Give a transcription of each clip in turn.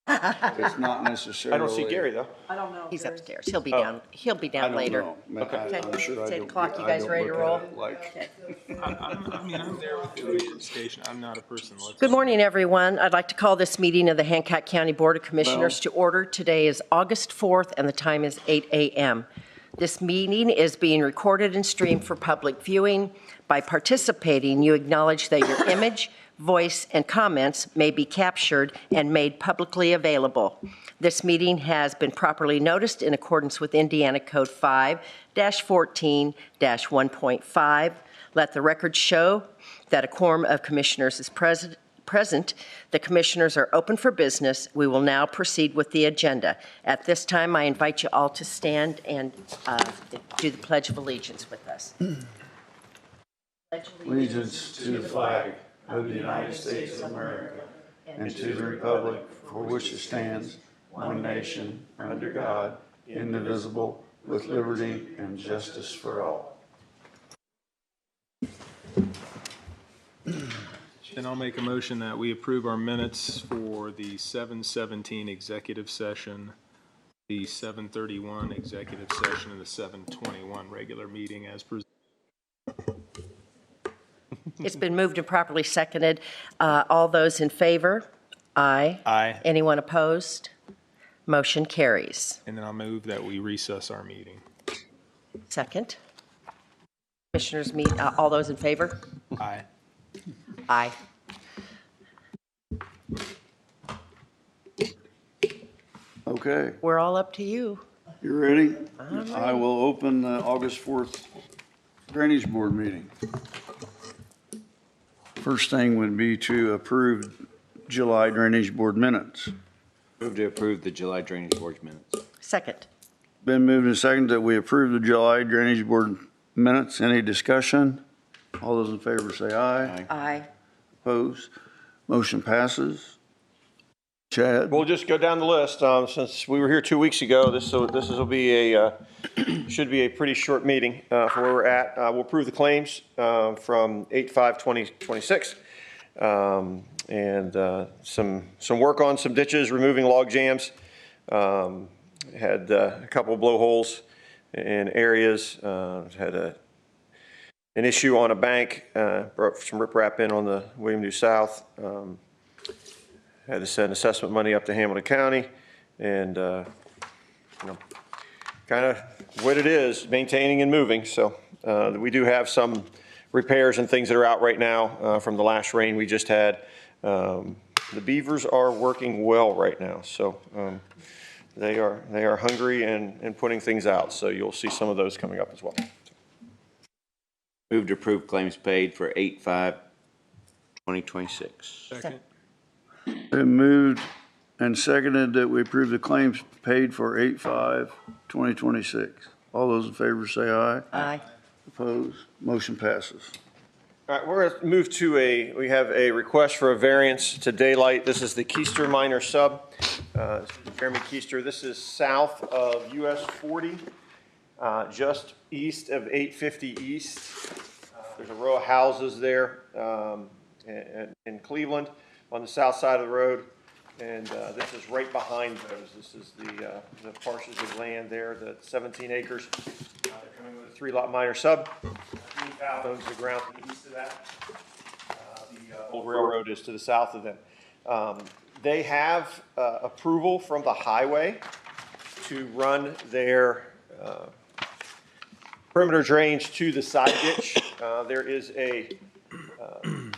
It's not necessarily. I don't see Gary though. I don't know. He's Gary's- upstairs. He'll be Oh. down. He'll be I down don't later. know. Okay. I'm sure It's I 8 don't- o'clock. You I guys don't ready to look at roll? it like. I'm there with the radio station. I'm not a person. Good morning, everyone. I'd like to call this meeting of the Hancock County Board of Commissioners to order. Today is August 4th, and the time is 8 a.m. This meeting is being recorded and streamed for public viewing. By participating, you acknowledge that your image, voice, and comments may be captured and made publicly available. This meeting has been properly noticed in accordance with Indiana Code 5-14-1.5. Let the record show that a quorum of commissioners is present. The commissioners are open for business. We will now proceed with the agenda. At this time, I invite you all to stand and do the Pledge of Allegiance with us. Allegiance to the flag of the United States of America and to the republic for which it stands, one nation, under God, indivisible, with liberty and justice for all. Then I'll make a motion that we approve our minutes for the 7:17 executive session, the 7:31 executive session, and the 7:21 regular meeting as presented. It's been moved and properly seconded. All those in favor? Aye. Aye. Anyone opposed? Motion carries. And then I'll move that we recess our meeting. Second. Commissioners meet, all those in favor? Aye. Aye. Okay, We're all up to you. you ready? I'm I will open the August 4th Drainage Board meeting. First thing would be to approve July Drainage Board minutes. Move to approve the July Drainage Board minutes. Second. Been moved and seconded that we approve the July Drainage Board minutes. Any discussion? All those in favor say aye. Aye. Opposed? Motion passes. Chad? We'll just go down the list. Since we were here 2 weeks ago, this will be should be a pretty short meeting for where we're at. We'll approve the claims from 8/5/2026 and some work on some ditches, removing log jams. Had a couple of blowholes in areas. Had an issue on a bank. Brought some riprap in on the William New South. Had to send assessment money up to Hamilton County, and kind of what it is, maintaining and moving. So we do have some repairs and things that are out right now from the last rain we just had. The beavers are working well right now, so they are hungry and putting things out. So you'll see some of those coming up as well. Move to approve claims paid for 8/5/2026. Second. Been moved and seconded that we approve the claims paid for 8/5/2026. All those in favor say aye. Aye. Opposed? Motion passes. All right, we're going to move to we have a request for a variance to daylight. This is the Keister Minor Sub. Jeremy Keister, this is south of US 40, just east of 850 East. There's a row of houses there in Cleveland on the south side of the road. And this is right behind those. This is the parcels of land there, the 17 acres. They're coming with a 3-lot minor sub. Greenfield owns the ground to the east of that. The old railroad is to the south of them. They have approval from the highway to run their perimeter drains to the side ditch.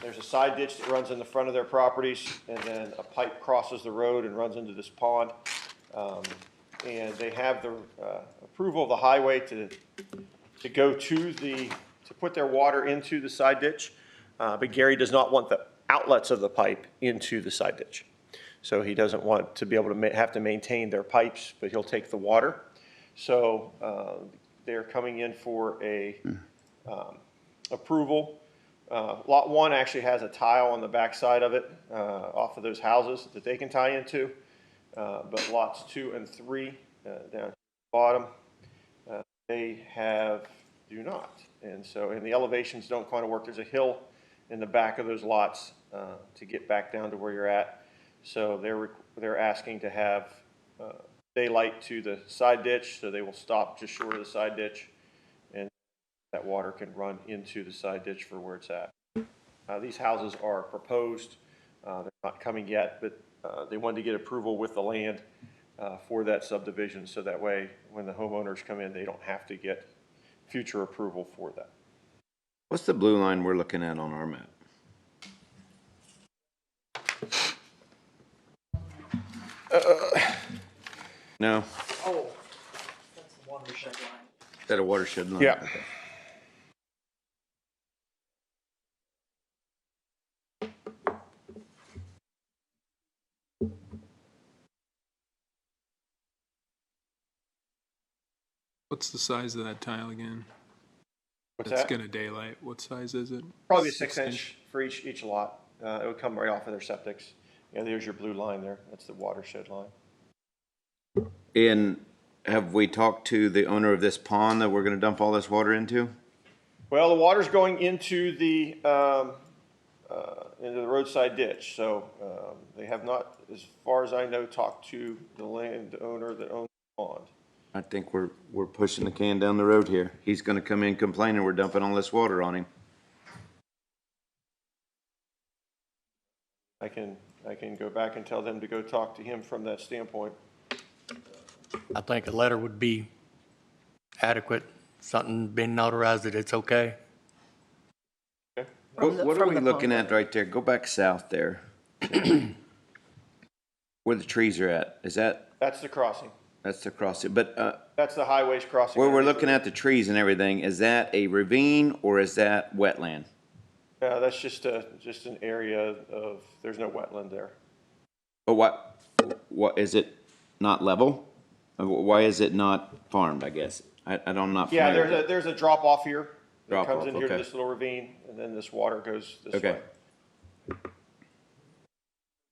There's a side ditch that runs in the front of their properties, and then a pipe crosses the road and runs into this pond. And they have the approval of the highway to go to put their water into the side ditch. But Gary does not want the outlets of the pipe into the side ditch. So he doesn't want to be able to have to maintain their pipes, but he'll take the water. So they're coming in for a approval. Lot 1 actually has a tile on the back side of it off of those houses that they can tie into. But lots 2 and 3 down at the bottom, they do not. And the elevations don't kind of work. There's a hill in the back of those lots to get back down to where you're at. So they're asking to have daylight to the side ditch, so they will stop just short of the side ditch, and that water can run into the side ditch for where it's at. These houses are proposed. They're not coming yet, but they wanted to get approval with the land for that subdivision, so that way when the homeowners come in, they don't have to get future approval for that. What's the blue line we're looking at on our map? No? Oh, that's the watershed line. Is that a watershed line? Yeah. Okay. What's the size of that tile again? What's That's that? gonna daylight. What size is it? Probably a 6-inch for each lot. It would come right off of their septics. Yeah, there's your blue line there. That's the watershed line. And have we talked to the owner of this pond that we're gonna dump all this water into? Well, the water's going into the roadside ditch, so they have not, as far as I know, talked to the landowner that owns the pond. I think we're pushing the can down the road here. He's gonna come in complaining we're dumping all this water on him. I can go back and tell them to go talk to him from that standpoint. I think a letter would be adequate, something being notarized that it's okay. Okay? What are we looking at right there? Go back south there. Where the trees are at. Is that, That's the crossing. that's the crossing? But That's the highways crossing. where we're looking at the trees and everything, is that a ravine or is that wetland? That's just an area of, there's no wetland there. But what, is it not level? Why is it not farmed, I guess? I'm not Yeah, familiar with there's a drop off here. That Drop comes off, in here to okay. this little ravine, and then this water goes this Okay. way.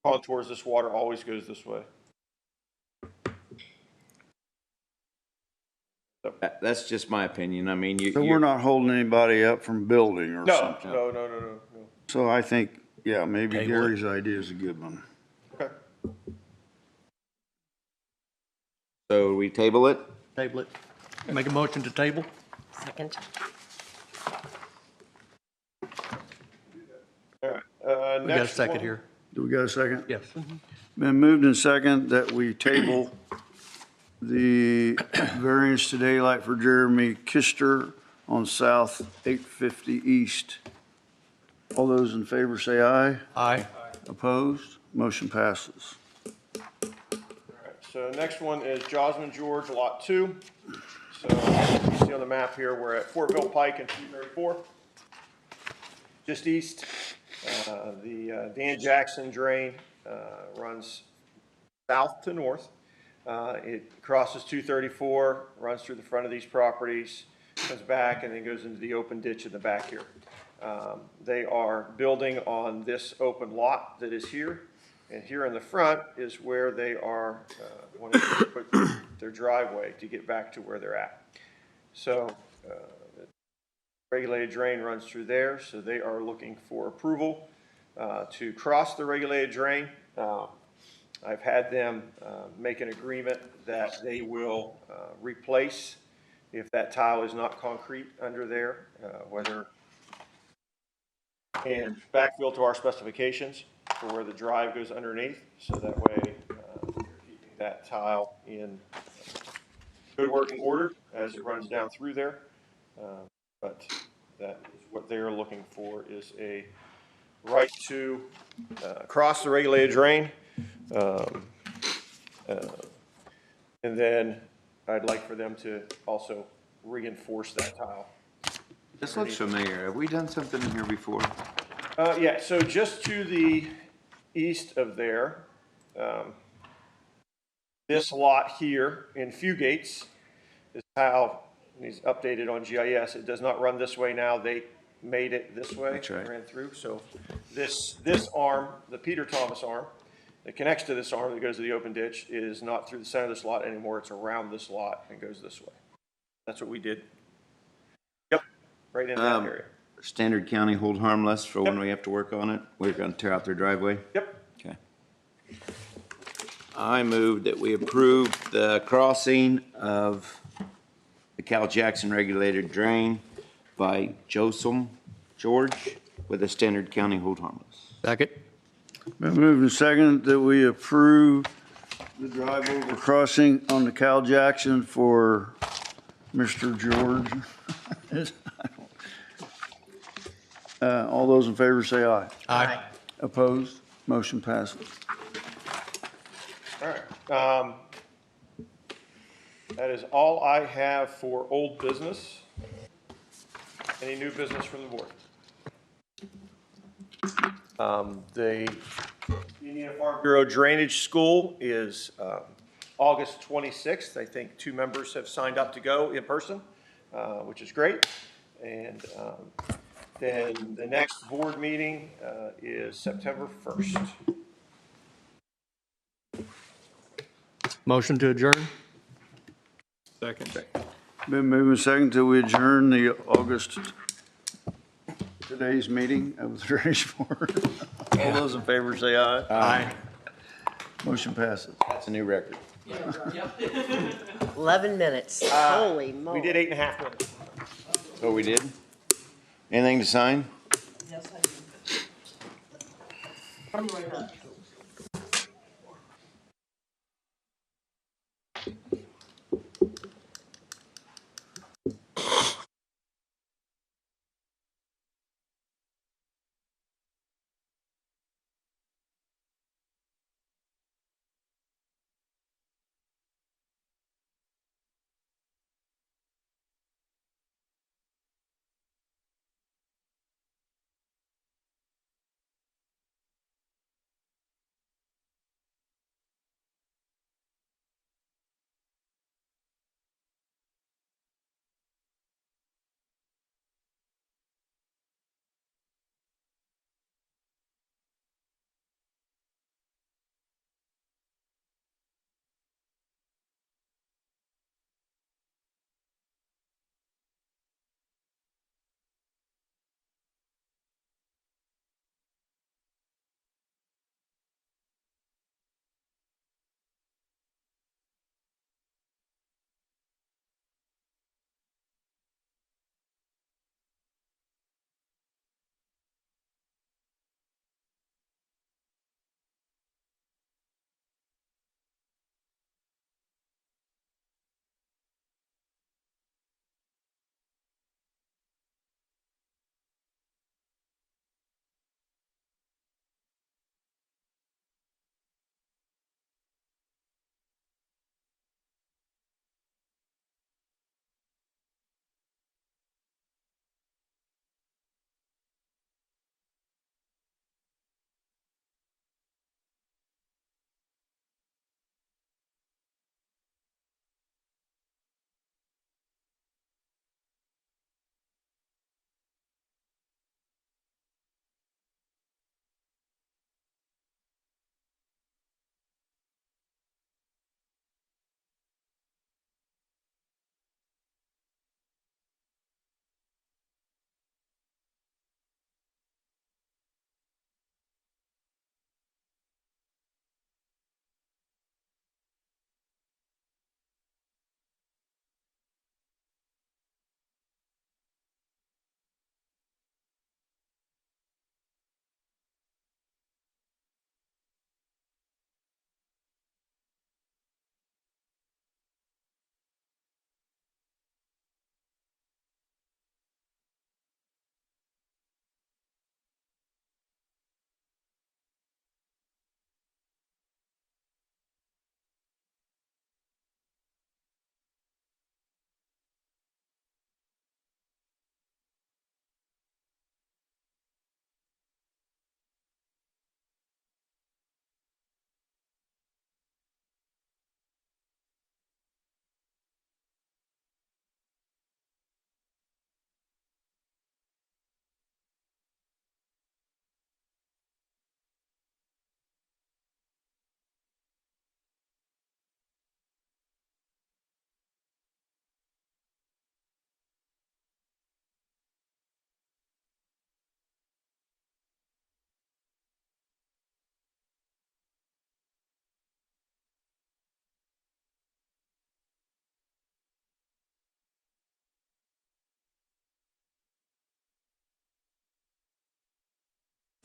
Contours, this water always goes this way. That's just my opinion. I mean, So we're not holding anybody up from building or No, something? no. So I think, yeah, maybe Table it. Gary's idea is a good one. Okay. So we table it? Table it. Make a motion to table? Second. All right. We got a Next second one. here. Do we got a second? Yes. Been moved and second that we table the variance to daylight for Jeremy Kister on South 850 East. All those in favor say aye. Aye. Opposed? Motion passes. So next one is Josman George, Lot 2. So you see on the map here, we're at Fortville Pike and 234. Just east. The Dan Jackson drain runs south to north. It crosses 234, runs through the front of these properties, comes back, and then goes into the open ditch in the back here. They are building on this open lot that is here. And here in the front is where they are wanting to put their driveway to get back to where they're at. So the regulated drain runs through there, so they are looking for approval to cross the regulated drain. I've had them make an agreement that they will replace if that tile is not concrete under there, whether and backfill to our specifications for where the drive goes underneath, so that way we're keeping that tile in good working order as it runs down through there. But that is what they're looking for, is a right to cross the regulated drain. And then I'd like for them to also reinforce that tile. This looks familiar. Have we done something in here before? Yeah, so just to the east of there, this lot here in Fugates is how it's updated on GIS. It does not run this way now. They made it this way. That's right. Ran through. So this arm, the Peter Thomas arm, that connects to this arm that goes to the open ditch, is not through the center of this lot anymore. It's around this lot and goes this way. That's what we did. Yep, right in that area. Standard county hold harmless for when we have to work on it? We're gonna tear out their driveway? Yep. Okay. I move that we approve the crossing of the Cal Jackson regulated drain by Josem George with a standard county hold harmless. Second? Been moved and seconded that we approve the drive over crossing on the Cal Jackson for Mr. George. All those in favor say aye. Aye. Opposed? Motion passes. All right. That is all I have for old business. Any new business from the board? The Indiana Farm Bureau Drainage School is August 26th. I think 2 members have signed up to go in person, which is great. And then the next board meeting is September 1st. Motion to adjourn? Second. Been moved and seconded that we adjourn the today's meeting of the Drainage Board. All those in favor say aye. Aye. Motion passes. That's a new record. 11 minutes. Holy moly. We did 8.5 minutes. So we did? Anything to sign? Yes, I do.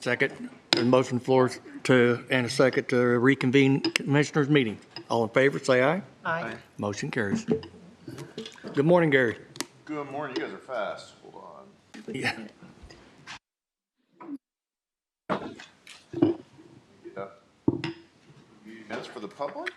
Second. There's a motion floor and a second to reconvene commissioners' meeting. All in favor, say aye. Aye. Motion carries. Good morning, Gary. Good morning, you guys are fast. Hold on. Yeah. Minutes for the public?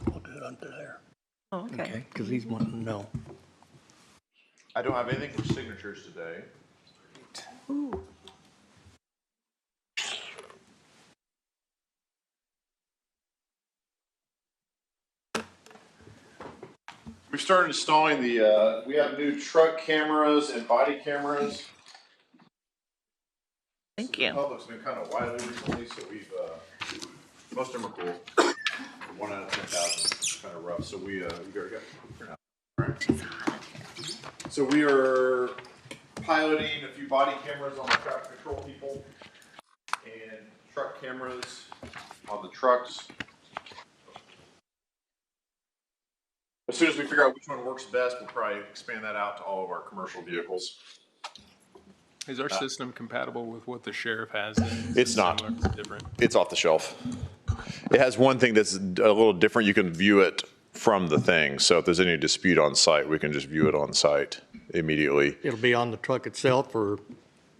We'll do it under there. Oh, okay. Okay, because he's wanting to know. I don't have anything for signatures today. We started installing we have new truck cameras and body cameras. Thank The you. public's been kind of wily recently, so most of them are cool. 1 out of 10,000, it's kind of rough, so we already got. Right. So we are piloting a few body cameras on the traffic control people and truck cameras on the trucks. As soon as we figure out which one works best, we'll probably expand that out to all of our commercial vehicles. Is our system compatible with what the sheriff has? It's not. Similar? It's different. It's off the shelf. It has one thing that's a little different. You can view it from the thing. So if there's any dispute on site, we can just view it on site immediately. It'll be on the truck itself, or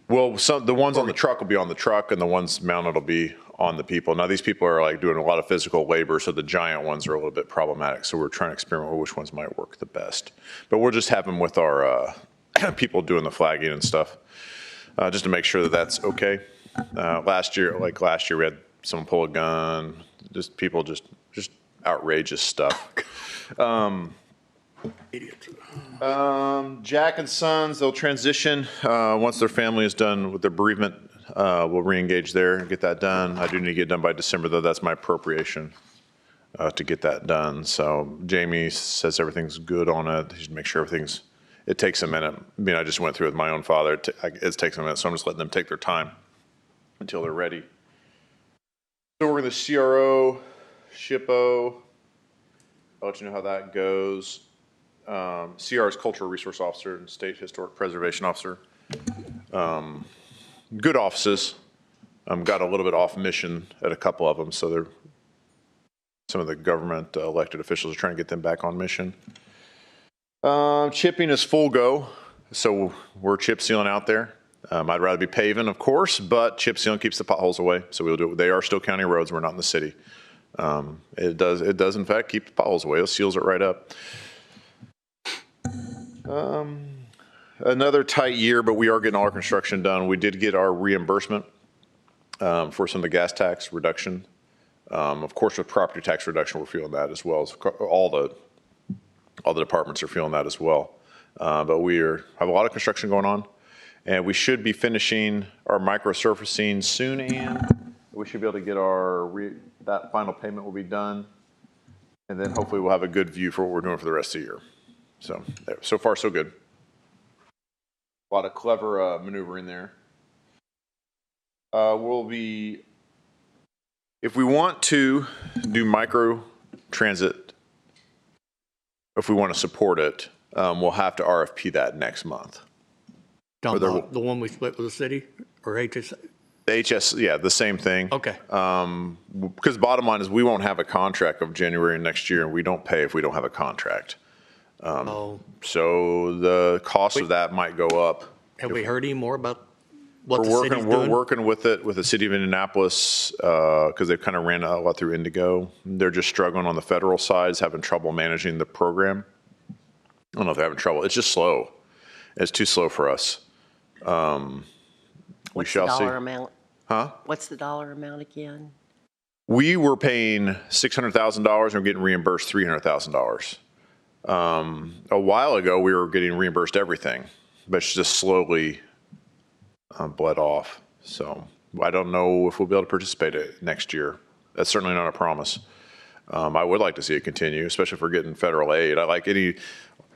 Well, the ones on the truck will be on the truck, and the ones mounted will be on the people. Now, these people are like doing a lot of physical labor, so the giant ones are a little bit problematic. So we're trying to experiment with which ones might work the best. But we'll just have them with our people doing the flagging and stuff, just to make sure that that's okay. Last year, we had someone pull a gun, just people just outrageous stuff. idiots. Jack and Sons, they'll transition once their family is done with their bereavement. We'll re-engage there and get that done. I do need to get it done by December, though. That's my appropriation to get that done. So Jamie says everything's good on it. He should make sure everything's. It takes a minute. I mean, I just went through it with my own father. It takes a minute, so I'm just letting them take their time until they're ready. So we're going to CRO, SHPO. I'll let you know how that goes. CR is Cultural Resource Officer and State Historic Preservation Officer. Good offices. Got a little bit off mission at a couple of them, so some of the government elected officials are trying to get them back on mission. Chipping is full go, so we're chip sealing out there. I'd rather be paving, of course, but chip sealing keeps the potholes away, so we'll do it. They are still county roads. We're not in the city. It does in fact keep the potholes away. It seals it right up. Another tight year, but we are getting all our construction done. We did get our reimbursement for some of the gas tax reduction. Of course, with property tax reduction, we're feeling that as well. All the departments are feeling that as well. But we have a lot of construction going on, and we should be finishing our microsurfacing soon, and we should be able to get that final payment will be done, and then hopefully we'll have a good view for what we're doing for the rest of the year. So far so good. A lot of clever maneuvering there. If we want to do micro transit, if we want to support it, we'll have to RFP that next month. Talking about the one we split with the city or HSA? The HS, yeah, the same thing. Okay. Because bottom line is we won't have a contract of January next year, and we don't pay if we don't have a contract. So the cost of that might go up. Have we heard any more about what the city's doing? We're working with it, with the city of Indianapolis, because they've kind of ran a lot through Indigo. They're just struggling on the federal side, having trouble managing the program. I don't know if they're having trouble. It's just slow. It's too slow for us. We shall see. What's the dollar amount? Huh? What's the dollar amount again? We were paying $600,000 and we're getting reimbursed $300,000. A while ago, we were getting reimbursed everything, but it's just slowly bled off. So I don't know if we'll be able to participate next year. That's certainly not a promise. I would like to see it continue, especially if we're getting federal aid.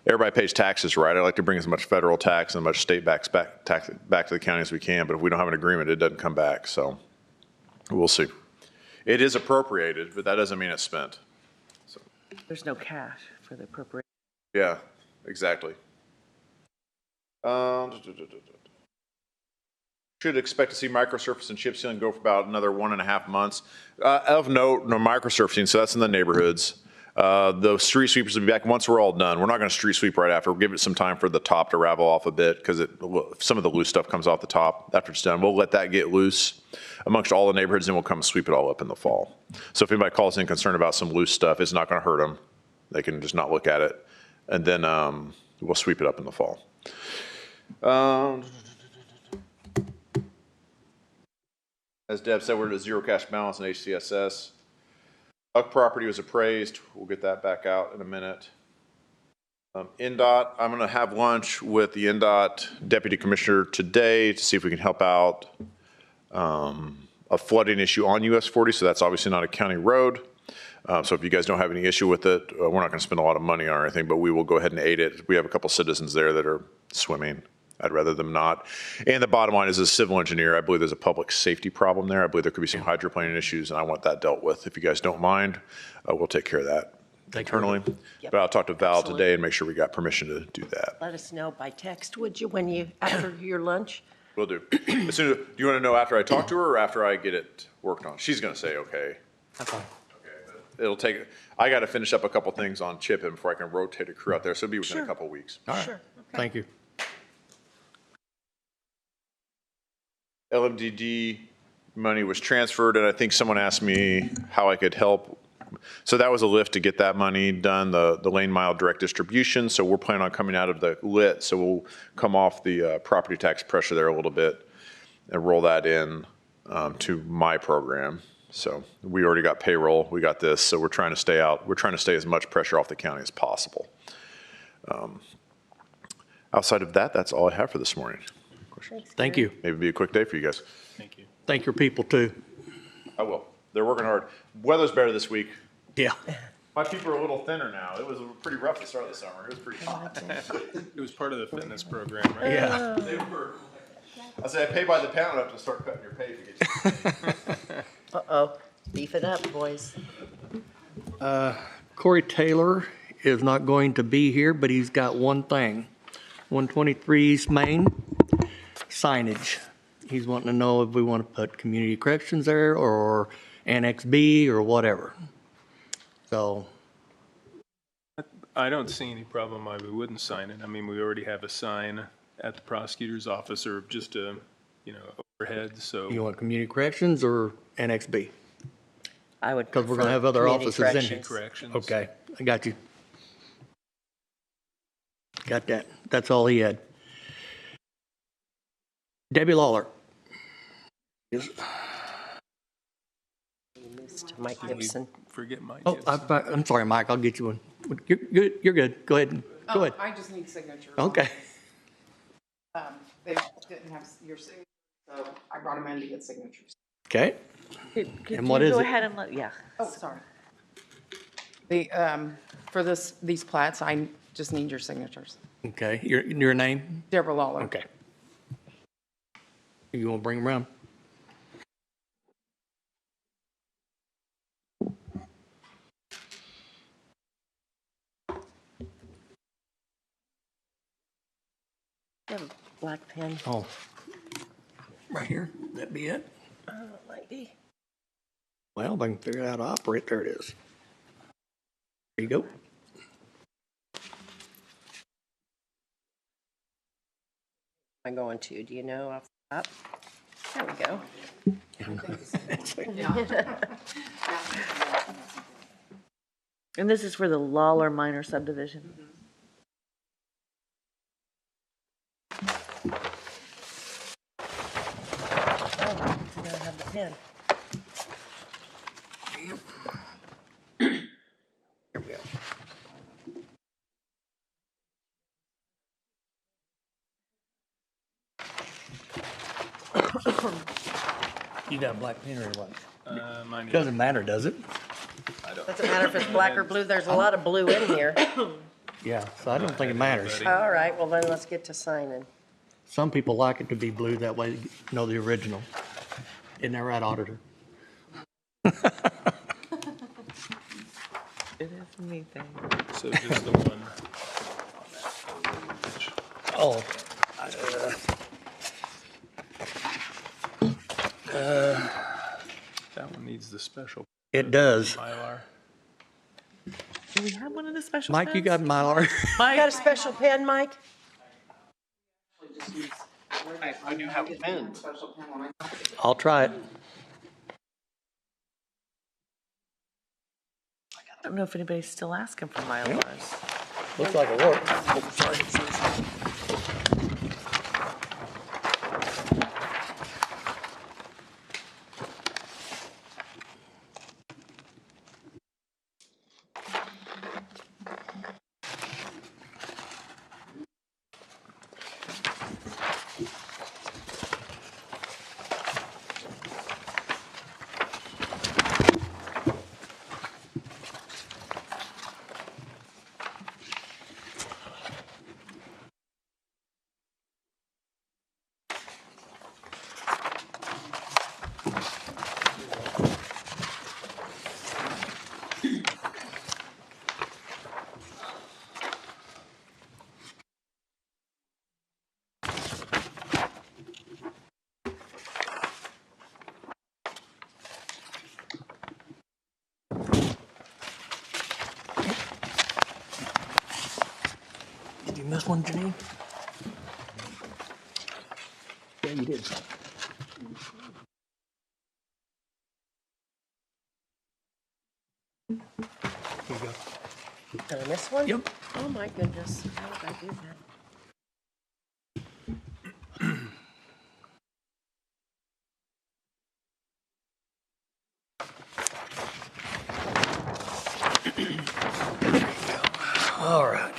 Everybody pays taxes, right? I like to bring as much federal tax and as much state tax back to the county as we can, but if we don't have an agreement, it doesn't come back, so we'll see. It is appropriated, but that doesn't mean it's spent. So, There's no cash for the appropriation. yeah, exactly. Should expect to see microsurface and chip sealing go for about another 1.5 months. Of note, no microsurfacing, so that's in the neighborhoods. The street sweepers will be back once we're all done. We're not going to street sweep right after. We'll give it some time for the top to ravel off a bit because some of the loose stuff comes off the top after it's done. We'll let that get loose amongst all the neighborhoods, and we'll come sweep it all up in the fall. So if anybody calls in concerned about some loose stuff, it's not going to hurt them. They can just not look at it, and then we'll sweep it up in the fall. As Deb said, we're at a zero cash balance in HCSS. Huck property was appraised. We'll get that back out in a minute. NDOT, I'm going to have lunch with the NDOT Deputy Commissioner today to see if we can help out a flooding issue on US 40, so that's obviously not a county road. So if you guys don't have any issue with it, we're not going to spend a lot of money on anything, but we will go ahead and aid it. We have a couple citizens there that are swimming. I'd rather them not. And the bottom line is, as a civil engineer, I believe there's a public safety problem there. I believe there could be some hydroplaning issues, and I want that dealt with. If you guys don't mind, we'll take care of that internally. Yep. But I'll talk to Val Absolutely. today and make sure we got permission to do that. Let us know by text, would you, after your lunch? Will do. As soon as, do you want to know after I talk to her or after I get it worked on? She's going to say, okay. Okay. It'll take, I got to finish up a couple things on Chip before I can rotate a crew out there, so it'll be within a couple weeks. All right. Sure. Thank you. LMDD money was transferred, and I think someone asked me how I could help. So that was a lift to get that money done, the lane mile direct distribution. So we're planning on coming out of the lit, so we'll come off the property tax pressure there a little bit and roll that in to my program. So we already got payroll, we got this, so we're trying to stay out. We're trying to stay as much pressure off the county as possible. Outside of that, that's all I have for this morning. Thank you. Maybe it'll be a quick day for you guys. Thank you. Thank your people too. I will. They're working hard. Weather's better this week. Yeah. My people are a little thinner now. It was pretty rough to start the summer. It was pretty hot. It was part of the fitness program, right? Yeah. They were. I said, I pay by the pound. I have to start cutting your pay to get you. Uh-oh, beef it up, boys. Cory Taylor is not going to be here, but he's got one thing. 123 East Main, signage. He's wanting to know if we want to put community corrections there or Annex B or whatever. So, I don't see any problem why we wouldn't sign it. I mean, we already have a sign at the prosecutor's office or just a, overhead, so. you want community corrections or Annex B? I would Because we're going to have prefer other community offices in here. corrections. Corrections. Okay, I got you. Got that. That's all he had. Debbie Lawler. You missed Mike Gibson. Forget Mike Oh, Gibson. I'm sorry, Mike. I'll get you one. You're good. Go ahead. Go ahead. I just need signatures. Okay. They didn't have your signature, so I brought them in to get signatures. Okay. Could And what you is go it? ahead and yeah. Oh, sorry. For these plats, I just need your signatures. Okay. Your name? Deborah Lawler. Okay. You want to bring them around? You have a black pen? Oh. Right here? That be it? Might be. Well, if I can figure out how to operate, there it is. There you go. I'm going to, do you know off the top? There we go. And this is for the Lawler minor subdivision. Oh, now I have the pen. Here we go. You got a black pen or what? Mine is- Doesn't matter, does it? I Doesn't matter if it's black or blue, there's a lot of blue in here. Yeah, so I don't think it matters. All right, well then let's get to signing. Some people like it to be blue, that way you know the original. Isn't that right, Auditor? It is me thing. So just the one. Oh. That one needs the special It does. Mylar. Do we have one of the special Mike, you got pens? Mylar? You got a special pen, Mike? I do have a pen. Special pen when I- I'll try it. I don't know if anybody's still asking for Mylars. Looks like it works. Oh, sorry. Did you miss one, Janine? Yeah, you did. Here you go. Did I miss one? Yep. Oh my goodness, how did I do that? All right.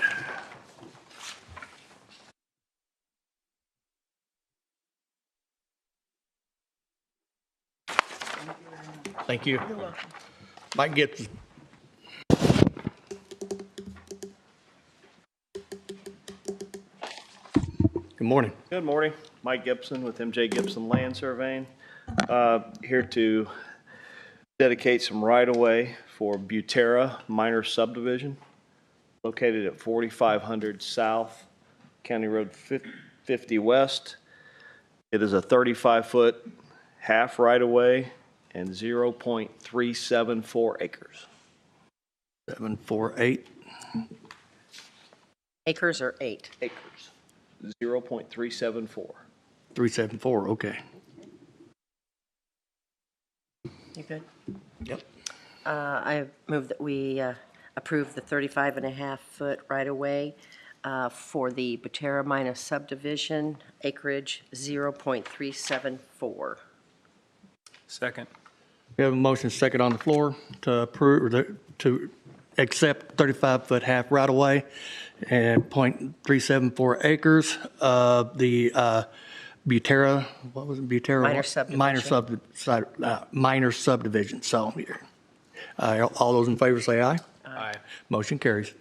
Thank you. You're welcome. Mike Gibson. Good morning. Good morning. Mike Gibson with MJ Gibson Land Surveying. Here to dedicate some right-of-way for Butera minor subdivision located at 4500 South County Road 50 West. It is a 35-foot half right-of-way and 0.374 acres. 748. Acres or 8? Acres. 0.374. 374, okay. You good? Yep. I move that we approve the 35.5-foot right-of-way for the Butera minor subdivision, acreage 0.374. Second. We have a motion second on the floor to approve, or to accept 35-foot half right-of-way and .374 acres of the Butera, what was it, Butera? Minor subdivision. Minor subdivision, so, all those in favor say aye. Aye. Motion carries.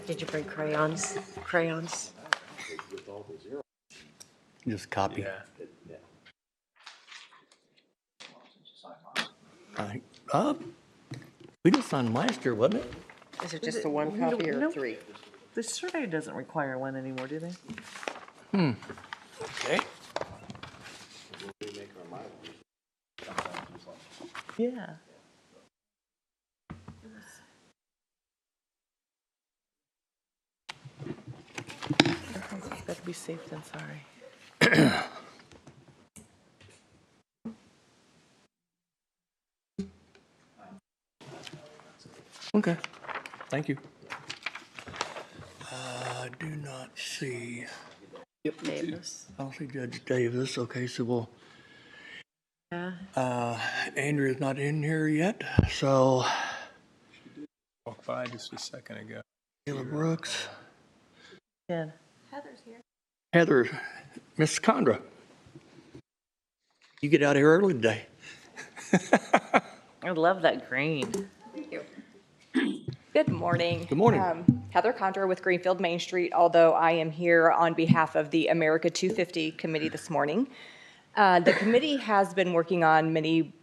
Did you bring crayons? Crayons? Just copy. Yeah. We just signed last year, wasn't it? Is it just the one copy or No. 3? The survey doesn't require one anymore, do they? Okay. Yeah. Better be safe than sorry. Okay, thank you. I do not see, Davis? I don't see Judge Davis. Okay, so we'll, Yeah. Andrea's not in here yet, so Walked by just a second ago. Kayla Brooks. Yeah. Heather, Miss Condra. You get out of here early today. I love that green. Good morning. Good morning. Heather Condra with Greenfield Main Street, although I am here on behalf of the America 250 Committee this morning. The committee has been working on many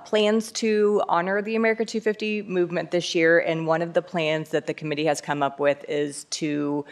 plans to honor the America 250 movement this year, and one of the plans that the committee has come up with is to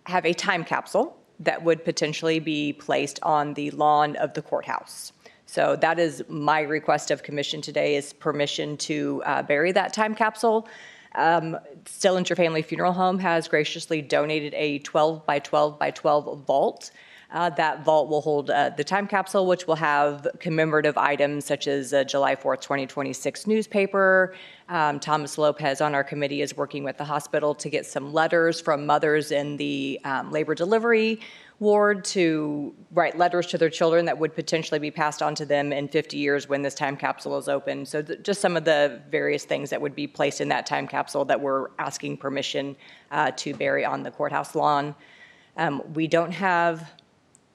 have a time capsule that would potentially be placed on the lawn of the courthouse. So that is my request of commission today, is permission to bury that time capsule. Stillinger Family Funeral Home has graciously donated a 12 by 12 by 12 vault. That vault will hold the time capsule, which will have commemorative items such as a July 4th, 2026 newspaper. Thomas Lopez on our committee is working with the hospital to get some letters from mothers in the labor delivery ward to write letters to their children that would potentially be passed on to them in 50 years when this time capsule is open. So just some of the various things that would be placed in that time capsule that we're asking permission to bury on the courthouse lawn.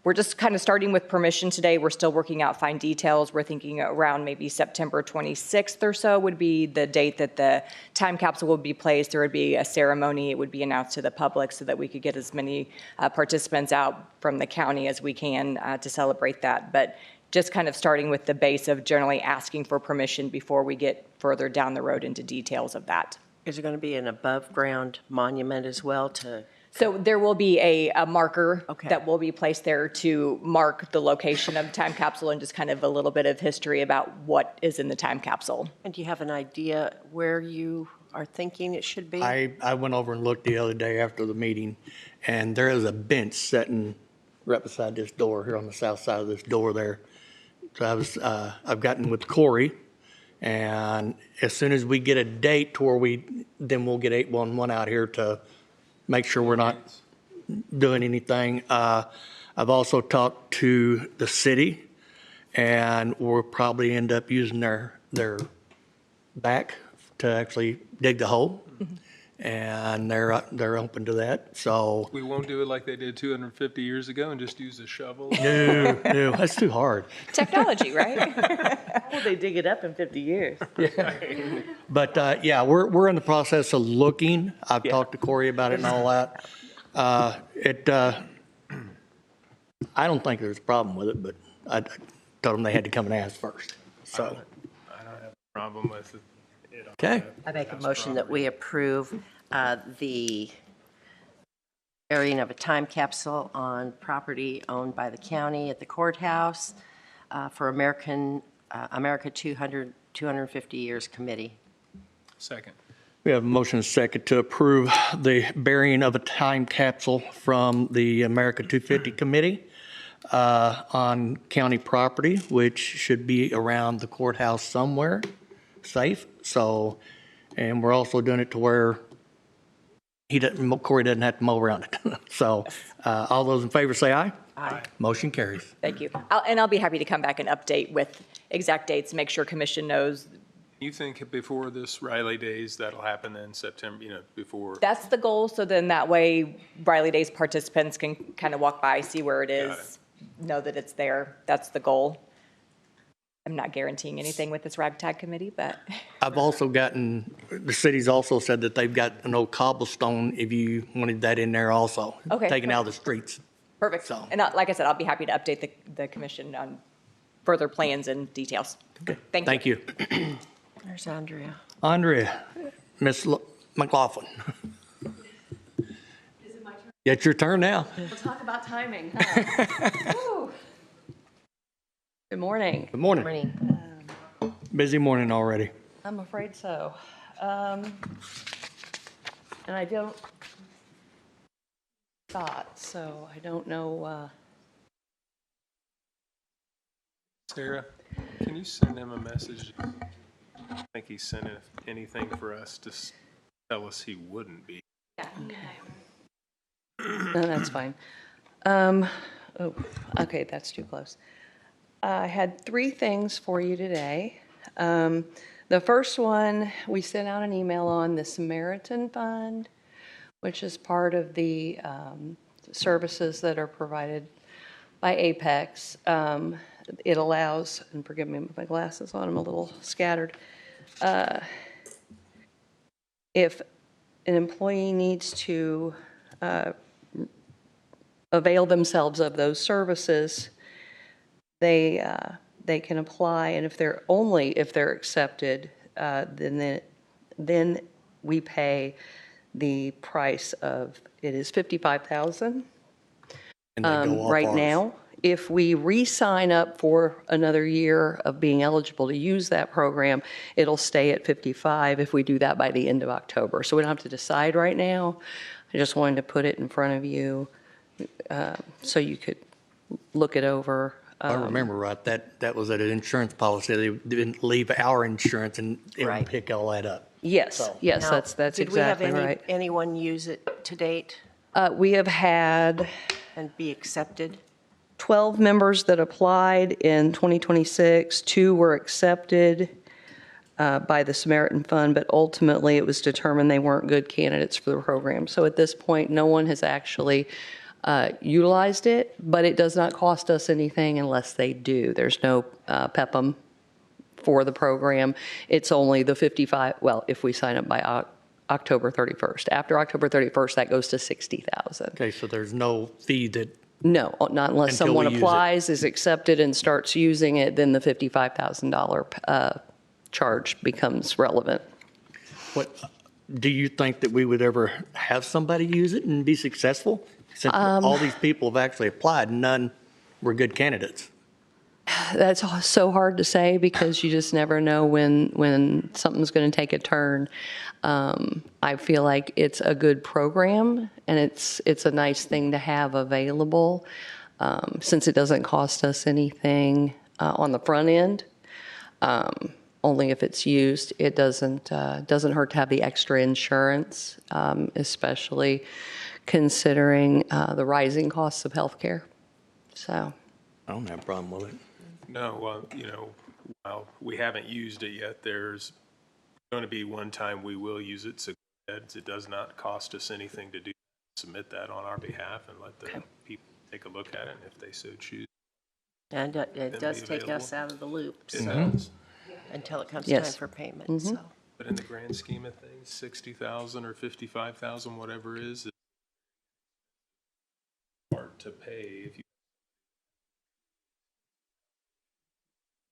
We're just kind of starting with permission today. We're still working out fine details. We're thinking around maybe September 26th or so would be the date that the time capsule would be placed. There would be a ceremony. It would be announced to the public so that we could get as many participants out from the county as we can to celebrate that. But just kind of starting with the base of generally asking for permission before we get further down the road into details of that. Is there going to be an above-ground monument as well to? So there will be a marker Okay. that will be placed there to mark the location of the time capsule and just kind of a little bit of history about what is in the time capsule. And do you have an idea where you are thinking it should be? I went over and looked the other day after the meeting, and there is a bench sitting right beside this door here on the south side of this door there. So I've gotten with Cory, and as soon as we get a date to where then we'll get 811 out here to make sure we're not doing anything. I've also talked to the city, and we'll probably end up using their back to actually dig the hole, and they're open to that. So We won't do it like they did 250 years ago and just use a shovel. no, that's too hard. Technology, right? How will they dig it up in 50 years? But yeah, we're in the process of looking. I've talked to Cory about it and all that. I don't think there's a problem with it, but I told them they had to come and ask first. So I don't have a problem with it. okay, I make a motion that we approve the burying of a time capsule on property owned by the county at the courthouse for America 250 Years Committee. Second. we have a motion and a second to approve the burying of a time capsule from the America 250 Committee on county property, which should be around the courthouse somewhere, safe. So, and we're also doing it to where Cory doesn't have to mow around it. So, all those in favor say aye. Aye. Motion carries. Thank you. I'll be happy to come back and update with exact dates, make sure commission knows. You think before this Riley Days, that'll happen in September, before? That's the goal, so then that way Riley Days participants can kind of walk by, see where it is, know that it's there. That's the goal. I'm not guaranteeing anything with this ragtag committee, but. I've also gotten, the city's also said that they've got an old cobblestone, if you wanted that in there also. Okay. Taken out of the streets. Perfect. So- And like I said, I'll be happy to update the commission on further plans and details. Thank you. Thank you. There's Andrea. Andrea, Miss McLaughlin. Is it my turn? It's your turn now. We'll talk about timing, huh? Woo. Good morning. Good morning. Morning. Busy morning already. I'm afraid so. And I don't thought, so I don't know. Sarah, can you send him a message? I think he sent anything for us to tell us he wouldn't be. Yeah. Okay. No, that's fine. Oh, okay, that's too close. I had 3 things for you today. The first one, we sent out an email on the Samaritan Fund, which is part of the services that are provided by Apex. It allows, and forgive me with my glasses on, I'm a little scattered. If an employee needs to avail themselves of those services, they can apply, and if they're accepted, then we pay the price of, it is $55,000 And they go off right ours. now. If we re-sign up for another year of being eligible to use that program, it'll stay at 55 if we do that by the end of October. So we don't have to decide right now. I just wanted to put it in front of you so you could look it over. If I remember right, that was an insurance policy. They didn't leave our insurance and it would Right. pick all that up. Yes, yes, Now, that's did we have exactly right. anyone use it to date We have had and be accepted? 12 members that applied in 2026. 2 were accepted by the Samaritan Fund, but ultimately it was determined they weren't good candidates for the program. So at this point, no one has actually utilized it, but it does not cost us anything unless they do. There's no PEPM for the program. It's only the 55, well, if we sign up by October 31st. After October 31st, that goes to 60,000. Okay, so there's no fee that, No, not unless Until someone we use it. applies, is accepted, and starts using it, then the $55,000 charge becomes relevant. what, do you think that we would ever have somebody use it and be successful? Since all these people have actually applied, none were good candidates. That's so hard to say because you just never know when something's going to take a turn. I feel like it's a good program, and it's a nice thing to have available since it doesn't cost us anything on the front end. Only if it's used. It doesn't hurt to have the extra insurance, especially considering the rising costs of healthcare. So. I don't have a problem with it. No, while we haven't used it yet, there's going to be one time we will use it. So it does not cost us anything to submit that on our behalf and let the people take a look at it if they so choose. And it Then does be take us available. out of the loop, It so, does. until it comes Yes. time for payment, so. But in the grand scheme of things, 60,000 or 55,000, whatever it is hard to pay if you.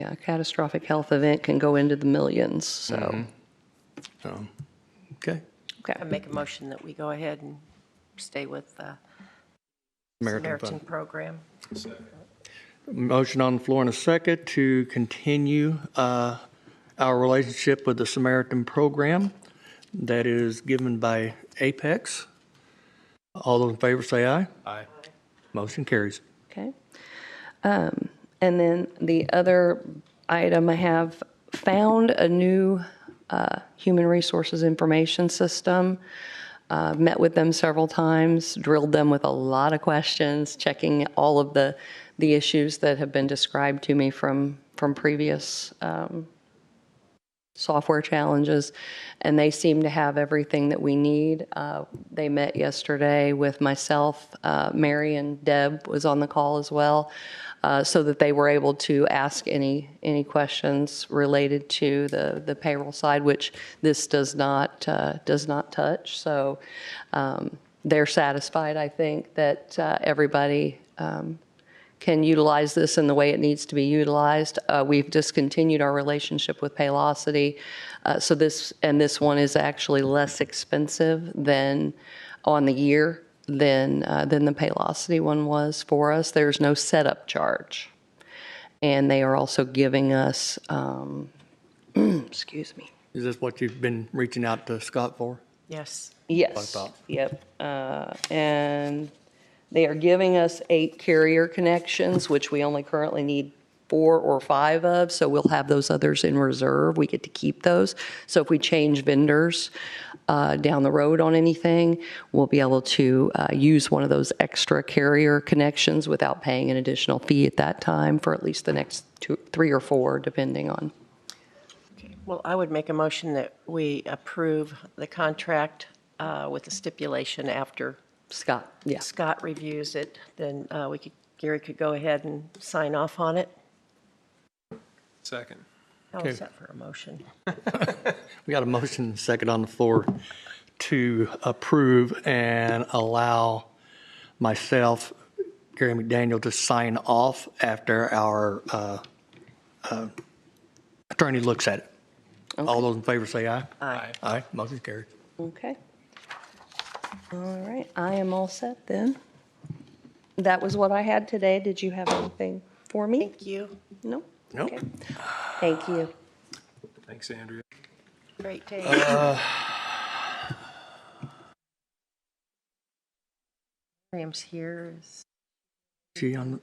Yeah, a catastrophic health event can go into the millions, so. So, okay. I make a motion that we go ahead and stay with the Samaritan Samaritan Fund. program. Motion on the floor in a second to continue our relationship with the Samaritan program that is given by Apex. All those in favor say aye. Aye. Motion carries. Okay. And then the other item, I have found a new human resources information system. Met with them several times, drilled them with a lot of questions, checking all of the issues that have been described to me from previous software challenges, and they seem to have everything that we need. They met yesterday with myself, Mary, and Deb was on the call as well, so that they were able to ask any questions related to the payroll side, which this does not touch. So they're satisfied, I think, that everybody can utilize this in the way it needs to be utilized. We've discontinued our relationship with Paylocity, so this one is actually less expensive than on the year than the Paylocity one was for us. There's no setup charge, and they are also giving us, excuse me. Is this what you've been reaching out to Scott for? Yes. Yes. thought. Yep. And they are giving us 8 carrier connections, which we only currently need 4 or 5 of, so we'll have those others in reserve. We get to keep those. So if we change vendors down the road on anything, we'll be able to use one of those extra carrier connections without paying an additional fee at that time for at least the next 2, 3, or 4, depending on. Well, I would make a motion that we approve the contract with the stipulation after Scott, yeah. Scott reviews it, then Gary could go ahead and sign off on it. Second. How Okay. is that for a motion? We got a motion and a second on the floor to approve and allow myself, Gary McDaniel, to sign off after our attorney looks at it. All those in favor say aye. Aye. Aye, motion carried. Okay. All right, I am all set then. That was what I had today. Did you have anything for me? Thank you. No? Nope. Okay. Thank you. Thanks, Andrea. Great day. Miriam's here. She on,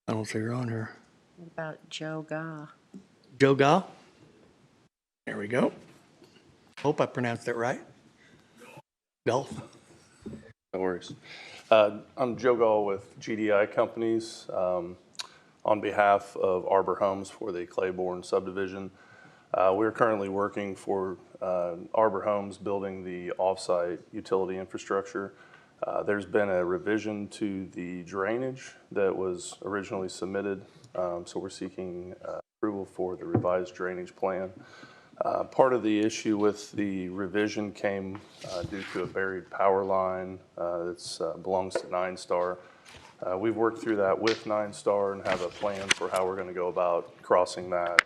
I don't see her on here. What about Joe Gah? Joe Gah? There we go. Hope I pronounced that right. Golf. No worries. I'm Joe Gall with GDI Companies on behalf of Arbor Homes for the Clayborne Subdivision. We're currently working for Arbor Homes building the offsite utility infrastructure. There's been a revision to the drainage that was originally submitted, so we're seeking approval for the revised drainage plan. Part of the issue with the revision came due to a buried power line that belongs to 9-Star. We've worked through that with 9-Star and have a plan for how we're going to go about crossing that.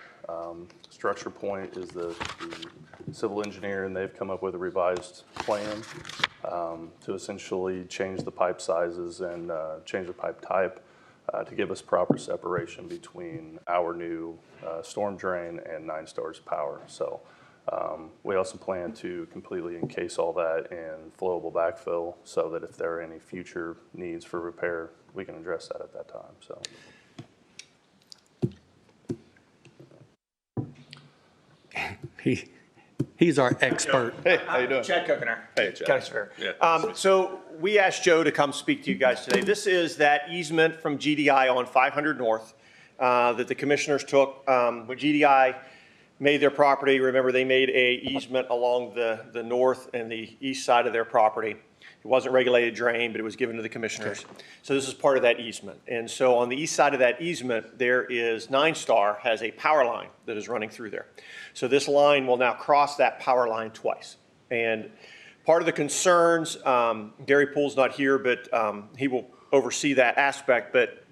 Structure Point is the civil engineer, and they've come up with a revised plan to essentially change the pipe sizes and change the pipe type to give us proper separation between our new storm drain and 9-Star's power. So we also plan to completely encase all that in flowable backfill so that if there are any future needs for repair, we can address that at that time. So. He's our expert. Hey, how you doing? Chad Coughenour. Hey, Chad. County Surveyor. Yeah. So we asked Joe to come speak to you guys today. This is that easement from GDI on 500 North that the commissioners took. When GDI made their property, remember they made a easement along the north and the east side of their property. It wasn't regulated drain, but it was given to the commissioners. Okay. So this is part of that easement. And so on the east side of that easement, there is 9-Star has a power line that is running through there. So this line will now cross that power line twice. And part of the concerns, Gary Poole's not here, but he will oversee that aspect, but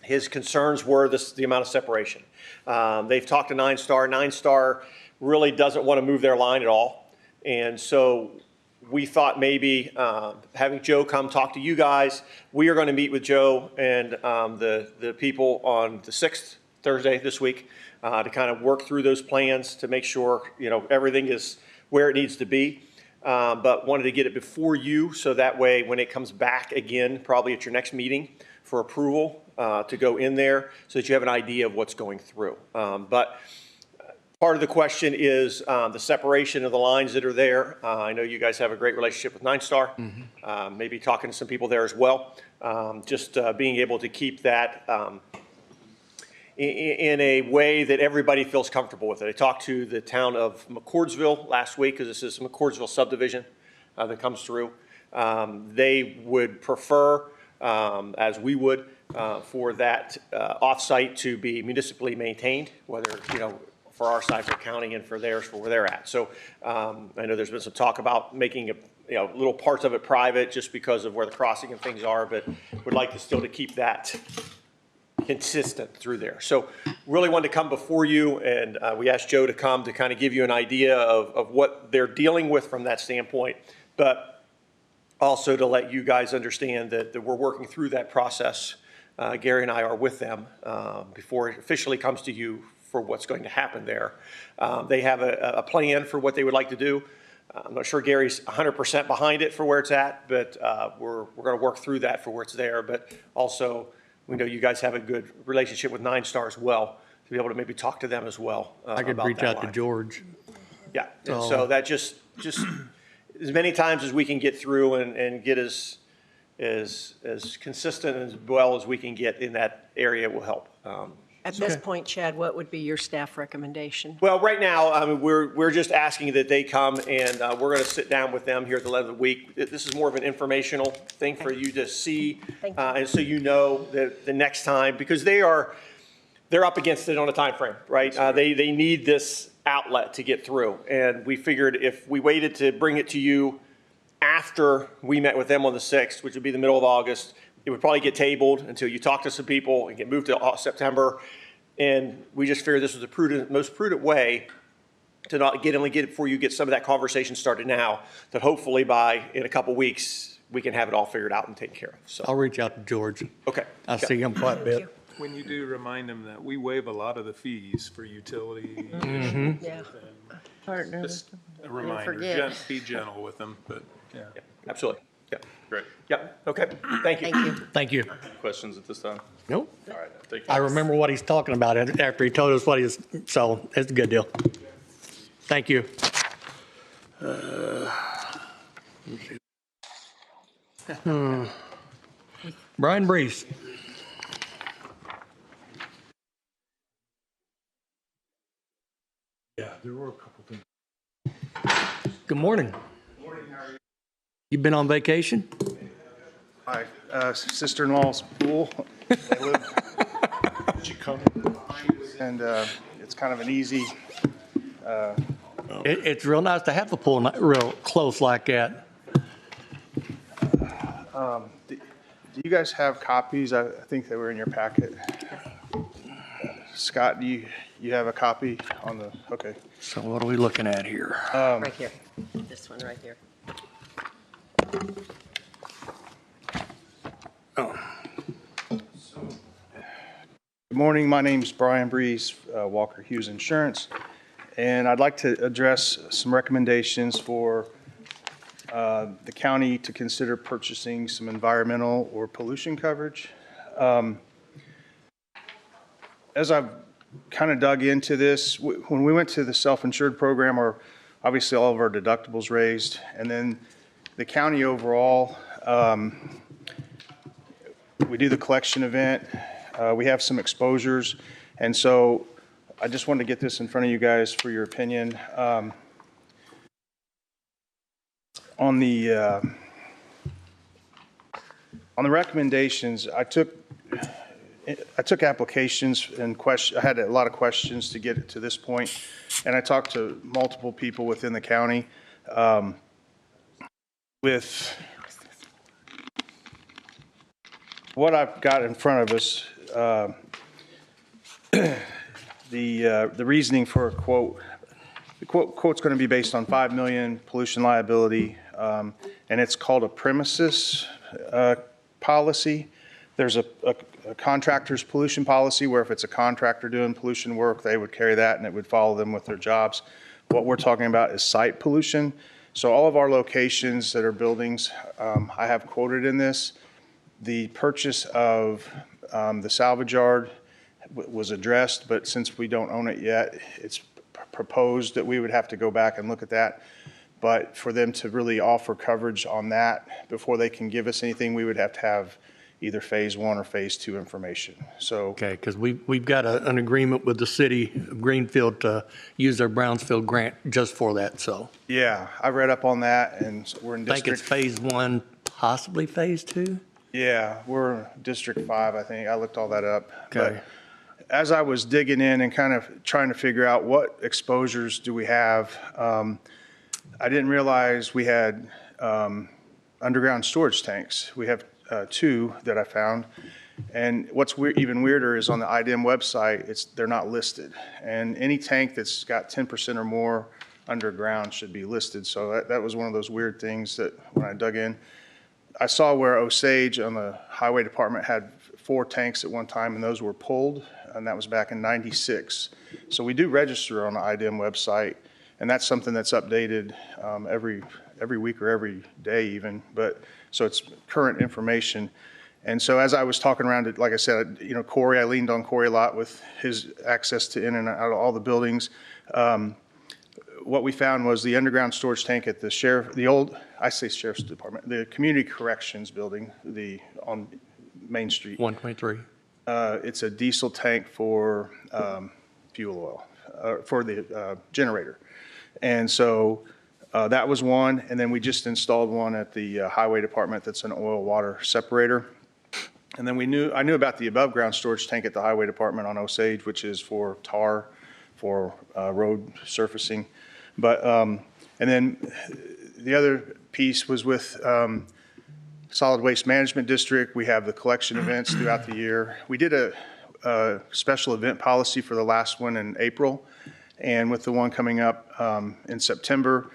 his concerns were the amount of separation. They've talked to 9-Star. 9-Star really doesn't want to move their line at all. And so we thought maybe having Joe come talk to you guys. We are going to meet with Joe and the people on the 6th, Thursday this week, to kind of work through those plans to make sure everything is where it needs to be. But wanted to get it before you so that way when it comes back again, probably at your next meeting for approval to go in there so that you have an idea of what's going through. But part of the question is the separation of the lines that are there. I know you guys have a great relationship with 9-Star. Mm-hmm. Maybe talking to some people there as well. Just being able to keep that in a way that everybody feels comfortable with it. I talked to the town of McCordsville last week because this is McCordsville subdivision that comes through. They would prefer, as we would, for that offsite to be municipally maintained, whether, for our side for county and for theirs for where they're at. So I know there's been some talk about making little parts of it private just because of where the crossing and things are, but would like to still to keep that consistent through there. So really wanted to come before you, and we asked Joe to come to kind of give you an idea of what they're dealing with from that standpoint, but also to let you guys understand that we're working through that process. Gary and I are with them before it officially comes to you for what's going to happen there. They have a plan for what they would like to do. I'm not sure Gary's 100% behind it for where it's at, but we're going to work through that for where it's there. But also, we know you guys have a good relationship with 9-Star as well, to be able to maybe talk to them as well. I could reach out to George. Yeah, and so that just as many times as we can get through and get as consistent and as well as we can get in that area will help. At this point, Chad, what would be your staff recommendation? Well, right now, we're just asking that they come and we're going to sit down with them here at the end of the week. This is more of an informational thing for you to see. And so you know that the next time, because they're up against it on a time frame, right? They need this outlet to get through. And we figured if we waited to bring it to you after we met with them on the 6th, which would be the middle of August, it would probably get tabled until you talk to some people and get moved to September. And we just figured this was the most prudent way to not only get it before you get some of that conversation started now, that hopefully in a couple weeks, we can have it all figured out and taken care of. So I'll reach out to George. Okay. I see him quite a bit. When you do, remind them that we waive a lot of the fees for utility. Yeah. Partner. Just a reminder, forget. be gentle with them, but yeah. Absolutely. Yeah. Great. Yeah. Okay. Thank you. Thank you. Thank you. Questions at this time? Nope. All right, thank you. I remember what he's talking about after he told us what he's, so it's a good deal. Thank you. Brian Brees. Yeah, there were a couple things. Good morning. You been on vacation? My sister-in-law's pool. They live. Did you come? And it's kind of an easy. It's real nice to have the pool real close like that. Do you guys have copies? I think they were in your packet. Scott, do you have a copy on the, okay. So what are we looking at here? Right here. This one right here. Good morning, my name's Brian Brees, Walker Hughes Insurance, and I'd like to address some recommendations for the county to consider purchasing some environmental or pollution coverage. As I've kind of dug into this, when we went to the self-insured program, obviously all of our deductibles raised, and then the county overall, we do the collection event, we have some exposures, and so I just wanted to get this in front of you guys for your opinion. On the recommendations, I took applications and I had a lot of questions to get it to this point, and I talked to multiple people within the county. With what I've got in front of us, the reasoning for a quote, the quote's going to be based on 5 million pollution liability, and it's called a premises policy. There's a contractor's pollution policy where if it's a contractor doing pollution work, they would carry that and it would follow them with their jobs. What we're talking about is site pollution. So all of our locations that are buildings, I have quoted in this. The purchase of the salvage yard was addressed, but since we don't own it yet, it's proposed that we would have to go back and look at that. But for them to really offer coverage on that before they can give us anything, we would have to have either phase 1 or phase 2 information. So Okay, because we've got an agreement with the city of Greenfield to use their Brownsfield grant just for that, so. yeah, I read up on that, and we're in I think it's district. phase 1, possibly phase 2? Yeah, we're District 5, I think. I looked all that up. Okay. But as I was digging in and kind of trying to figure out what exposures do we have, I didn't realize we had underground storage tanks. We have 2 that I found. And what's even weirder is on the IDM website, they're not listed. And any tank that's got 10% or more underground should be listed. So that was one of those weird things that when I dug in, I saw where Osage on the highway department had 4 tanks at one time, and those were pulled, and that was back in '96. So we do register on the IDM website, and that's something that's updated every week or every day even. But so it's current information. And so as I was talking around it, like I said, Cory, I leaned on Cory a lot with his access to in and out of all the buildings. What we found was the underground storage tank at the Sheriff's Department, the Community Corrections Building, on Main Street. 123. it's a diesel tank for fuel oil, for the generator. And so that was one, and then we just installed one at the highway department that's an oil water separator. And then I knew about the above ground storage tank at the highway department on Osage, which is for tar, for road surfacing. But, and then the other piece was with Solid Waste Management District. We have the collection events throughout the year. We did a special event policy for the last one in April. And with the one coming up in September,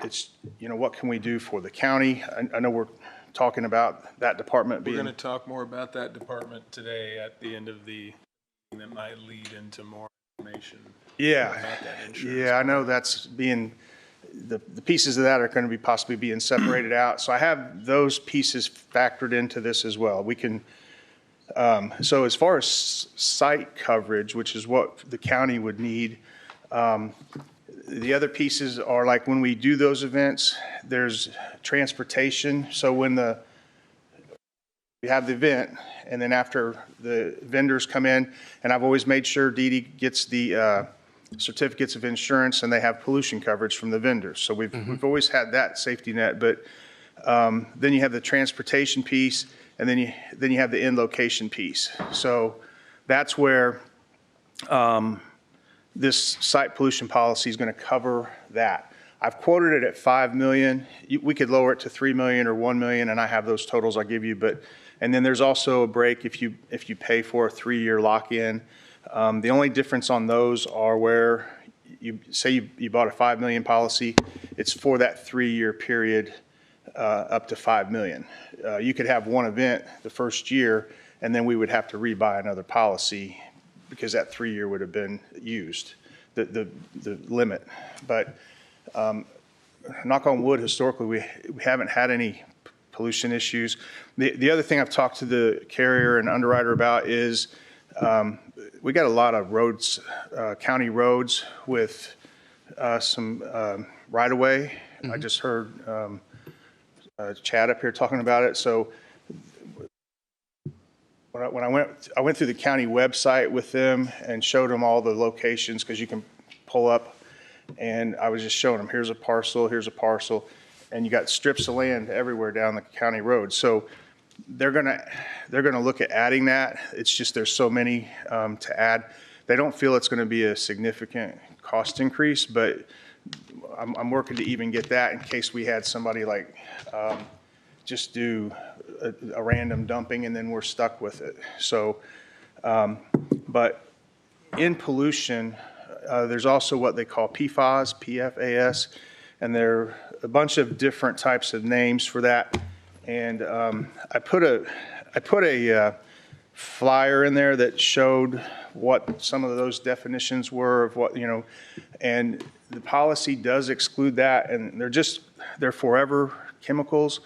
it's, what can we do for the county? I know we're talking about that department being. We're going to talk more about that department today at the end of the, that might lead into more information. Yeah. About that insurance. Yeah, I know that's being, the pieces of that are going to be possibly being separated out. So I have those pieces factored into this as well. We can, so as far as site coverage, which is what the county would need, the other pieces are like when we do those events, there's transportation. So when we have the event, and then after the vendors come in, and I've always made sure Dede gets the certificates of insurance and they have pollution coverage from the vendors. So we've always had that safety net. But then you have the transportation piece, and then you have the in location piece. So that's where this site pollution policy is going to cover that. I've quoted it at $5 million. We could lower it to $3 million or $1 million, and I have those totals I'll give you. And then there's also a break if you pay for a 3-year lock-in. The only difference on those are where you say you bought a $5 million policy, it's for that 3-year period up to $5 million. You could have one event the first year, and then we would have to rebuy another policy because that 3-year would have been used, the limit. But knock on wood, historically, we haven't had any pollution issues. The other thing I've talked to the carrier and underwriter about is we got a lot of roads, county roads with some right-of-way. I just heard Chad up here talking about it. So when I went through the county website with them and showed them all the locations, because you can pull up, and I was just showing them, here's a parcel, and you got strips of land everywhere down the county road. So they're gonna look at adding that. It's just there's so many to add. They don't feel it's going to be a significant cost increase, but I'm working to even get that in case we had somebody like just do a random dumping and then we're stuck with it. So, but in pollution, there's also what they call PFAS, PFAS, and there are a bunch of different types of names for that. And I put a flyer in there that showed what some of those definitions were of what, and the policy does exclude that, and they're forever chemicals.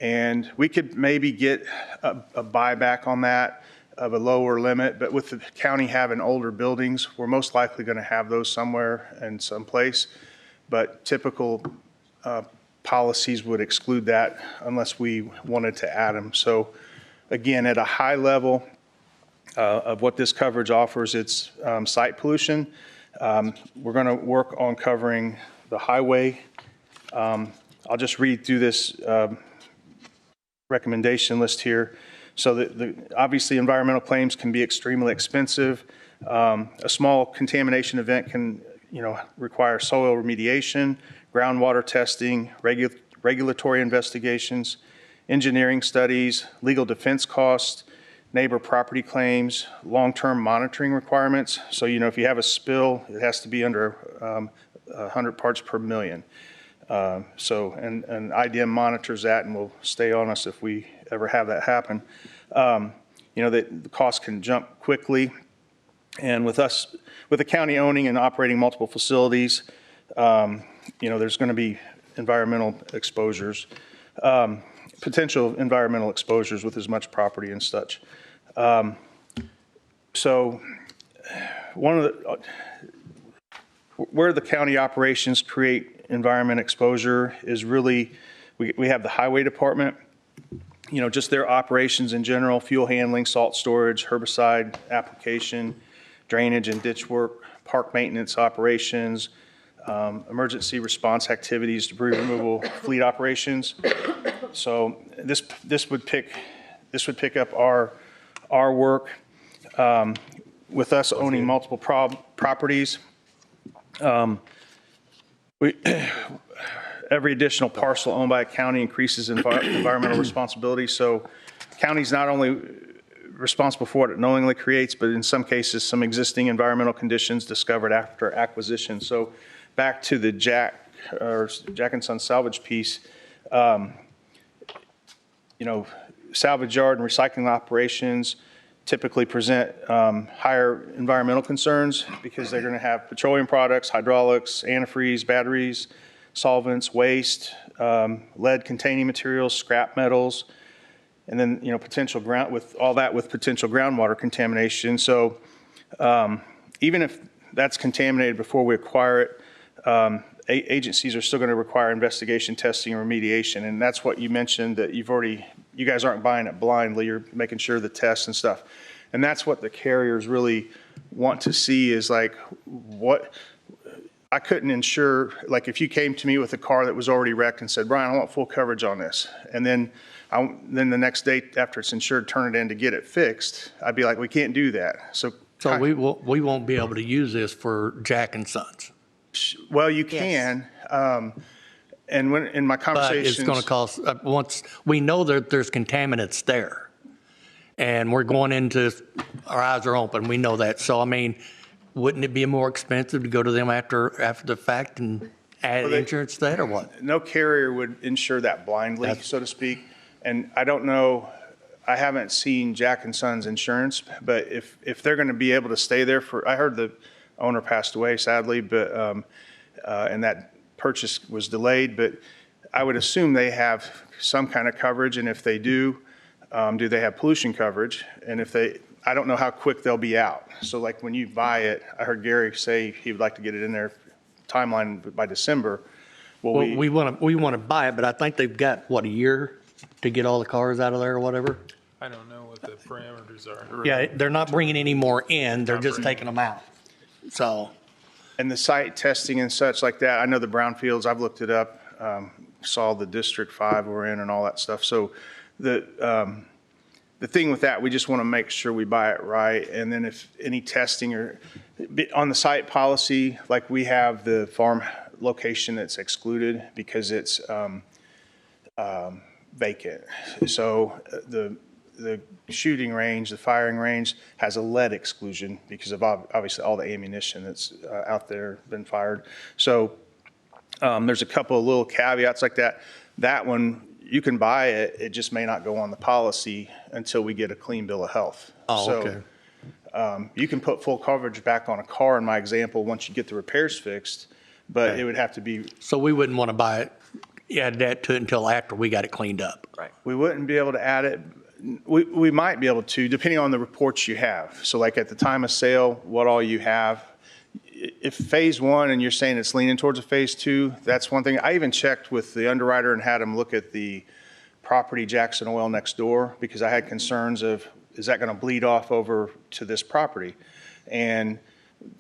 And we could maybe get a buyback on that of a lower limit, but with the county having older buildings, we're most likely going to have those somewhere in some place. But typical policies would exclude that unless we wanted to add them. So again, at a high level of what this coverage offers, it's site pollution. We're going to work on covering the highway. I'll just read through this recommendation list here. So obviously environmental claims can be extremely expensive. A small contamination event can require soil remediation, groundwater testing, regulatory investigations, engineering studies, legal defense costs, neighbor property claims, long-term monitoring requirements. So, if you have a spill, it has to be under 100 parts per million. And IDM monitors that and will stay on us if we ever have that happen. The cost can jump quickly. And with the county owning and operating multiple facilities, there's going to be environmental exposures, potential environmental exposures with as much property and such. So where the county operations create environment exposure is really, we have the highway department. just their operations in general, fuel handling, salt storage, herbicide application, drainage and ditch work, park maintenance operations, emergency response activities, debris removal, fleet operations. So this would pick up our work. With us owning multiple properties, every additional parcel owned by a county increases environmental responsibility. So county's not only responsible for what it knowingly creates, but in some cases, some existing environmental conditions discovered after acquisition. So back to the Jack and Son salvage piece, salvage yard and recycling operations typically present higher environmental concerns because they're going to have petroleum products, hydraulics, antifreeze, batteries, solvents, waste, lead-containing materials, scrap metals, and then potential potential groundwater contamination. So even if that's contaminated before we acquire it, agencies are still going to require investigation, testing, and remediation. And that's what you mentioned, that you guys aren't buying it blindly. You're making sure the tests and stuff. And that's what the carriers really want to see is like what I couldn't insure. Like if you came to me with a car that was already wrecked and said, Brian, I want full coverage on this. And then the next day after it's insured, turn it in to get it fixed. I'd be like, we can't do that. So we won't be able to use this for Jack and Sons. Well, you can. And when in my conversations, but it's going to cost once we know that there's contaminants there, and we're going into our eyes are open. We know that. So I mean, wouldn't it be more expensive to go to them after the fact and add insurance to that, or what? No carrier would insure that blindly, so to speak. And I don't know. I haven't seen Jack and Sons insurance, but if they're going to be able to stay there for, I heard the owner passed away sadly, but and that purchase was delayed, but I would assume they have some kind of coverage. And if they do they have pollution coverage? And if they, I don't know how quick they'll be out. So like when you buy it, I heard Gary say he would like to get it in their timeline by December. Well, we want to buy it, but I think they've got a year to get all the cars out of there or whatever. I don't know what the parameters are. Yeah, they're not bringing any more in. They're just taking them out. So, and the site testing and such like that, I know the brownfields, I've looked it up, saw the District 5 we're in and all that stuff. So the thing with that, we just want to make sure we buy it right. And then if any testing or on the site policy, like we have the farm location that's excluded because it's vacant. So the shooting range, the firing range has a lead exclusion because of obviously all the ammunition that's out there been fired. So there's a couple of little caveats like that. That one, you can buy it, it just may not go on the policy until we get a clean bill of health. Oh, so, okay. You can put full coverage back on a car in my example once you get the repairs fixed, but okay. It would have to be. So we wouldn't want to buy it, add that to it until after we got it cleaned up. Right. We wouldn't be able to add it. We might be able to, depending on the reports you have. So like at the time of sale, what all you have. If phase one and you're saying it's leaning towards a phase two, that's one thing. I even checked with the underwriter and had him look at the property Jackson Oil next door because I had concerns of, is that going to bleed off over to this property? And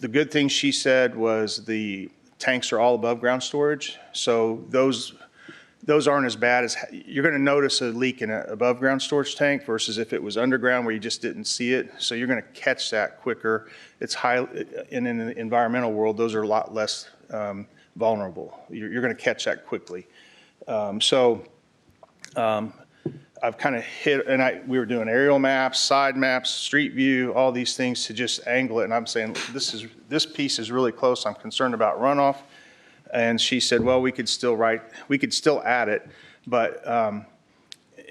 the good thing she said was the tanks are all above ground storage. So those aren't as bad as, you're going to notice a leak in an above ground storage tank versus if it was underground where you just didn't see it. So you're going to catch that quicker. It's high, and in the environmental world, those are a lot less vulnerable. You're going to catch that quickly. I've kind of hit, and we were doing aerial maps, side maps, street view, all these things to just angle it. And I'm saying, this piece is really close. I'm concerned about runoff. And she said, well, we could still add it. But,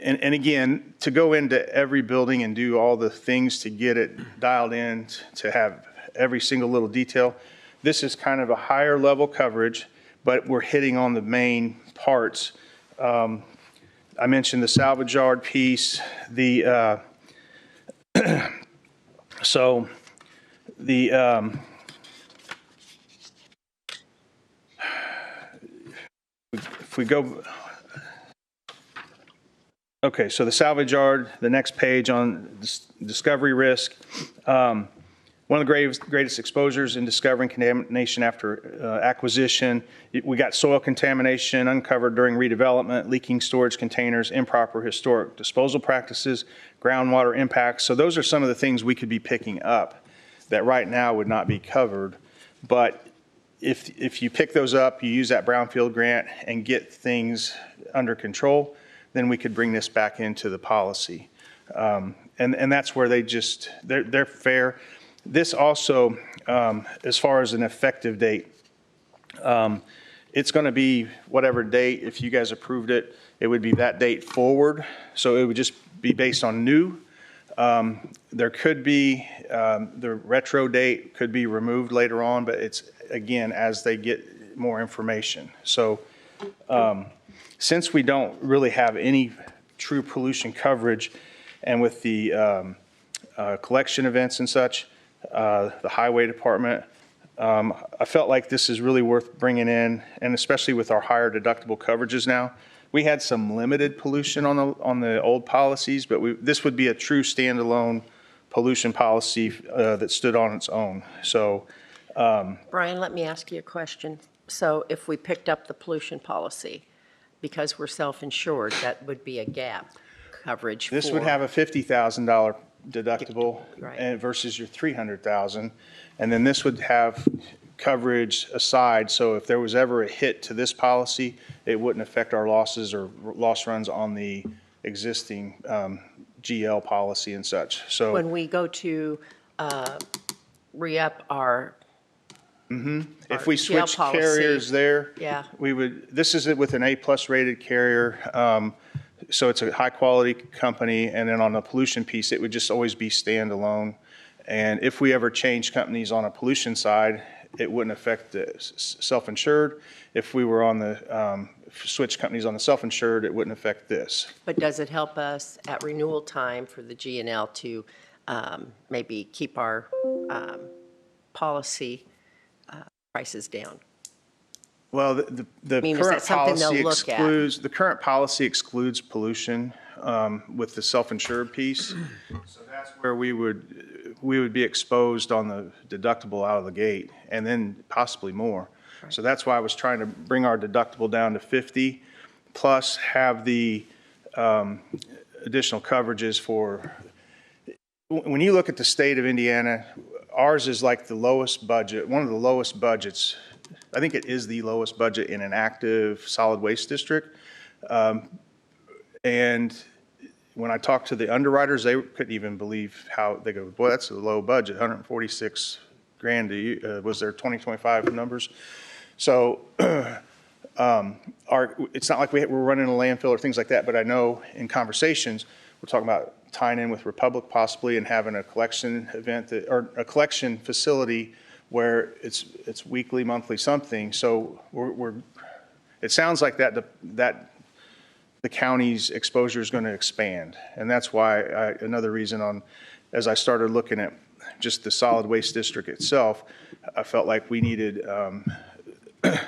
and again, to go into every building and do all the things to get it dialed in, to have every single little detail, this is kind of a higher level coverage, but we're hitting on the main parts. I mentioned the salvage yard piece, if we go, Okay, so the salvage yard, the next page on discovery risk. One of the greatest exposures in discovering contamination after acquisition, we got soil contamination uncovered during redevelopment, leaking storage containers, improper historic disposal practices, groundwater impacts. So those are some of the things we could be picking up that right now would not be covered. But if you pick those up, you use that brownfield grant and get things under control, then we could bring this back into the policy. And that's where they're fair. This also, as far as an effective date, it's going to be whatever date. If you guys approved it, it would be that date forward. So it would just be based on new. There could be, the retro date could be removed later on, but it's, again, as they get more information. So since we don't really have any true pollution coverage, and with the collection events and such, the highway department, I felt like this is really worth bringing in, and especially with our higher deductible coverages now. We had some limited pollution on the old policies, but this would be a true standalone pollution policy that stood on its own. So, Brian, let me ask you a question. So if we picked up the pollution policy, because we're self-insured, that would be a gap coverage. This would have a $50,000 deductible, right, and versus your $300,000, and then this would have coverage aside. So if there was ever a hit to this policy, it wouldn't affect our losses or loss runs on the existing GL policy and such. So when we go to re-up our if we switch carriers there, yeah, we would. This is it with an A+ rated carrier. So it's a high quality company, and then on the pollution piece, it would just always be standalone. And if we ever change companies on a pollution side, it wouldn't affect the self-insured. If we were on the switch companies on the self-insured, it wouldn't affect this. but does it help us at renewal time for the G&L to maybe keep our policy prices down? Well, the mean, is current that something they'll policy look at? excludes, the current policy excludes pollution with the self-insured piece. So that's where we would be exposed on the deductible out of the gate, and then possibly more. So that's why I was trying to bring our deductible down to 50, plus have the additional coverages for, when you look at the state of Indiana, ours is like the lowest budget, one of the lowest budgets. I think it is the lowest budget in an active solid waste district. And when I talked to the underwriters, they couldn't even believe how they go, boy, that's a low budget, 146 grand was their 2025 numbers. So it's not like we're running a landfill or things like that, but I know in conversations, we're talking about tying in with Republic possibly and having a collection event or a collection facility where it's weekly, monthly, something. So it sounds like that the county's exposure is going to expand, and that's why another reason as I started looking at just the solid waste district itself, I felt like we needed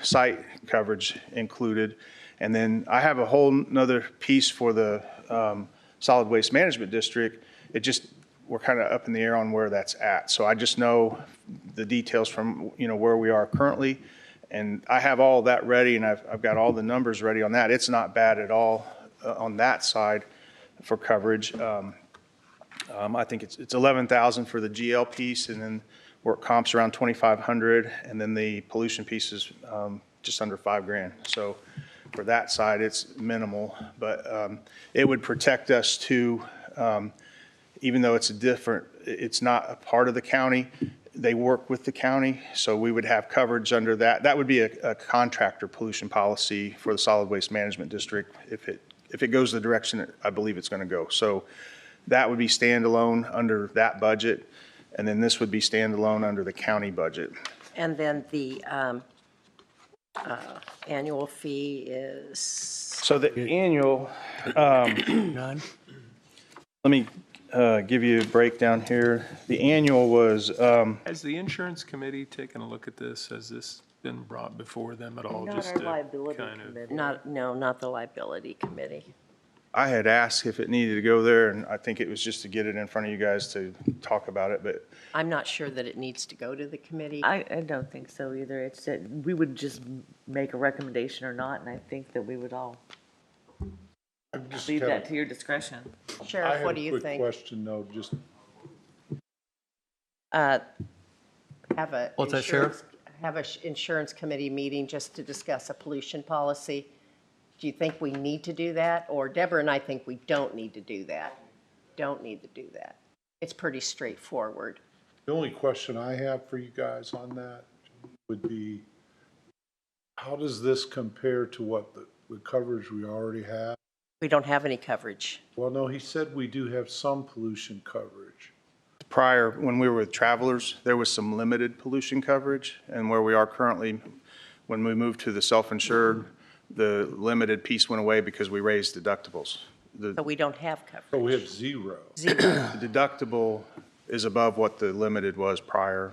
site coverage included, and then I have a whole nother piece for the solid waste management district. We're kind of up in the air on where that's at. So I just know the details from, where we are currently. And I have all that ready, and I've got all the numbers ready on that. It's not bad at all on that side for coverage. I think it's 11,000 for the GL piece, and then work comps around 2,500, and then the pollution piece is just under $5,000. So for that side, it's minimal, but it would protect us too. Even though it's not a part of the county, they work with the county, so we would have coverage under that. That would be a contractor pollution policy for the solid waste management district if it goes the direction that I believe it's going to go. So that would be standalone under that budget, and then this would be standalone under the county budget. And then the annual fee is? So the annual, let me give you a breakdown here. The annual was. Has the insurance committee taken a look at this? Has this been brought before them at all? Not just our to liability kind of committee. Not the liability committee. I had asked if it needed to go there, and I think it was just to get it in front of you guys to talk about it, but I'm not sure that it needs to go to the committee. I don't think so either. It's that we would just make a recommendation or not, and I think that we would all leave that to your discretion. Sheriff, what do you think? Question though, just. Have a. What's that, Sheriff? Have a insurance committee meeting just to discuss a pollution policy. Do you think we need to do that? Or Deborah and I think we don't need to do that. Don't need to do that. It's pretty straightforward. The only question I have for you guys on that would be, how does this compare to what the coverage we already have? We don't have any coverage. Well, no, he said we do have some pollution coverage. prior, when we were with Travelers, there was some limited pollution coverage, and where we are currently, when we moved to the self-insured, the limited piece went away because we raised deductibles. So we don't have coverage. So we have zero. The deductible is above what the limited was prior.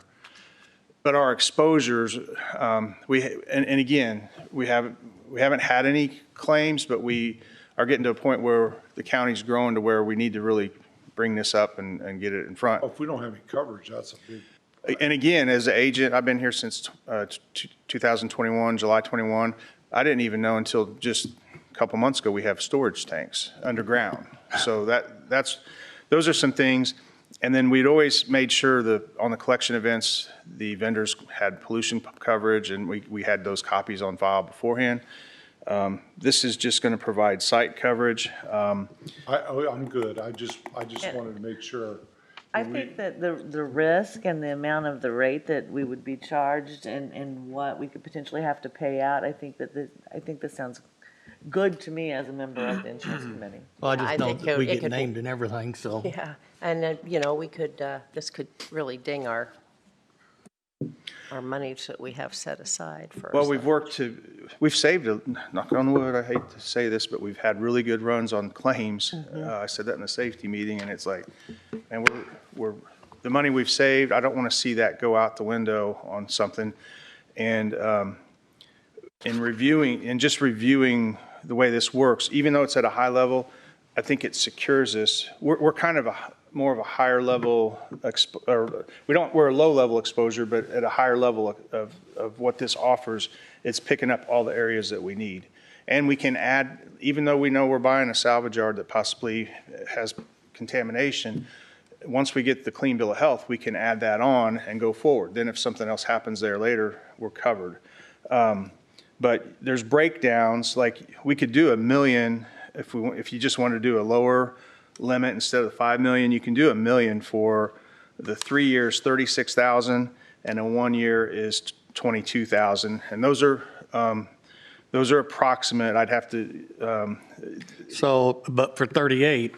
But our exposures, and again, we haven't had any claims, but we are getting to a point where the county's growing to where we need to really bring this up and get it in front. If we don't have any coverage, that's a big. And again, as an agent, I've been here since 2021, July 21. I didn't even know until just a couple months ago we have storage tanks underground. So those are some things. And then we'd always made sure that on the collection events, the vendors had pollution coverage, and we had those copies on file beforehand. This is just going to provide site coverage. I'm good. I just wanted to make sure. I think that the risk and the amount of the rate that we would be charged and what we could potentially have to pay out, I think this sounds good to me as a member of the insurance committee. Well, I just know that we get could named and everything, so. Yeah, and we could, this could really ding our money that we have set aside for. Well, we've saved, knock on wood, I hate to say this, but we've had really good runs on claims. I said that in the safety meeting, and it's like, and we're the money we've saved, I don't want to see that go out the window on something. And in reviewing the way this works, even though it's at a high level, I think it secures us. We're kind of more of a higher level, we're a low level exposure, but at a higher level of what this offers, it's picking up all the areas that we need. And we can add, even though we know we're buying a salvage yard that possibly has contamination, once we get the clean bill of health, we can add that on and go forward. Then if something else happens there later, we're covered. But there's breakdowns, like we could do $1 million if you just wanted to do a lower limit instead of $5 million. You can do $1 million for the 3 years, $36,000, and a 1 year is $22,000. And those are approximate. I'd have to. So, but for 38,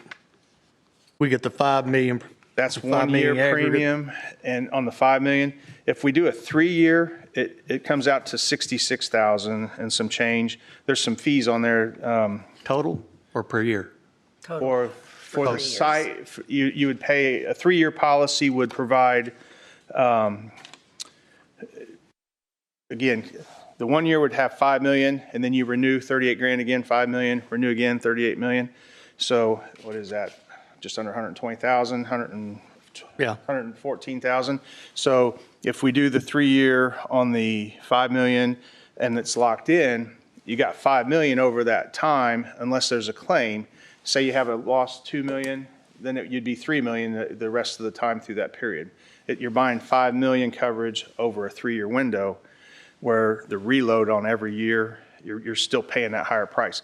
we get the 5 million. That's 1 year premium, and on the 5 million, if we do a 3 year, it comes out to 66,000 and some change. There's some fees on there. Total or per year? Total. Or for the site, you would pay, a 3 year policy would provide, again, the 1 year would have 5 million, and then you renew 38 grand again, 5 million, renew again, 38 million. So what is that? Just under 120,000, 114,000. So if we do the 3 year on the 5 million and it's locked in, you got 5 million over that time, unless there's a claim. Say you have a loss 2 million, then you'd be 3 million the rest of the time through that period. You're buying 5 million coverage over a 3 year window, where the reload on every year, you're still paying that higher price.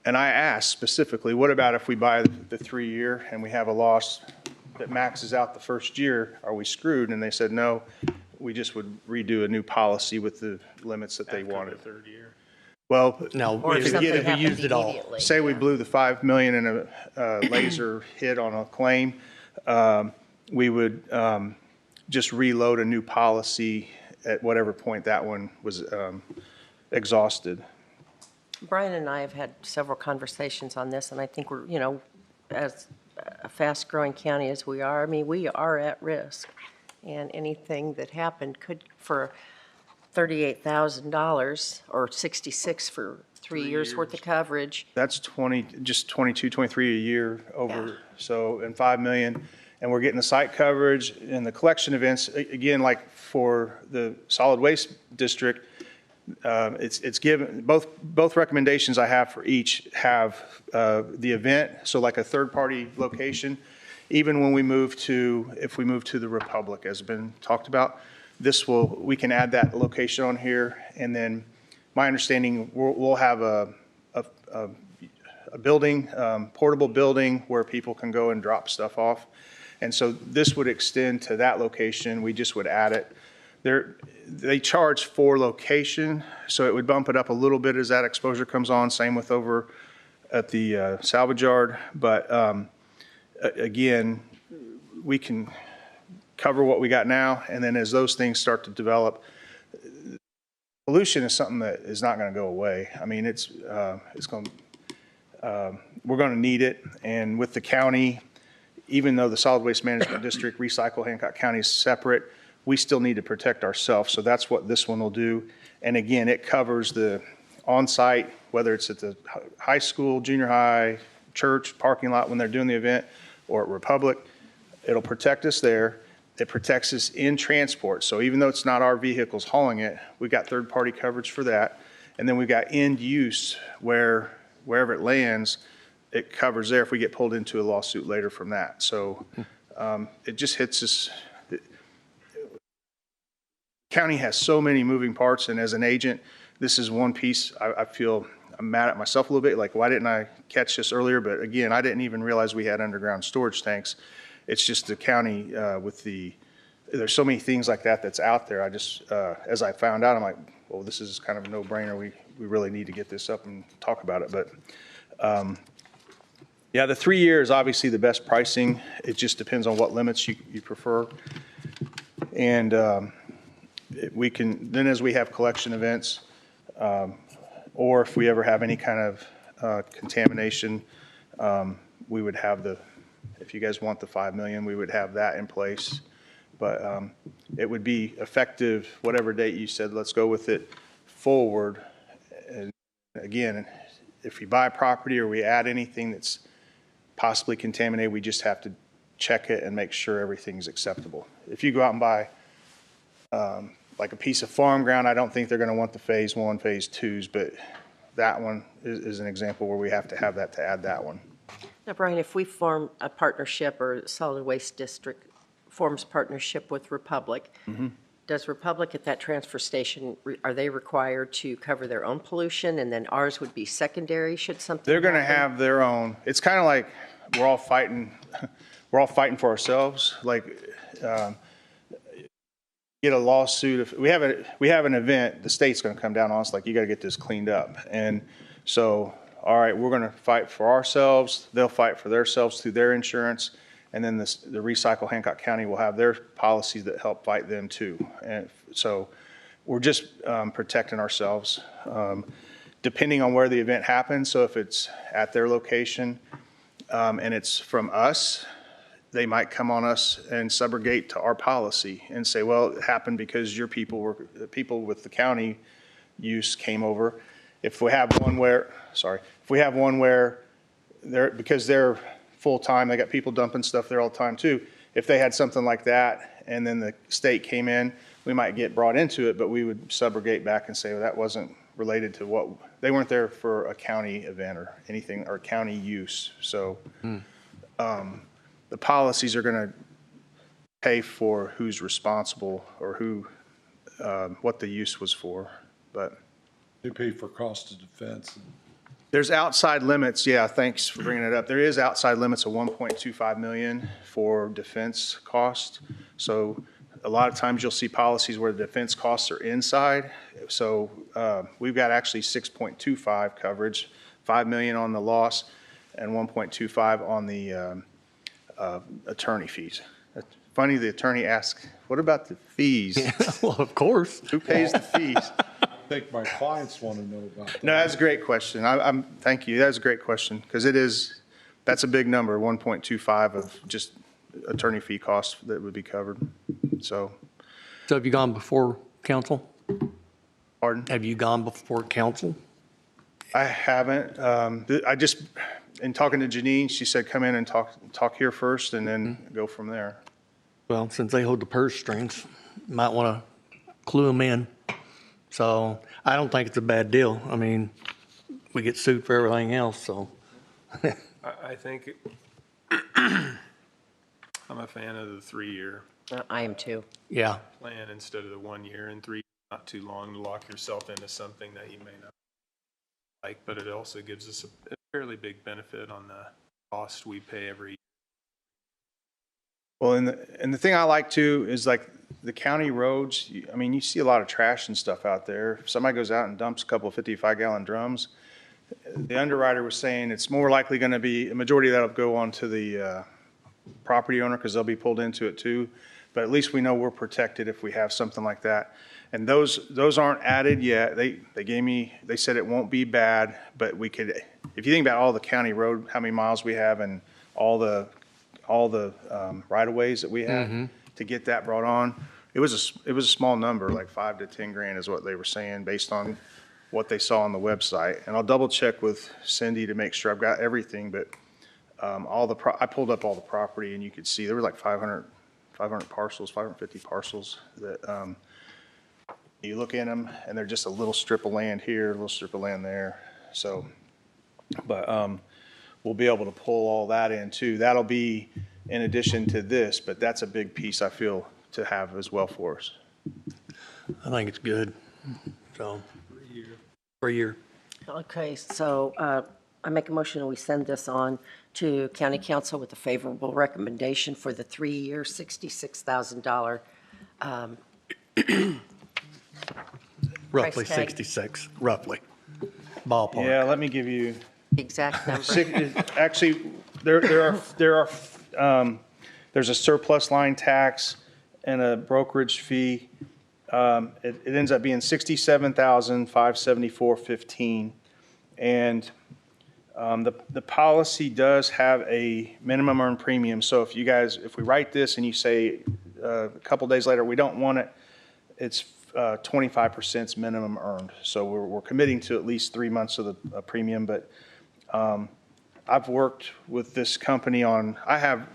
And I asked specifically, what about if we buy the 3 year and we have a loss that maxes out the first year, are we screwed? And they said, no, we just would redo a new policy with the limits that they wanted. After the third year. Well, No, Or if if something we happened used it all. immediately. say we blew the 5 million in a laser hit on a claim, we would just reload a new policy at whatever point that one was exhausted. Brian and I have had several conversations on this, and I think we're, as a fast-growing county as we are, we are at risk. And anything that happened could, for $38,000 or 66 for 3 years worth of coverage. That's 20, just 22, 23 a year over, Yeah. so, and 5 million. And we're getting the site coverage and the collection events, again, like for the solid waste district, it's given, both recommendations I have for each have the event, so like a third-party location. Even when we move to, if we move to the Republic, as has been talked about, we can add that location on here. And then my understanding, we'll have a building, portable building where people can go and drop stuff off. And so this would extend to that location. We just would add it. They charge for location, so it would bump it up a little bit as that exposure comes on. Same with over at the salvage yard. But again, we can cover what we got now, and then as those things start to develop, pollution is something that is not going to go away. I mean, it's going. We're going to need it, and with the county, even though the solid waste management district, recycle Hancock County is separate, we still need to protect ourselves. So that's what this one will do. And again, it covers the on-site, whether it's at the high school, junior high, church, parking lot when they're doing the event, or at Republic. It'll protect us there. It protects us in transport. So even though it's not our vehicles hauling it, we got third-party coverage for that. And then we got end use wherever it lands, it covers there if we get pulled into a lawsuit later from that. So it just hits us. The county has so many moving parts, and as an agent, this is one piece I feel I'm mad at myself a little bit. Like, why didn't I catch this earlier? But again, I didn't even realize we had underground storage tanks. It's just the county there's so many things like that that's out there. I just, as I found out, I'm like, well, this is kind of a no-brainer. We really need to get this up and talk about it. But yeah, the 3 year is obviously the best pricing. It just depends on what limits you prefer. And we can, then as we have collection events, or if we ever have any kind of contamination, we would have if you guys want the 5 million, we would have that in place. But it would be effective, whatever date you said, let's go with it forward. And again, if we buy property or we add anything that's possibly contaminated, we just have to check it and make sure everything's acceptable. If you go out and buy like a piece of farm ground, I don't think they're going to want the phase 1, phase 2s, but that one is an example where we have to have that to add that one. Now, Brian, if we form a partnership or solid waste district forms partnership with Republic, does Republic at that transfer station, are they required to cover their own pollution and then ours would be secondary should something They're going to happen? have their own. It's kind of like we're all fighting for ourselves. Like get a lawsuit. If we have an event, the state's going to come down on us like, you got to get this cleaned up. And so, all right, we're going to fight for ourselves. They'll fight for themselves through their insurance. And then the Recycle Hancock County will have their policies that help fight them too. And so we're just protecting ourselves depending on where the event happens. So if it's at their location and it's from us, they might come on us and subrogate to our policy and say, well, it happened because your people with the county use came over. If we have one where, because they're full-time, they got people dumping stuff there all the time too. If they had something like that and then the state came in, we might get brought into it, but we would subrogate back and say, well, that wasn't related to what, they weren't there for a county event or anything, or county use. So the policies are going to pay for who's responsible or what the use was for, but. They pay for cost of defense. There's outside limits. Yeah, thanks for bringing it up. There is outside limits of 1.25 million for defense cost. So a lot of times you'll see policies where the defense costs are inside. So we've got actually 6.25 coverage, 5 million on the loss and 1.25 on the attorney fees. It's funny, the attorney asks, what about the fees? Yeah, well, of course. Who pays the fees? I think my clients want to know about that. No, that's a great question. Thank you. That's a great question because that's a big number, 1.25 of just attorney fee costs that would be covered. So have you gone before council? Pardon? Have you gone before council? I haven't. I just, in talking to Janine, she said, come in and talk here first and then go from there. Well, since they hold the purse strings, you might want to clue them in. So I don't think it's a bad deal. I mean, we get sued for everything else, so. I think I'm a fan of the 3-year I am too. Yeah. plan instead of the 1 year, and 3 not too long to lock yourself into something that you may not like, but it also gives us a fairly big benefit on the cost we pay every year. Well, and the thing I like too is like the county roads. I mean, you see a lot of trash and stuff out there. If somebody goes out and dumps a couple of 55-gallon drums, the underwriter was saying it's more likely going to be a majority of that will go on to the property owner because they'll be pulled into it too. But at least we know we're protected if we have something like that. And those aren't added yet. They said it won't be bad, but we could, if you think about all the county road, how many miles we have and all the right of ways that we have to get that brought on, it was a small number, like $5 to $10 grand is what they were saying based on what they saw on the website. And I'll double check with Cindy to make sure I've got everything, but I pulled up all the property and you could see there were like 500 parcels, 550 parcels that you look in them and they're just a little strip of land here, a little strip of land there. So, but we'll be able to pull all that in too. That'll be in addition to this, but that's a big piece I feel to have as well for us. I think it's good. So, for a year. Okay, so I make a motion that we send this on to County Council with a favorable recommendation for the 3-year, $66,000. Roughly Price tag. 66, roughly. Ballpark. Yeah, let me give you. Exact number. Actually, there's a surplus line tax and a brokerage fee. It ends up being $67,574.15, and the policy does have a minimum earned premium. So if we write this and you say a couple days later we don't want it, it's 25% minimum earned. So we're committing to at least 3 months of the premium. But I've worked with this company on. I have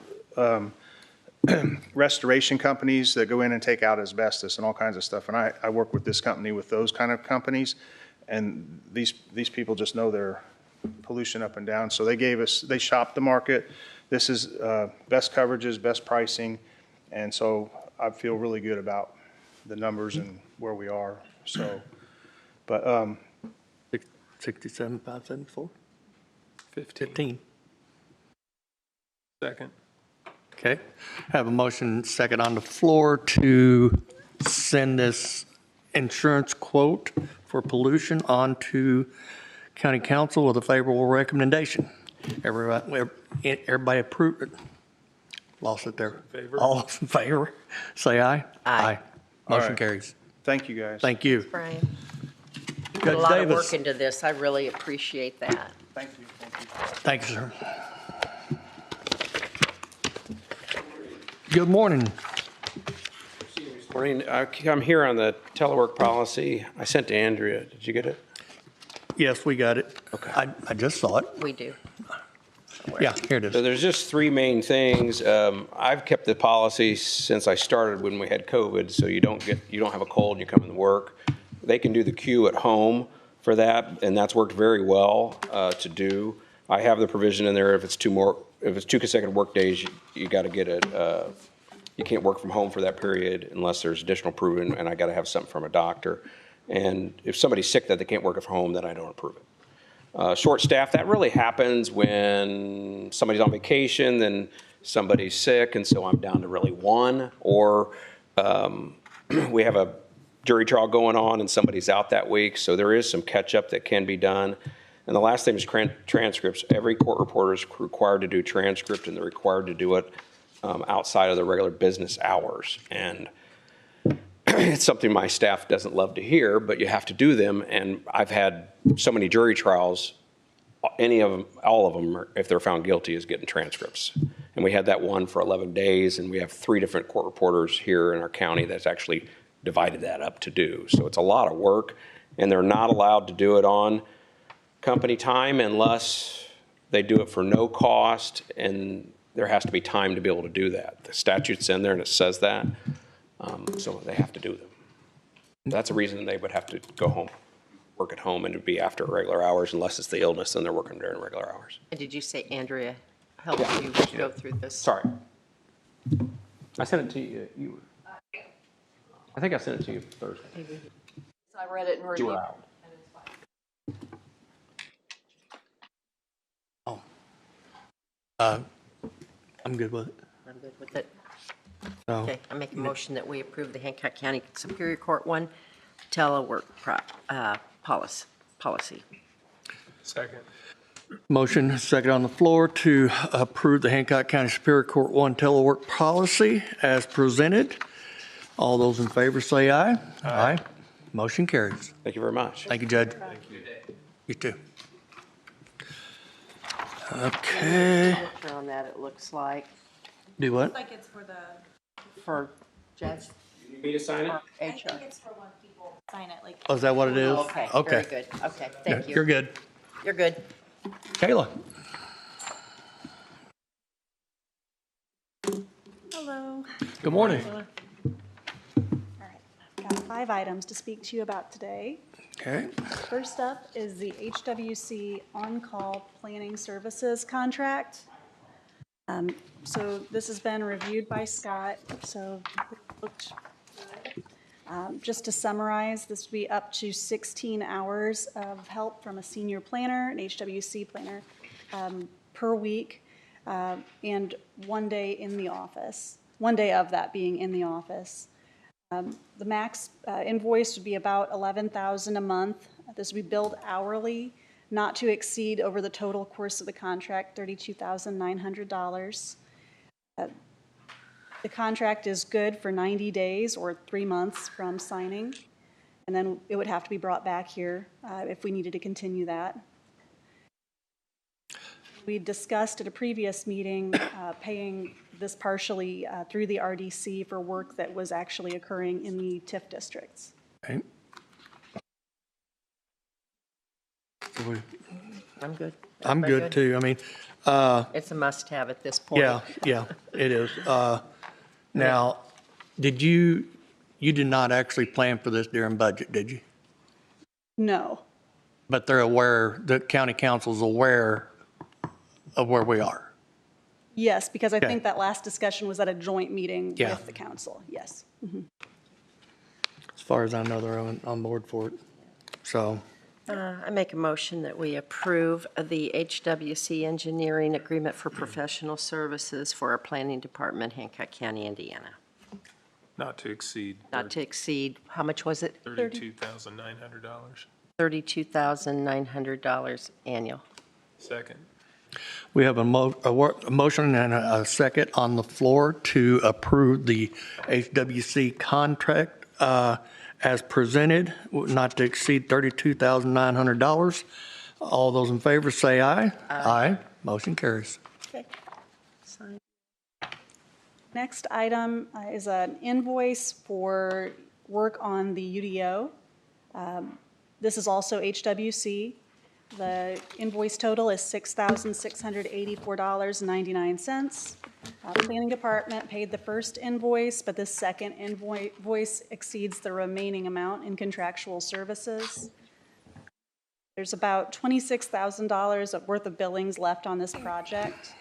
restoration companies that go in and take out asbestos and all kinds of stuff, and I work with this company with those kind of companies, and these people just know their pollution up and down. So they shopped the market. This is best coverages, best pricing, and so I feel really good about the numbers and where we are. So, but 67,574. 15. Second. Okay. Have a motion second on the floor to send this insurance quote for pollution on to County Council with a favorable recommendation. Everybody approved it. Lost it there. Favor? All in favor, say aye. Aye. All Motion right. carries. thank you guys. Thank you. Brian, put a Judge lot of Davis. work into this. I really appreciate that. Thank you. Thank you, sir. Good morning. Morning. I'm here on the telework policy. I sent to Andrea. Did you get it? Yes, we got it. Okay. I just saw it. We do. Yeah, here it So is. there's just 3 main things. I've kept the policy since I started when we had COVID, so you don't have a cold and you come into work. They can do the queue at home for that, and that's worked very well to do. I have the provision in there if it's 2 consecutive work days, you got to get it. You can't work from home for that period unless there's additional proven, and I got to have something from a doctor. And if somebody's sick that they can't work from home, then I don't approve it. Short staff, that really happens when somebody's on vacation, then somebody's sick, and so I'm down to really 1, or we have a jury trial going on and somebody's out that week, so there is some catch-up that can be done. And the last thing is transcripts. Every court reporter is required to do transcript, and they're required to do it outside of the regular business hours. And it's something my staff doesn't love to hear, but you have to do them. And I've had so many jury trials, any of them, all of them, if they're found guilty, is getting transcripts. And we had that one for 11 days, and we have 3 different court reporters here in our county that's actually divided that up to do. So it's a lot of work, and they're not allowed to do it on company time unless they do it for no cost, and there has to be time to be able to do that. The statute's in there and it says that, so they have to do them. That's the reason they would have to go home, work at home, and it'd be after regular hours unless it's the illness and they're working during regular hours. And did you say Andrea helped you go through this? Sorry. I sent it to you. I think I sent it to you Thursday. So I read it and You reviewed. were out. I'm good with it. I'm good with it. So, Okay, I make a motion that we approve the Hancock County Superior Court 1 telework policy. Second. motion, second on the floor to approve the Hancock County Superior Court 1 telework policy as presented. All those in favor say aye. Aye. Motion carries. Thank you very much. Thank you, Judge. Thank you. You too. Okay. On that, it looks like, Do what? Like it's for the. for Judge. You need me to sign it? HR. I think it's for when people sign it, like. Oh, is that what it is? Okay, Okay. very good. Okay, thank you. You're good. You're good. Kayla. Hello. Good morning. All right, I've got 5 items to speak to you about today. Okay. First up is the HWC on-call planning services contract. So this has been reviewed by Scott, so it looked good. Just to summarize, this would be up to 16 hours of help from a senior planner, an HWC planner, per week, and 1 day in the office, 1 day of that being in the office. The max invoice would be about $11,000 a month. This would be billed hourly, not to exceed over the total course of the contract, $32,900. The contract is good for 90 days or 3 months from signing, and then it would have to be brought back here if we needed to continue that. We discussed at a previous meeting paying this partially through the RDC for work that was actually occurring in the TIF districts. Okay. I'm good. I'm Everybody good too. I mean, It's a must-have at this point. yeah, it is. Now, you did not actually plan for this during budget, did you? No. But they're aware, the county council's aware of where we are. Yes, because I Okay. think that last discussion was at a joint meeting Yeah. with the council, yes. Mhm. As far as I know, they're on board for it. So, I make a motion that we approve the HWC engineering agreement for professional services for our planning department, Hancock County, Indiana. Not to exceed. Not to exceed, how much was it? $32,900. $32,900 annual. Second. we have a motion and a second on the floor to approve the HWC contract as presented, not to exceed $32,900. All those in favor say aye. Aye. Motion carries. Okay. Sign. Next item is an invoice for work on the UDO. This is also HWC. The invoice total is $6,684.99. Planning Department paid the first invoice, but the second invoice exceeds the remaining amount in contractual services. There's about $26,000 worth of billings left on this project.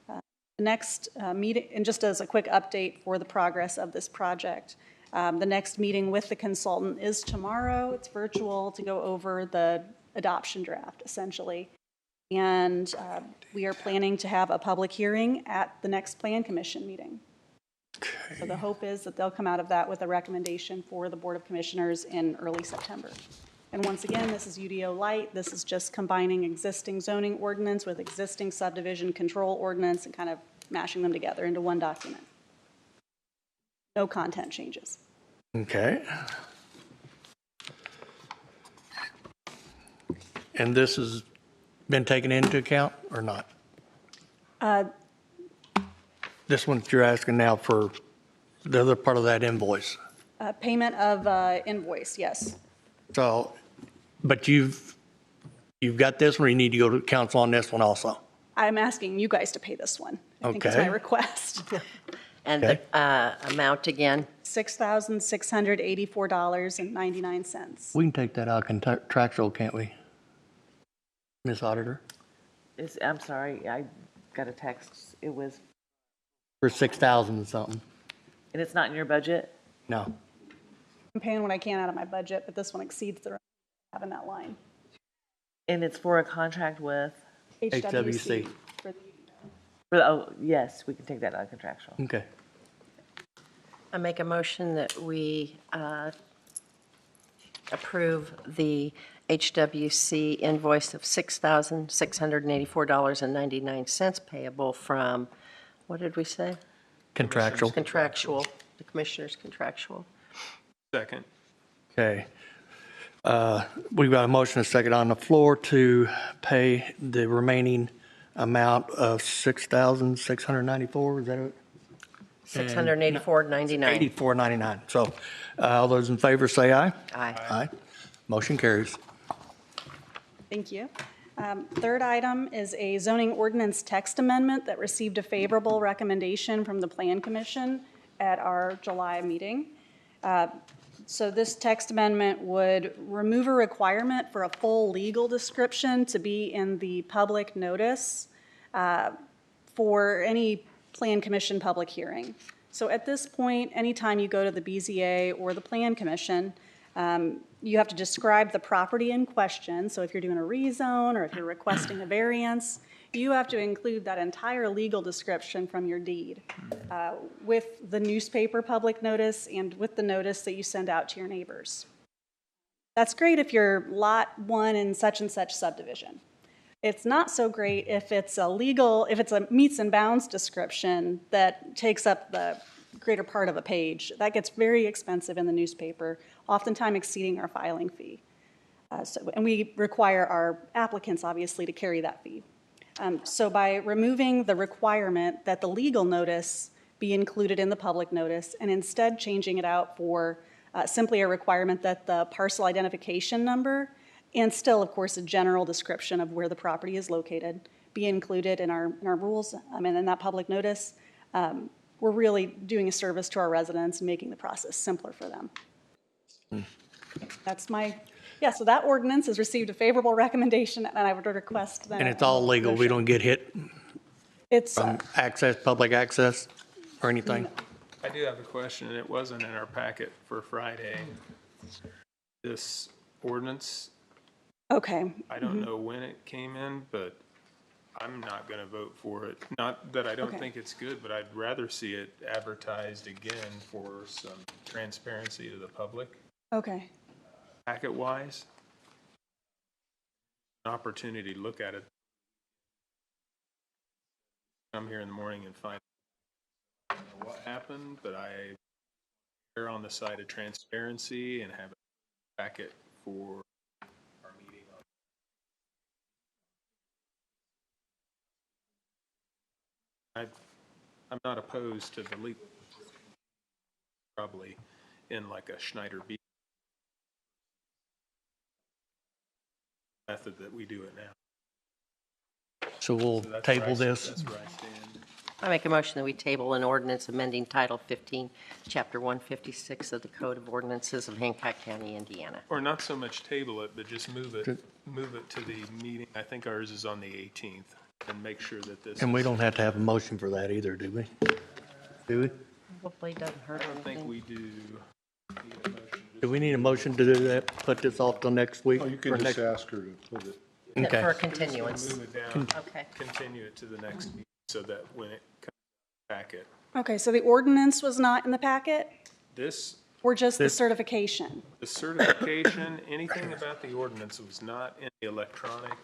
The next meeting, and just as a quick update for the progress of this project, the next meeting with the consultant is tomorrow. It's virtual to go over the adoption draft, essentially. And we are planning to have a public hearing at the next Plan Commission meeting. So the hope is that they'll come out of that with a recommendation for the Board of Commissioners in early September. And once again, this is UDO light. This is just combining existing zoning ordinance with existing subdivision control ordinance and kind of mashing them together into one document. No content changes. Okay. And this has been taken into account or not? This one that you're asking now for the other part of that invoice. Payment of invoice, yes. So But you've got this one, or you need to go to council on this one also? I'm asking you guys to pay this one. I think is my Okay. request. And the amount again? $6,684.99. We can take that out contractual, can't we? Ms. Auditor? I'm sorry, I got a text. It was, For 6,000 and something? and it's not in your budget? No. I'm paying what I can out of my budget, but this one exceeds the having that line. And it's for a contract with? HWC. Oh, yes, we can take that out of contractual. Okay. I make a motion that we approve the HWC invoice of $6,684.99 payable from, what did we say? Contractual. Contractual, the Commissioner's contractual. Second. Okay. We've got a motion, a second on the floor to pay the remaining amount of $6,694, is that it? $684.99. $84.99. So all those in favor say aye. Aye. Aye. Motion carries. Thank you. Third item is a zoning ordinance text amendment that received a favorable recommendation from the Plan Commission at our July meeting. So this text amendment would remove a requirement for a full legal description to be in the public notice for any Plan Commission public hearing. So at this point, anytime you go to the BZA or the Plan Commission, you have to describe the property in question. So if you're doing a rezone or if you're requesting a variance, you have to include that entire legal description from your deed with the newspaper public notice and with the notice that you send out to your neighbors. That's great if you're lot 1 in such and such subdivision. It's not so great if it's a meets and bounds description that takes up the greater part of a page. That gets very expensive in the newspaper, oftentimes exceeding our filing fee. And we require our applicants, obviously, to carry that fee. So by removing the requirement that the legal notice be included in the public notice and instead changing it out for simply a requirement that the parcel identification number and still, of course, a general description of where the property is located be included in our rules and in that public notice, we're really doing a service to our residents and making the process simpler for them. That's so that ordinance has received a favorable recommendation, and I would request that. And it's all legal. We don't get hit It's from public access or anything? I do have a question, and it wasn't in our packet for Friday. This ordinance, okay. I don't know when it came in, but I'm not going to vote for it. Not that I don't think it's good, but I'd rather see it advertised again for some transparency to the public. Okay. Packet-wise, an opportunity to look at it. Come here in the morning and find out what happened, but I err on the side of transparency and have a packet for our meeting. I'm not opposed to the legal, probably in like a Schneider B method that we do it now. So we'll table this. That's where I stand. I make a motion that we table an ordinance amending Title 15, Chapter 156 of the Code of Ordinances of Hancock County, Indiana. Or not so much table it, but just move it to the meeting. I think ours is on the 18th, and make sure that this. And we don't have to have a motion for that either, do we? Do we? Hopefully it doesn't hurt I don't think anything. we do. Need a motion. Do we need a motion to do that? Put this off till next week? Oh, you can just ask her to put it. Okay. For a continuance. Move it down. Okay. Continue it to the next meeting so that when it comes back, Okay, so the ordinance was not in the packet, this. or just the certification? The certification, anything about the ordinance was not in the electronic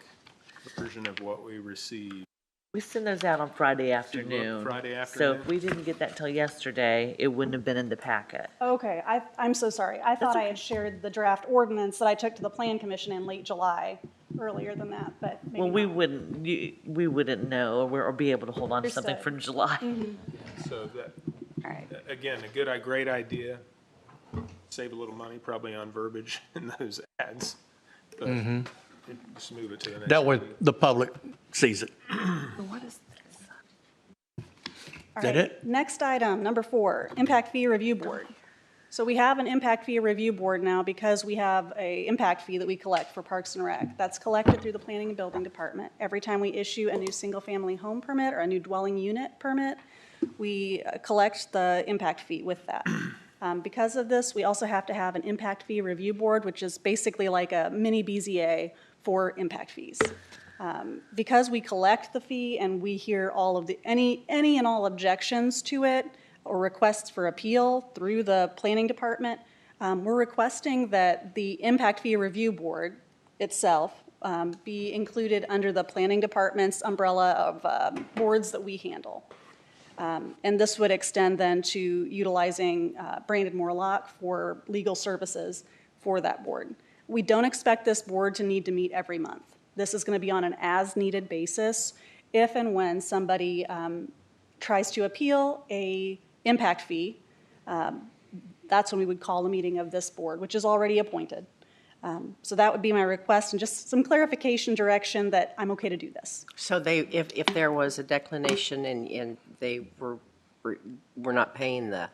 version of what we received. We send those out on Friday afternoon. Friday So afternoon? if we didn't get that till yesterday, it wouldn't have been in the packet. Okay, I'm so sorry. I thought I had shared the draft ordinance that I took to the Plan Commission in late July, earlier than that, but maybe Well, we not. wouldn't know or be able to hold on to something Understood. from July. So that, All right. again, a great idea. Save a little money probably on verbiage in those ads. but just move it to the next. That way the public sees it. What is All that right, it? Next item, number 4, Impact Fee Review Board. So we have an Impact Fee Review Board now because we have a impact fee that we collect for Parks and Rec. That's collected through the Planning and Building Department. Every time we issue a new single-family home permit or a new dwelling unit permit, we collect the impact fee with that. Because of this, we also have to have an Impact Fee Review Board, which is basically like a mini BZA for impact fees. Because we collect the fee and we hear all of the any and all objections to it or requests for appeal through the planning department, we're requesting that the Impact Fee Review Board itself be included under the planning department's umbrella of boards that we handle. And this would extend then to utilizing Brandon Morlock for legal services for that board. We don't expect this board to need to meet every month. This is going to be on an as-needed basis. If and when somebody tries to appeal a impact fee, that's when we would call a meeting of this board, which is already appointed. So that would be my request, and just some clarification direction that I'm okay to do this. So if there was a declination and they were not paying the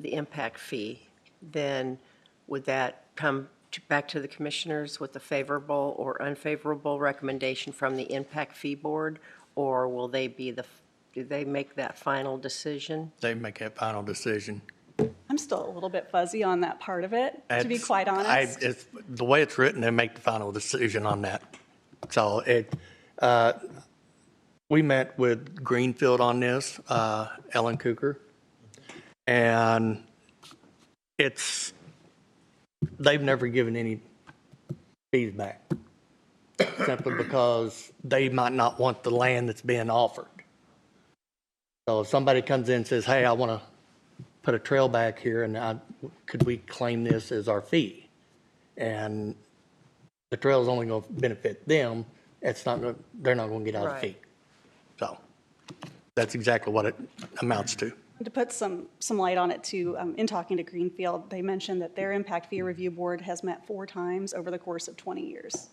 impact fee, then would that come back to the commissioners with a favorable or unfavorable recommendation from the impact fee board, or will they be do they make that final decision? They make that final decision. I'm still a little bit fuzzy on that part of it, to be quite honest. The way it's written, they make the final decision on that. So we met with Greenfield on this, Ellen Cooker, and they've never given any fees back, simply because they might not want the land that's being offered. So if somebody comes in and says, hey, I want to put a trail back here, and could we claim this as our fee? And the trail is only going to benefit them. They're not going to get out of the fee. So that's exactly what it amounts to. To put some light on it too, in talking to Greenfield, they mentioned that their impact fee review board has met 4 times over the course of 20 years.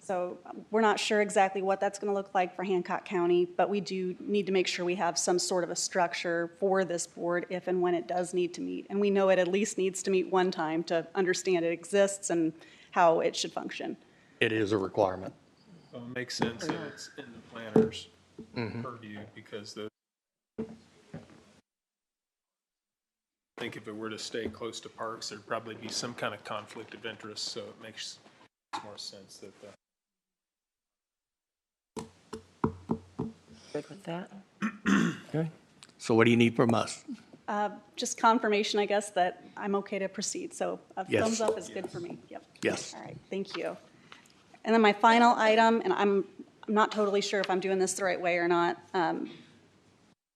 So we're not sure exactly what that's going to look like for Hancock County, but we do need to make sure we have some sort of a structure for this board if and when it does need to meet. And we know it at least needs to meet 1 time to understand it exists and how it should function. It is a requirement. Well, it makes sense that it's in the planner's purview, because I think if it were to stay close to parks, there'd probably be some kind of conflict of interest, so it makes more sense that Good with that? Okay. So what do you need from us? Just confirmation, I guess, that I'm okay to proceed. So a Yes. thumbs up is good for me. Yep. Yes. All right, thank you. And then my final item, and I'm not totally sure if I'm doing this the right way or not.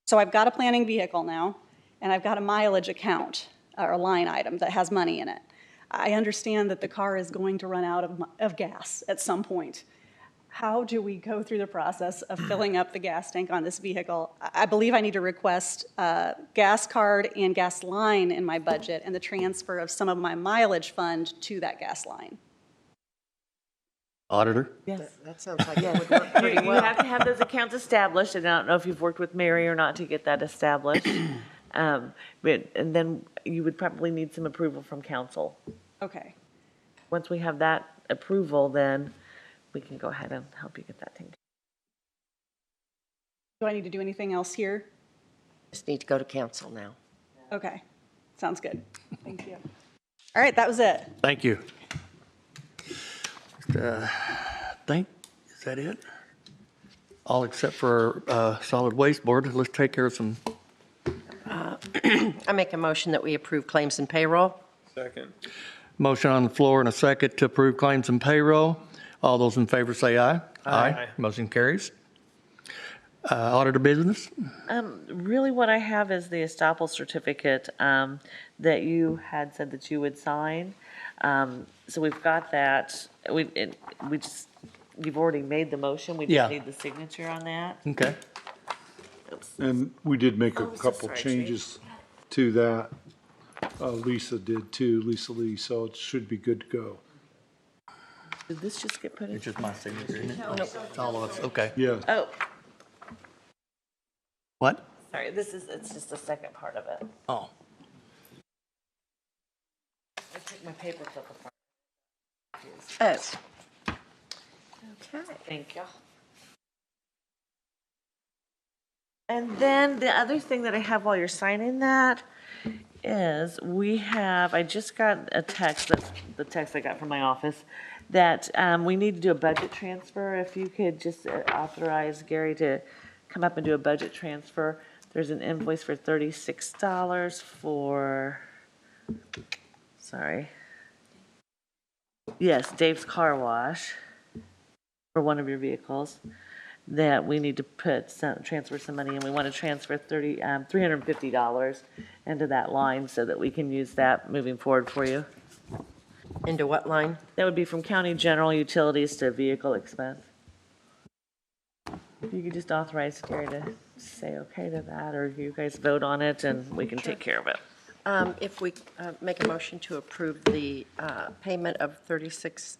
So I've got a planning vehicle now, and I've got a mileage account or a line item that has money in it. I understand that the car is going to run out of gas at some point. How do we go through the process of filling up the gas tank on this vehicle? I believe I need to request a gas card and gas line in my budget and the transfer of some of my mileage fund to that gas line. Auditor? Yes. That sounds like it would work pretty You well. have to have those accounts established, and I don't know if you've worked with Mary or not to get that established. And then you would probably need some approval from council. Okay. Once we have that approval, then we can go ahead and help you get that taken. Do I need to do anything else here? Just need to go to council now. Okay, sounds good. Thank you. All right, that was it. Thank you. Is that it? All except for solid waste board. Let's take care of some. I make a motion that we approve claims and payroll. Second. Motion on the floor and a second to approve claims and payroll. All those in favor say aye. Aye. Motion carries. Auditor business? Really what I have is the estoppel certificate that you had said that you would sign. So we've got that. You've already made the motion. We Yeah. just need the signature on that. Okay. And we did make a Oh, so couple sorry, changes to that. Lisa did too, Lisa Lee, so it should be good to go. Did this just get put in? It's just my signature, isn't it? It's all of us, okay. Yeah. Oh, What? sorry, it's just the second part of it. Oh. I took my paper clip apart. Oh. Okay. Thank you. And then the other thing that I have while you're signing that is I just got a text, that's the text I got from my office, that we need to do a budget transfer. If you could just authorize Gary to come up and do a budget transfer. There's an invoice for $36 for, sorry. Yes, Dave's Car Wash for one of your vehicles that we need to transfer some money, and we want to transfer $350 into that line so that we can use that moving forward for you. Into what line? That would be from county general utilities to vehicle expense. If you could just authorize Gary to say okay to that, or you guys vote on it and we can take care of it. If we make a motion to approve the payment of $36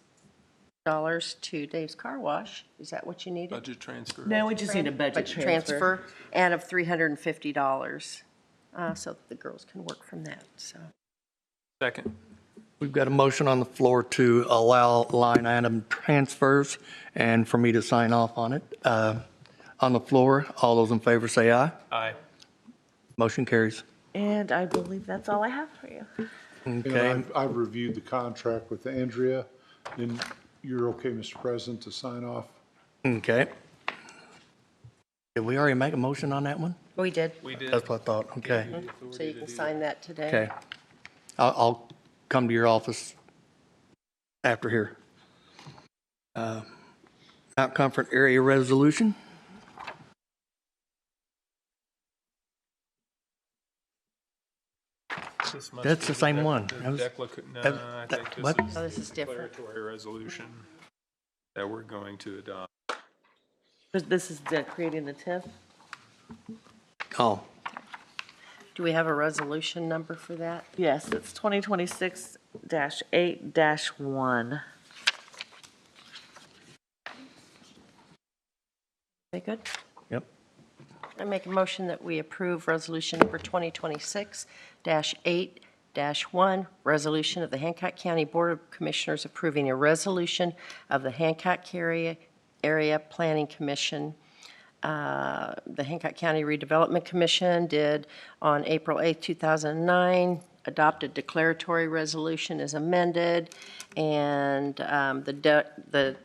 to Dave's Car Wash, is that what you needed? Budget transfer. No, we just need a budget transfer. And of $350, so that the girls can work from that, so. Second. We've got a motion on the floor to allow line item transfers and for me to sign off on it. On the floor, all those in favor say aye. Aye. Motion carries. And I believe that's all I have for you. Okay. And I've reviewed the contract with Andrea, and you're okay, Mr. President, to sign off? Okay. Did we already make a motion on that one? We did. We did. That's what I thought. Okay. So you can sign that today. Okay. I'll come to your office after here. Mount Comfort Area Resolution. That's the same one. No, I think what? This is different. Declaratory resolution that we're going to adopt. This is creating the TIF. Oh, Do we have a resolution number for that? Yes, it's 2026-8-1. Okay, good. yep. I make a motion that we approve resolution number 2026-8-1, resolution of the Hancock County Board of Commissioners approving a resolution of the Hancock Area Planning Commission. The Hancock County Redevelopment Commission did on April 8, 2009, adopted declaratory resolution as amended, and the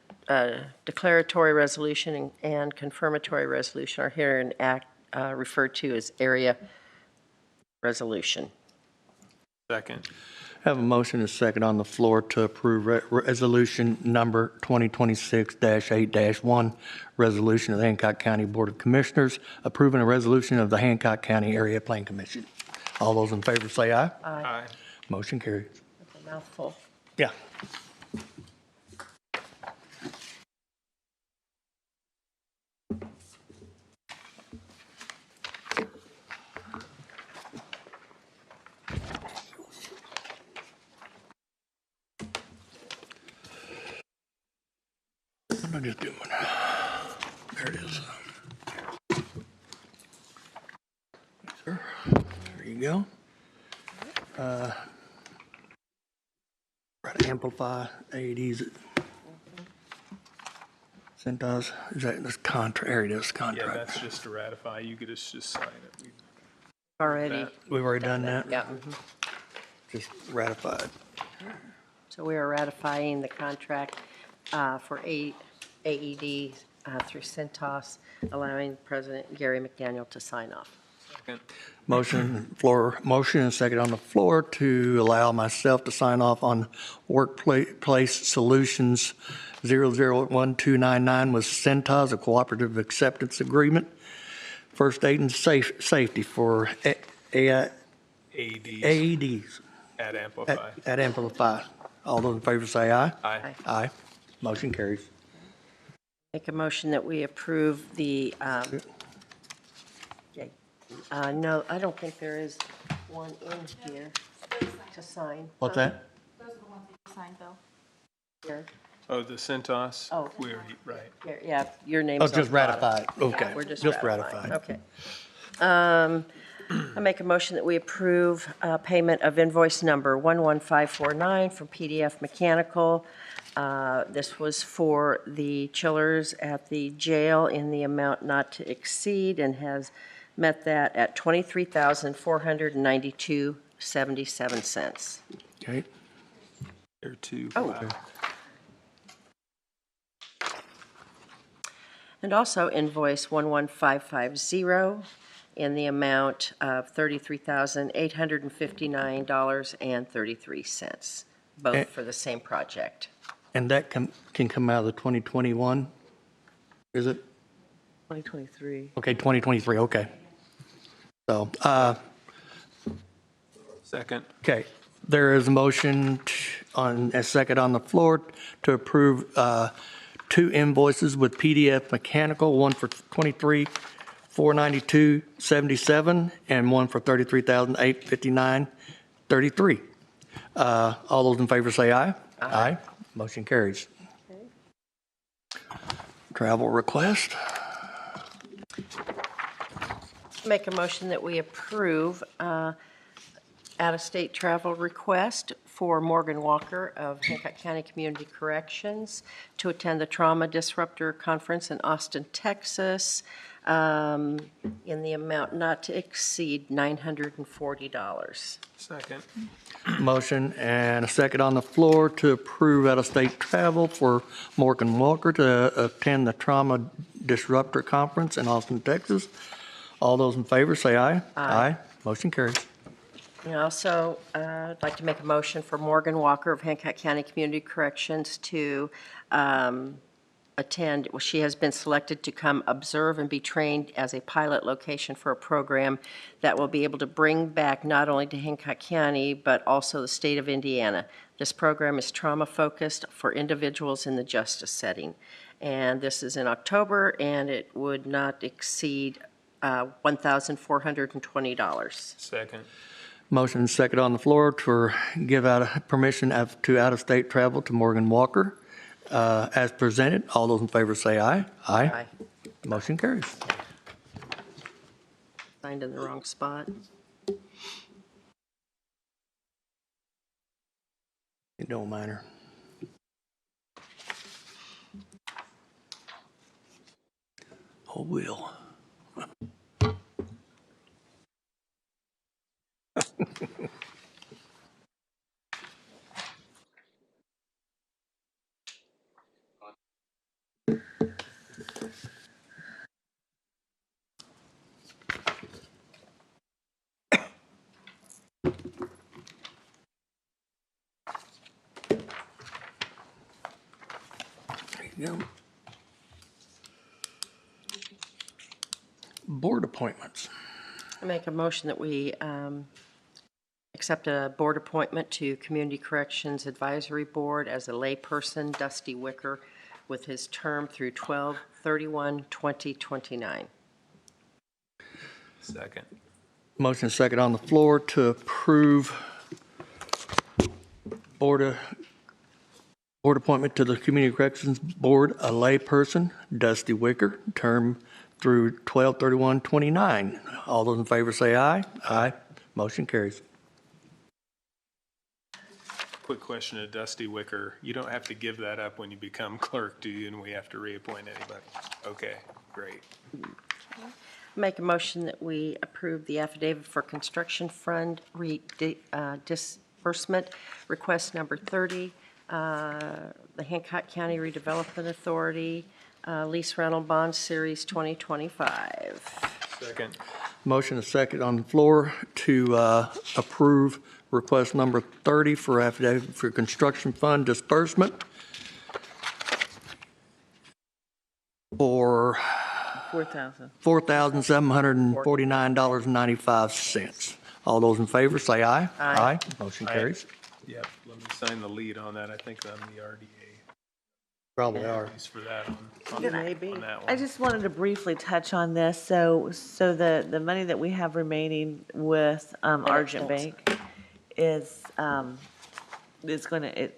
declaratory resolution and confirmatory resolution are here in act referred to as area resolution. Second. Have a motion and a second on the floor to approve resolution number 2026-8-1, resolution of the Hancock County Board of Commissioners approving a resolution of the Hancock County Area Plan Commission. All those in favor say aye. Aye. Motion carries. That's a mouthful. Yeah. What am I just doing? There it is. Sir, there you go. Ratify-Amplify AEDs. Sent us, is that this contract? There it is, Yeah, contract. that's just to ratify. You could just sign it. Already. We've already done that? Yeah. Just ratified. So we are ratifying the contract for AED through Centos, allowing President Gary McDaniel to sign off. Second. Motion and second on the floor to allow myself to sign off on Workplace Solutions 001299 with Centos, a cooperative acceptance agreement. First aid and safety for AEDs. At Amplify. At Amplify. All those in favor say aye. Aye. Aye. Motion carries. Make a motion that we approve the, no, I don't think there is one in here to sign. What's that? Those are the ones that you signed, Bill. Here. Oh, the Centos? Oh. We already, right. Yeah, your name's Oh, on just the bottom. ratified. Okay. Yeah, we're just Just ratifying. ratified. Okay. I make a motion that we approve payment of invoice number 11549 from PDF Mechanical. This was for the chillers at the jail in the amount not to exceed and has met that at $23,492.77. Okay. There are two. Oh. Wow. And also invoice 11550 in the amount of $33,859.33, both for the same project. And that can come out of the 2021, is it? 2023. Okay, 2023, okay. So, Second. okay, there is a motion a second on the floor to approve 2 invoices with PDF Mechanical, one for $23,492.77 and one for $33,859.33. All those in favor say aye. Aye. Motion carries. Travel request. Make a motion that we approve out-of-state travel request for Morgan Walker of Hancock County Community Corrections to attend the Trauma Disruptor Conference in Austin, Texas, in the amount not to exceed $940. Second. Motion and a second on the floor to approve out-of-state travel for Morgan Walker to attend the Trauma Disruptor Conference in Austin, Texas. All those in favor say aye. Aye. Motion carries. And also, I'd like to make a motion for Morgan Walker of Hancock County Community Corrections to attend. Well, she has been selected to come observe and be trained as a pilot location for a program that will be able to bring back not only to Hancock County, but also the state of Indiana. This program is trauma-focused for individuals in the justice setting. And this is in October, and it would not exceed $1,420. Second. Motion second on the floor to give out permission to out-of-state travel to Morgan Walker as presented. All those in favor say aye. Aye. Motion carries. Signed in the wrong spot. It don't matter. Oh, will. There you go. Board appointments. I make a motion that we accept a board appointment to Community Corrections Advisory Board as a layperson, Dusty Wicker, with his term through 12/31/2029. Second. Motion second on the floor to approve board appointment to the Community Corrections Board, a layperson, Dusty Wicker, term through 12/31/29. All those in favor say aye. Aye. Motion carries. Quick question to Dusty Wicker. You don't have to give that up when you become clerk, do you? And we have to reappoint anybody? Okay, great. Make a motion that we approve the affidavit for construction fund disbursement, request number 30, the Hancock County Redevelopment Authority, lease rental bond series 2025. Second. Motion is second on the floor to approve request number 30 for affidavit for construction fund disbursement for $4,749.95. All those in favor say aye. Aye. Motion carries. Yep, let me sign the lead on that. I think I'm the RDA. Probably are. For that on Maybe. on that one. I just wanted to briefly touch on this. So the money that we have remaining with Argent Bank is going to,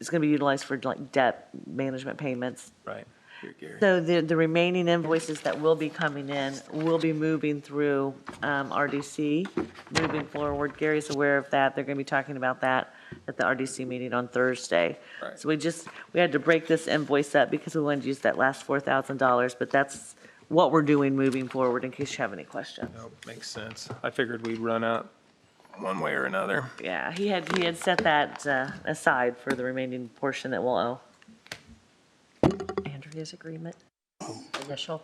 it's going to be utilized for like debt management payments. Right. Here, Gary. So the remaining invoices that will be coming in will be moving through RDC, moving forward. Gary's aware of that. They're going to be talking about that at the RDC meeting on Thursday. Right. So we had to break this invoice up because we wanted to use that last $4,000, but that's what we're doing moving forward in case you have any questions. Nope, makes sense. I figured we'd run out one way or another. Yeah, he had set that aside for the remaining portion that we'll owe. Andrea's agreement, initial.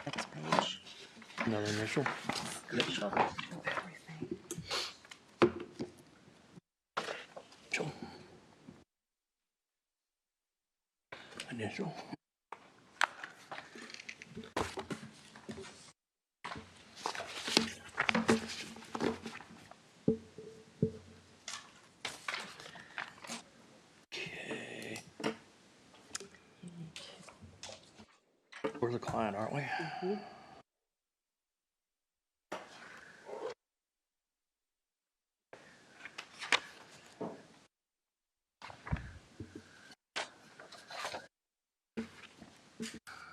Next page. Another initial. Initial. Initial. Okay. We're the client, aren't we? Mm-hmm.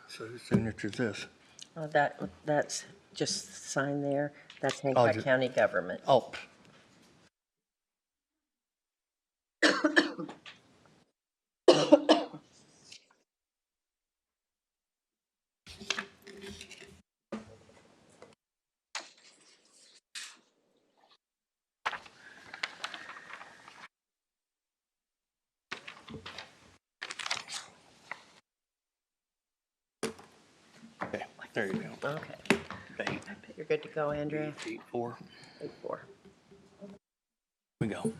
So whose signature is this? That's just sign there. That's Hancock County government. Oh. Okay, there you go. Okay. You're good to go, Andrea. 8-4. 8-4. We go.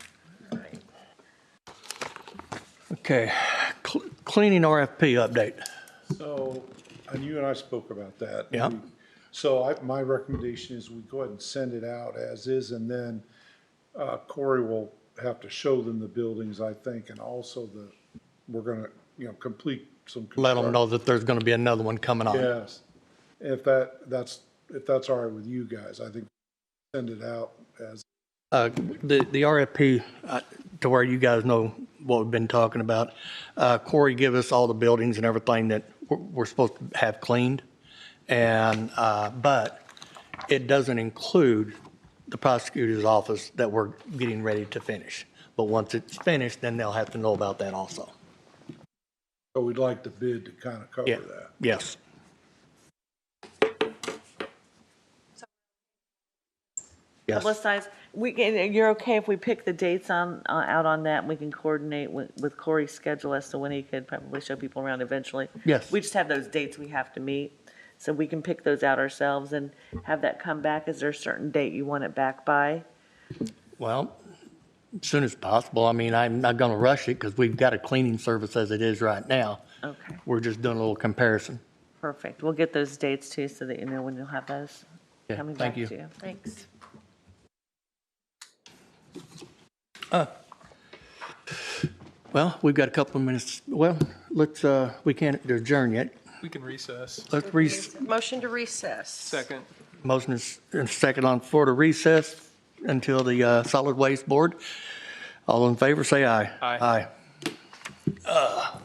Okay, cleaning RFP update. So, and you and I spoke about that. Yeah. So my recommendation is we go ahead and send it out as is, and then Cory will have to show them the buildings, I think, and also we're gonna, complete some. Let them know that there's gonna be another one coming on. Yes. If that's all right with you guys, I think send it out as. The RFP, to where you guys know what we've been talking about, Cory give us all the buildings and everything that we're supposed to have cleaned. And, but it doesn't include the prosecutor's office that we're getting ready to finish. But once it's finished, then they'll have to know about that also. So we'd like the bid to kind of cover that. Yes. Yes. Couple of sides. You're okay if we pick the dates out on that, and we can coordinate with Cory's schedule as to when he could probably show people around eventually? Yes. We just have those dates we have to meet, so we can pick those out ourselves and have that come back. Is there a certain date you want it back by? Well, as soon as possible. I mean, I'm not gonna rush it because we've got a cleaning service as it is right now. Okay, We're just doing a little comparison. perfect. We'll get those dates too, so that you know when you'll have those Yeah, coming thank back you. to you. Thanks. Well, we've got a couple of minutes. Well, let's, we can't adjourn yet. We can recess. Let's Motion to recess. Second. motion is second on the floor to recess until the solid waste board. All in favor, say aye. Aye. Aye.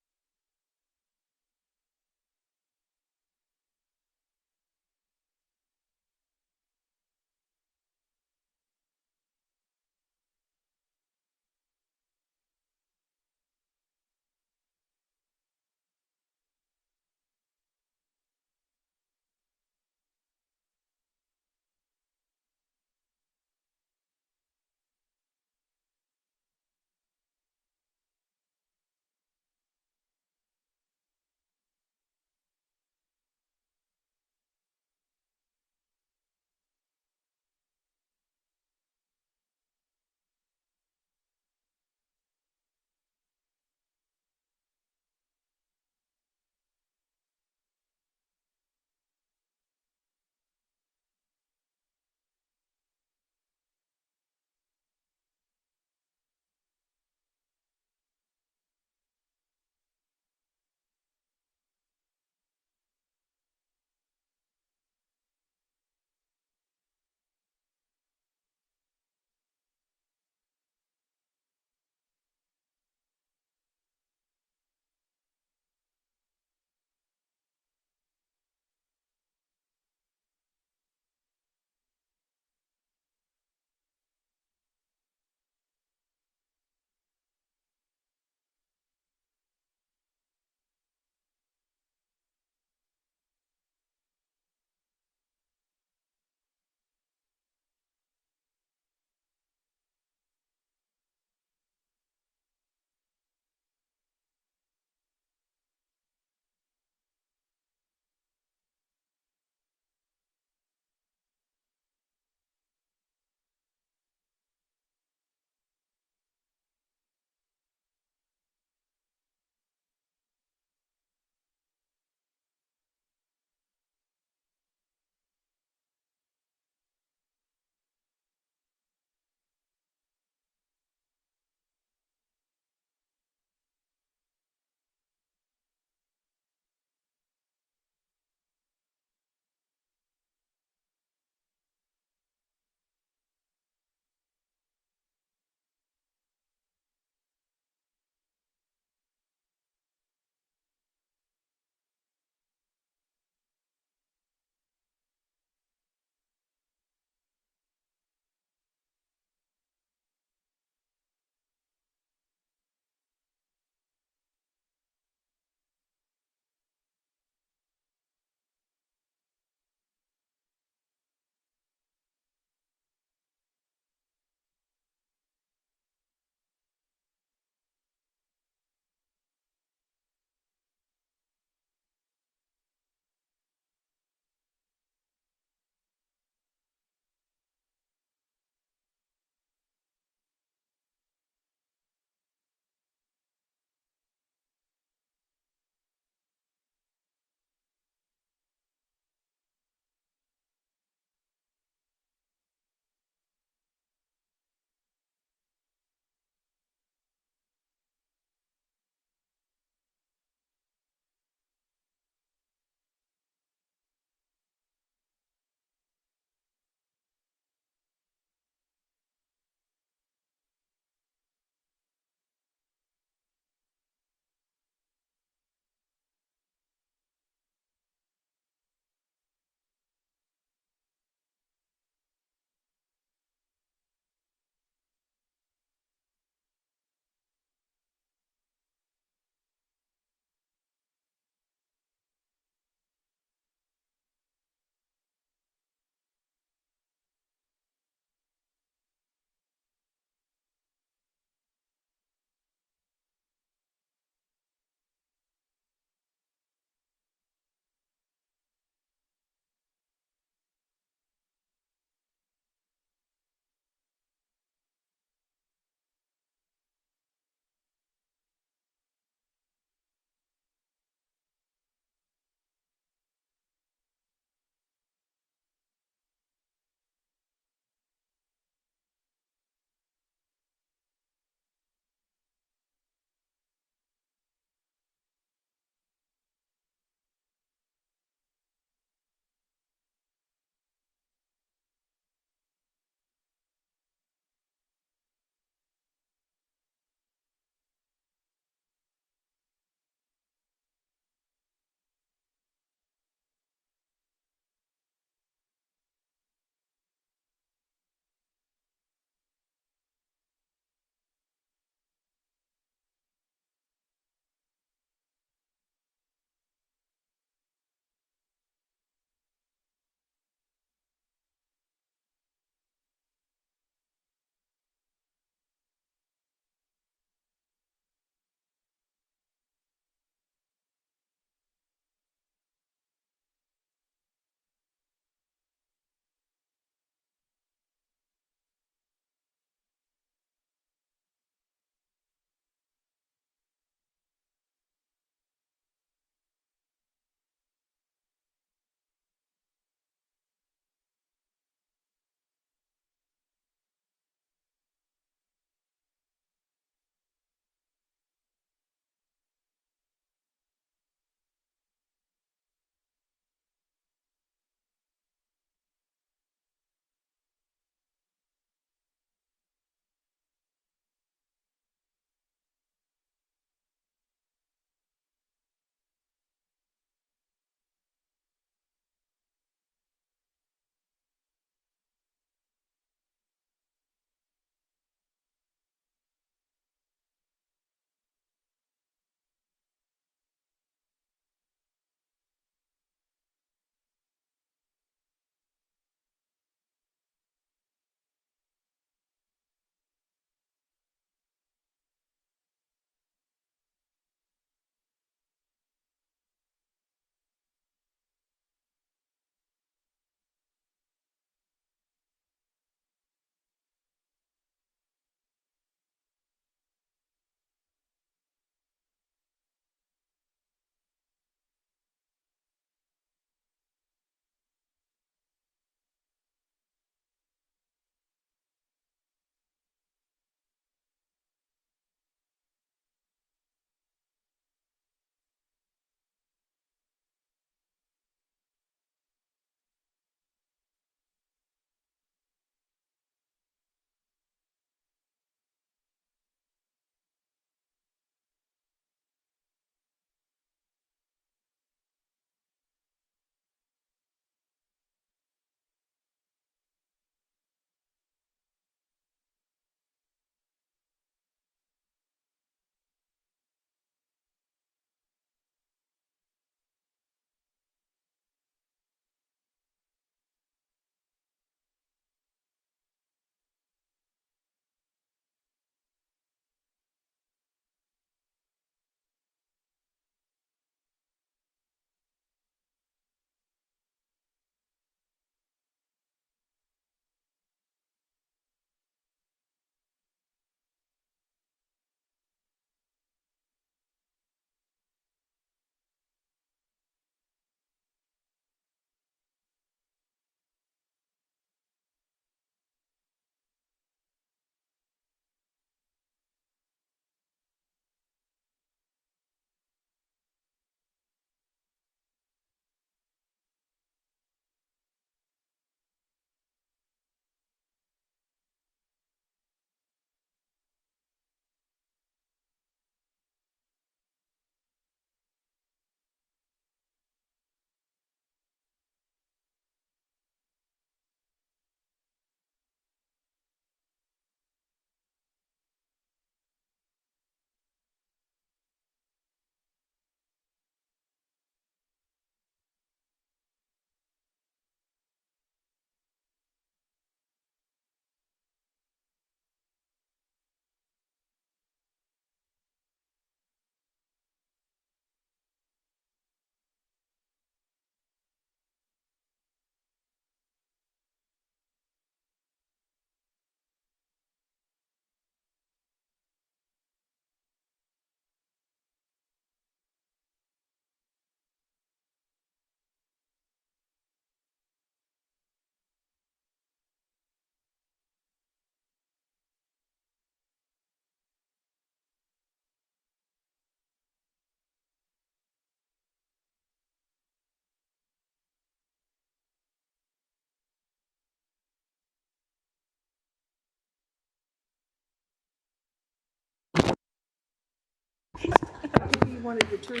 you wanted to turn.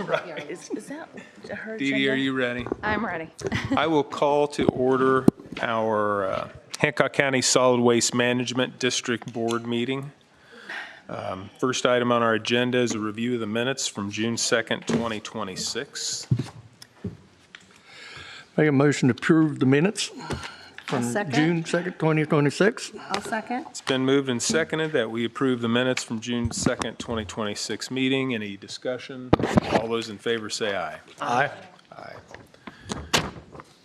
Right. Is that her Dede, agenda? are you ready? I'm ready. I will call to order our Hancock County Solid Waste Management District Board meeting. First item on our agenda is a review of the minutes from June 2nd, 2026. Make a motion to approve the minutes from second. June 2nd, 2026. I'll second. It's been moved and seconded that we approve the minutes from June 2nd, 2026 meeting. Any discussion? All those in favor say aye. Aye. Aye.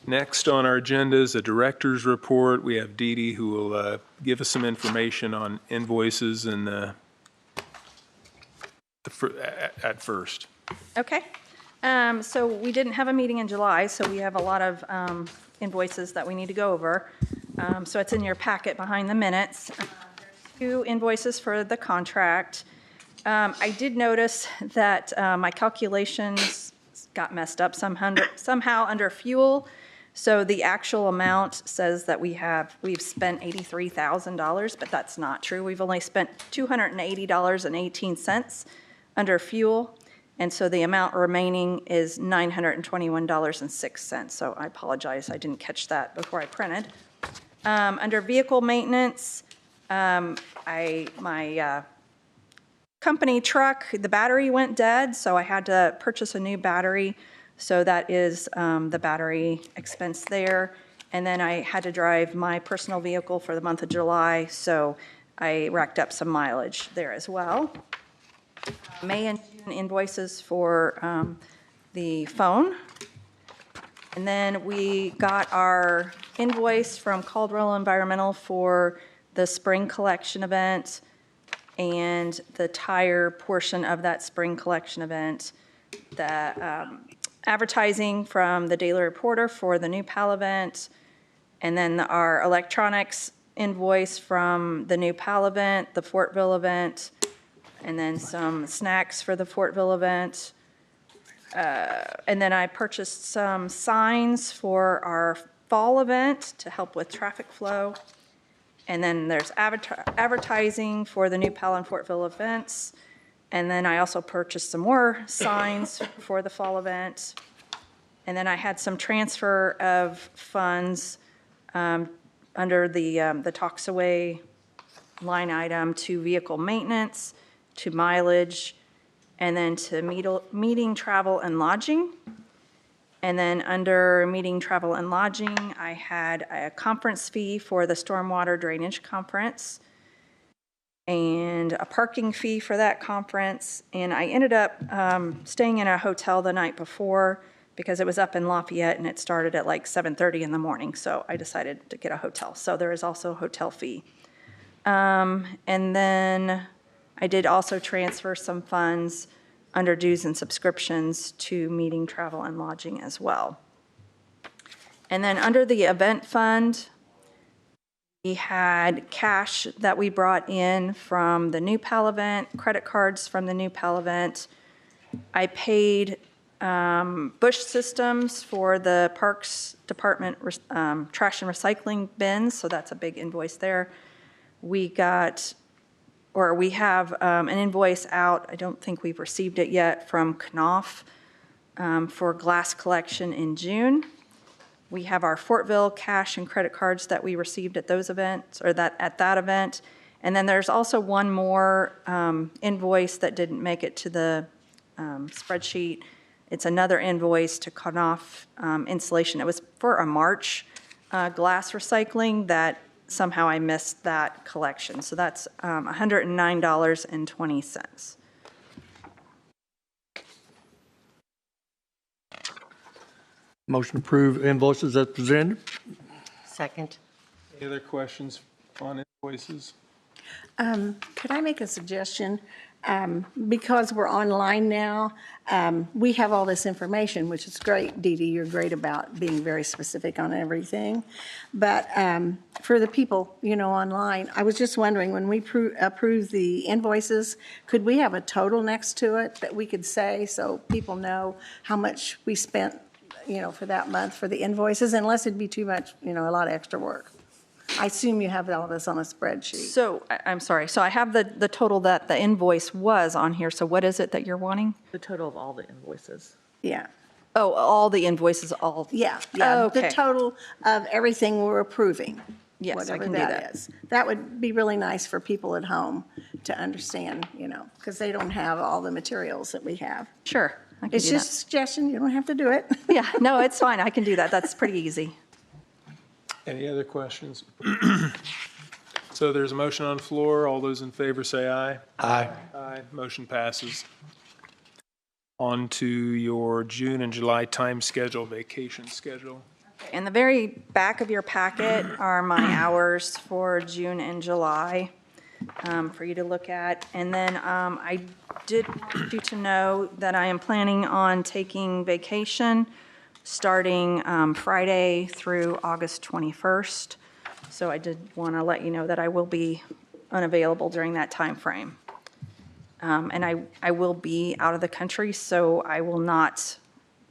Next on our agenda is a director's report. We have Dede who will give us some information on invoices and at first. Okay. So we didn't have a meeting in July, so we have a lot of invoices that we need to go over. So it's in your packet behind the minutes. There's 2 invoices for the contract. I did notice that my calculations got messed up somehow under fuel. So the actual amount says that we've spent $83,000, but that's not true. We've only spent $280.18 under fuel. And so the amount remaining is $921.06. So I apologize, I didn't catch that before I printed. Under vehicle maintenance, my company truck, the battery went dead, so I had to purchase a new battery. So that is the battery expense there. And then I had to drive my personal vehicle for the month of July, so I racked up some mileage there as well. May and June invoices for the phone. And then we got our invoice from Caldwell Environmental for the spring collection event and the tire portion of that spring collection event. The advertising from the Daily Reporter for the New Pal event, and then our electronics invoice from the New Pal event, the Fortville event, and then some snacks for the Fortville event. And then I purchased some signs for our fall event to help with traffic flow. And then there's advertising for the New Pal and Fortville events. And then I also purchased some more signs for the fall event. And then I had some transfer of funds under the Toxaway line item to vehicle maintenance, to mileage, and then to meeting, travel, and lodging. And then under meeting, travel, and lodging, I had a conference fee for the Stormwater Drainage Conference and a parking fee for that conference. And I ended up staying in a hotel the night before because it was up in Lafayette and it started at like 7:30 in the morning. So I decided to get a hotel. So there is also a hotel fee. And then I did also transfer some funds under dues and subscriptions to meeting, travel, and lodging as well. And then under the event fund, we had cash that we brought in from the New Pal event, credit cards from the New Pal event. I paid Bush Systems for the Parks Department trash and recycling bins, so that's a big invoice there. We have an invoice out, I don't think we've received it yet, from Knopf for glass collection in June. We have our Fortville cash and credit cards that we received at those events, or at that event. And then there's also one more invoice that didn't make it to the spreadsheet. It's another invoice to Knopf installation. It was for a March glass recycling that somehow I missed that collection. So that's $109.20. Motion to approve invoices as presented. Second. Any other questions on invoices? Could I make a suggestion? Because we're online now, we have all this information, which is great. Dede, you're great about being very specific on everything. But for the people, online, I was just wondering, when we approve the invoices, could we have a total next to it that we could say so people know how much we spent, for that month for the invoices, unless it'd be too much, a lot of extra work. I assume you have all this on a spreadsheet. So, I'm sorry, so I have the total that the invoice was on here, so what is it that you're wanting? The total of all the invoices. Yeah. Oh, all the invoices, all? Yeah, yeah, the Okay. total of everything we're approving. Yes, I whatever can do that. is. That would be really nice for people at home to understand, because they don't have all the materials that we have. Sure, I can It's do just a that. suggestion, you don't have to do it. Yeah, no, it's fine, I can do that, that's pretty easy. Any other questions? So there's a motion on the floor. All those in favor say aye. Aye. Aye. Motion passes. On to your June and July time schedule, vacation schedule. In the very back of your packet are my hours for June and July for you to look at. And then I did want you to know that I am planning on taking vacation starting Friday through August 21st. So I did want to let you know that I will be unavailable during that time frame. And I will be out of the country, so I will not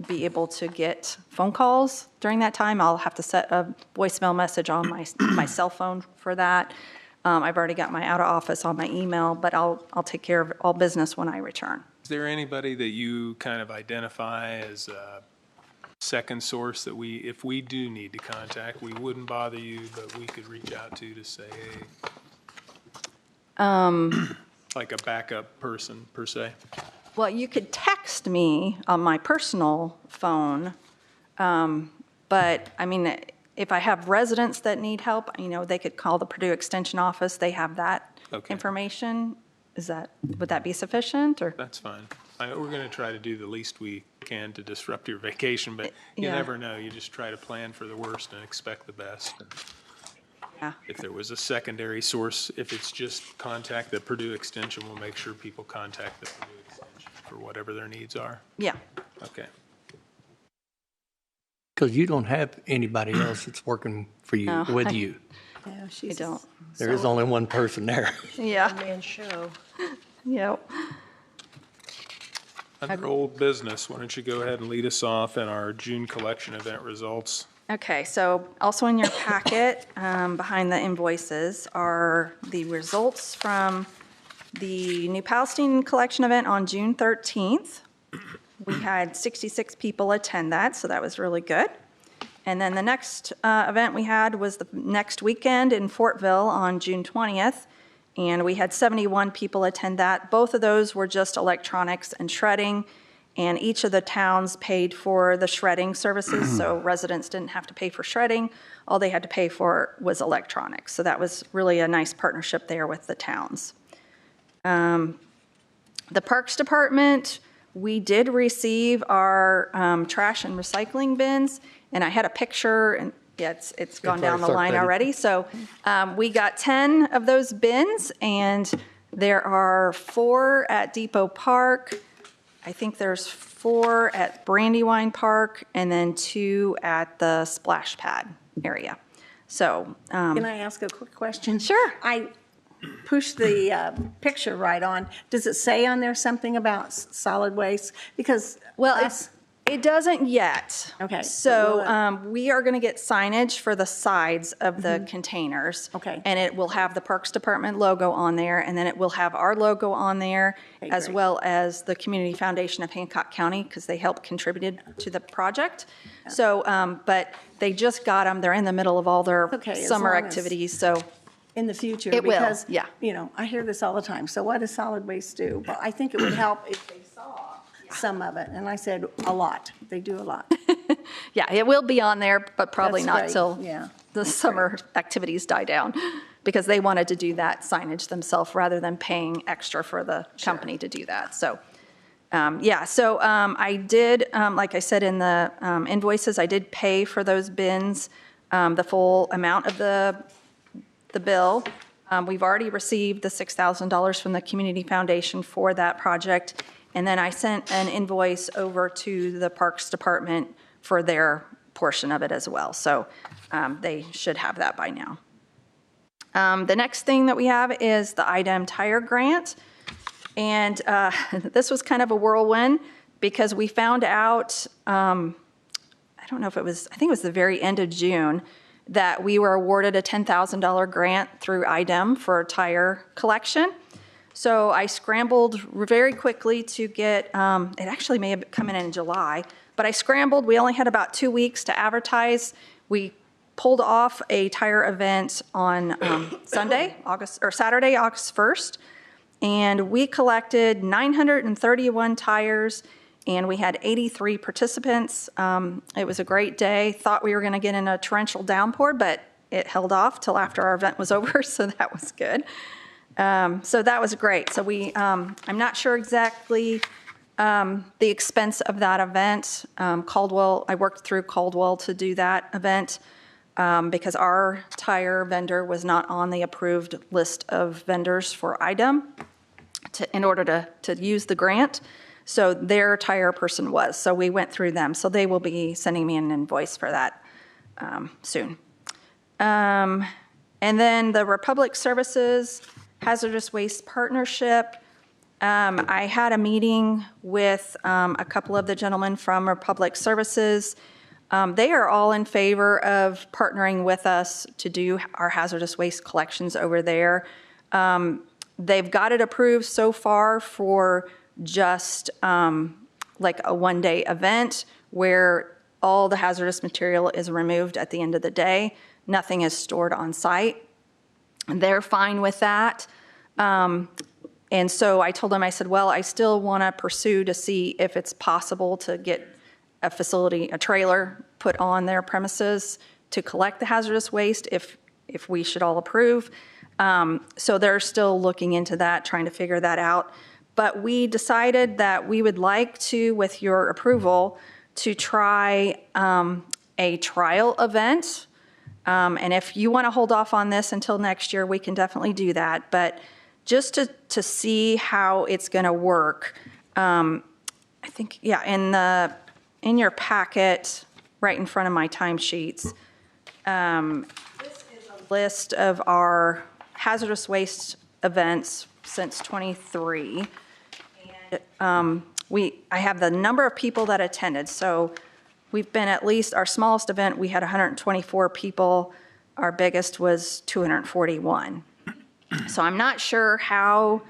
be able to get phone calls during that time. I'll have to set a voicemail message on my cell phone for that. I've already got my out of office on my email, but I'll take care of all business when I return. Is there anybody that you kind of identify as a second source that if we do need to contact, we wouldn't bother you, but we could reach out to say, hey, like a backup person per se? Well, you could text me on my personal phone, but I mean, if I have residents that need help, they could call the Purdue Extension Office. They have that information. Would that be sufficient, or? That's fine. We're going to try to do the least we can to disrupt your vacation, but you Yeah. never know. You just try to plan for the worst and expect the best. Yeah. If there was a secondary source, if it's just contact the Purdue Extension, we'll make sure people contact the Purdue Extension for whatever their needs are. Yeah. Okay. Because you don't have anybody else that's working for you, No, with I- you. Yeah, I don't. There is only one person there. Yeah. One-man show. Yep. Under old business, why don't you go ahead and lead us off in our June collection event results? Okay, so also in your packet, behind the invoices, are the results from the New Palestine collection event on June 13th. We had 66 people attend that, so that was really good. And then the next event we had was the next weekend in Fortville on June 20th, and we had 71 people attend that. Both of those were just electronics and shredding, and each of the towns paid for the shredding services, so residents didn't have to pay for shredding. All they had to pay for was electronics, so that was really a nice partnership there with the towns. The Parks Department, we did receive our trash and recycling bins, and I had a picture, and yeah, it's gone down the line already. So we got 10 of those bins, and there are 4 at Depot Park. I think there's 4 at Brandywine Park, and then 2 at the splash pad area. So. Can I ask a quick question? Sure. I pushed the picture right on. Does it say on there something about solid waste? Because It doesn't yet. Okay. So we are going to get signage for the sides of the containers. Okay. And it will have the Parks Department logo on there, and then it will have our logo on there, as great. well as the Community Foundation of Hancock County, because they helped contributed to the project. So, but they just got them. They're in the middle of all their Okay, as summer long as- activities, so. in the future. It will, Because, yeah. I hear this all the time. So what does solid waste do? Well, I think it would help if they saw some of it. And I said, a lot. They do a lot. Yeah, it will be on there, but probably That's not great. till Yeah. the summer activities die down, because they wanted to do that signage themselves rather than paying extra for the company to do that. So, I did, like I said in the invoices, I did pay for those bins, the full amount of the bill. We've already received the $6,000 from the Community Foundation for that project. And then I sent an invoice over to the Parks Department for their portion of it as well. So they should have that by now. The next thing that we have is the IDEM tire grant. And this was kind of a whirlwind, because we found out, I don't know if it was, I think it was the very end of June, that we were awarded a $10,000 grant through IDEM for tire collection. So I scrambled very quickly to get, it actually may have come in July, but I scrambled. We only had about 2 weeks to advertise. We pulled off a tire event on Saturday, August 1st, and we collected 931 tires, and we had 83 participants. It was a great day. Thought we were going to get in a torrential downpour, but it held off till after our event was over, so that was good. So that was great. So I'm not sure exactly the expense of that event. Caldwell, I worked through Caldwell to do that event because our tire vendor was not on the approved list of vendors for IDEM in order to use the grant. So their tire person was. So we went through them. So they will be sending me an invoice for that soon. And then the Republic Services Hazardous Waste Partnership. I had a meeting with a couple of the gentlemen from Republic Services. They are all in favor of partnering with us to do our hazardous waste collections over there. They've got it approved so far for just like a one-day event where all the hazardous material is removed at the end of the day. Nothing is stored on site. They're fine with that. And so I told them, I said, well, I still want to pursue to see if it's possible to get a facility, a trailer put on their premises to collect the hazardous waste if we should all approve. So they're still looking into that, trying to figure that out. But we decided that we would like to, with your approval, to try a trial event. And if you want to hold off on this until next year, we can definitely do that. But just to see how it's going to work, I think, yeah, in your packet, right in front of my timesheets, this is a list of our hazardous waste events since 23. And I have the number of people that attended. So we've been at least, our smallest event, we had 124 people. Our biggest was 241. So I'm not sure how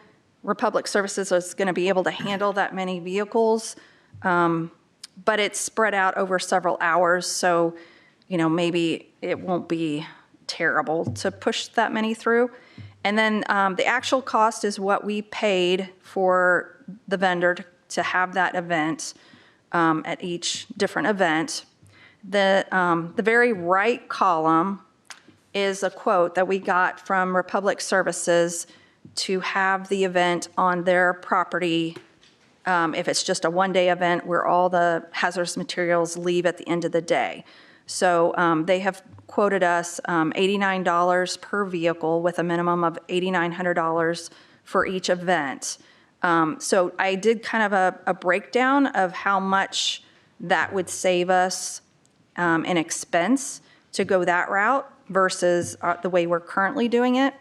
Republic Services is going to be able to handle that many vehicles, but it's spread out over several hours. So, maybe it won't be terrible to push that many through. And then the actual cost is what we paid for the vendor to have that event at each different event. The very right column is a quote that we got from Republic Services to have the event on their property if it's just a one-day event where all the hazardous materials leave at the end of the day. So they have quoted us $89 per vehicle with a minimum of $8,900 for each event. So I did kind of a breakdown of how much that would save us in expense to go that route versus the way we're currently doing it.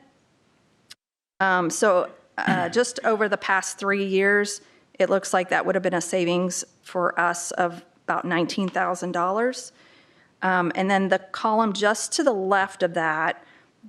Just over the past 3 years, it looks like that would have been a savings for us of about $19,000. And then the column just to the left of that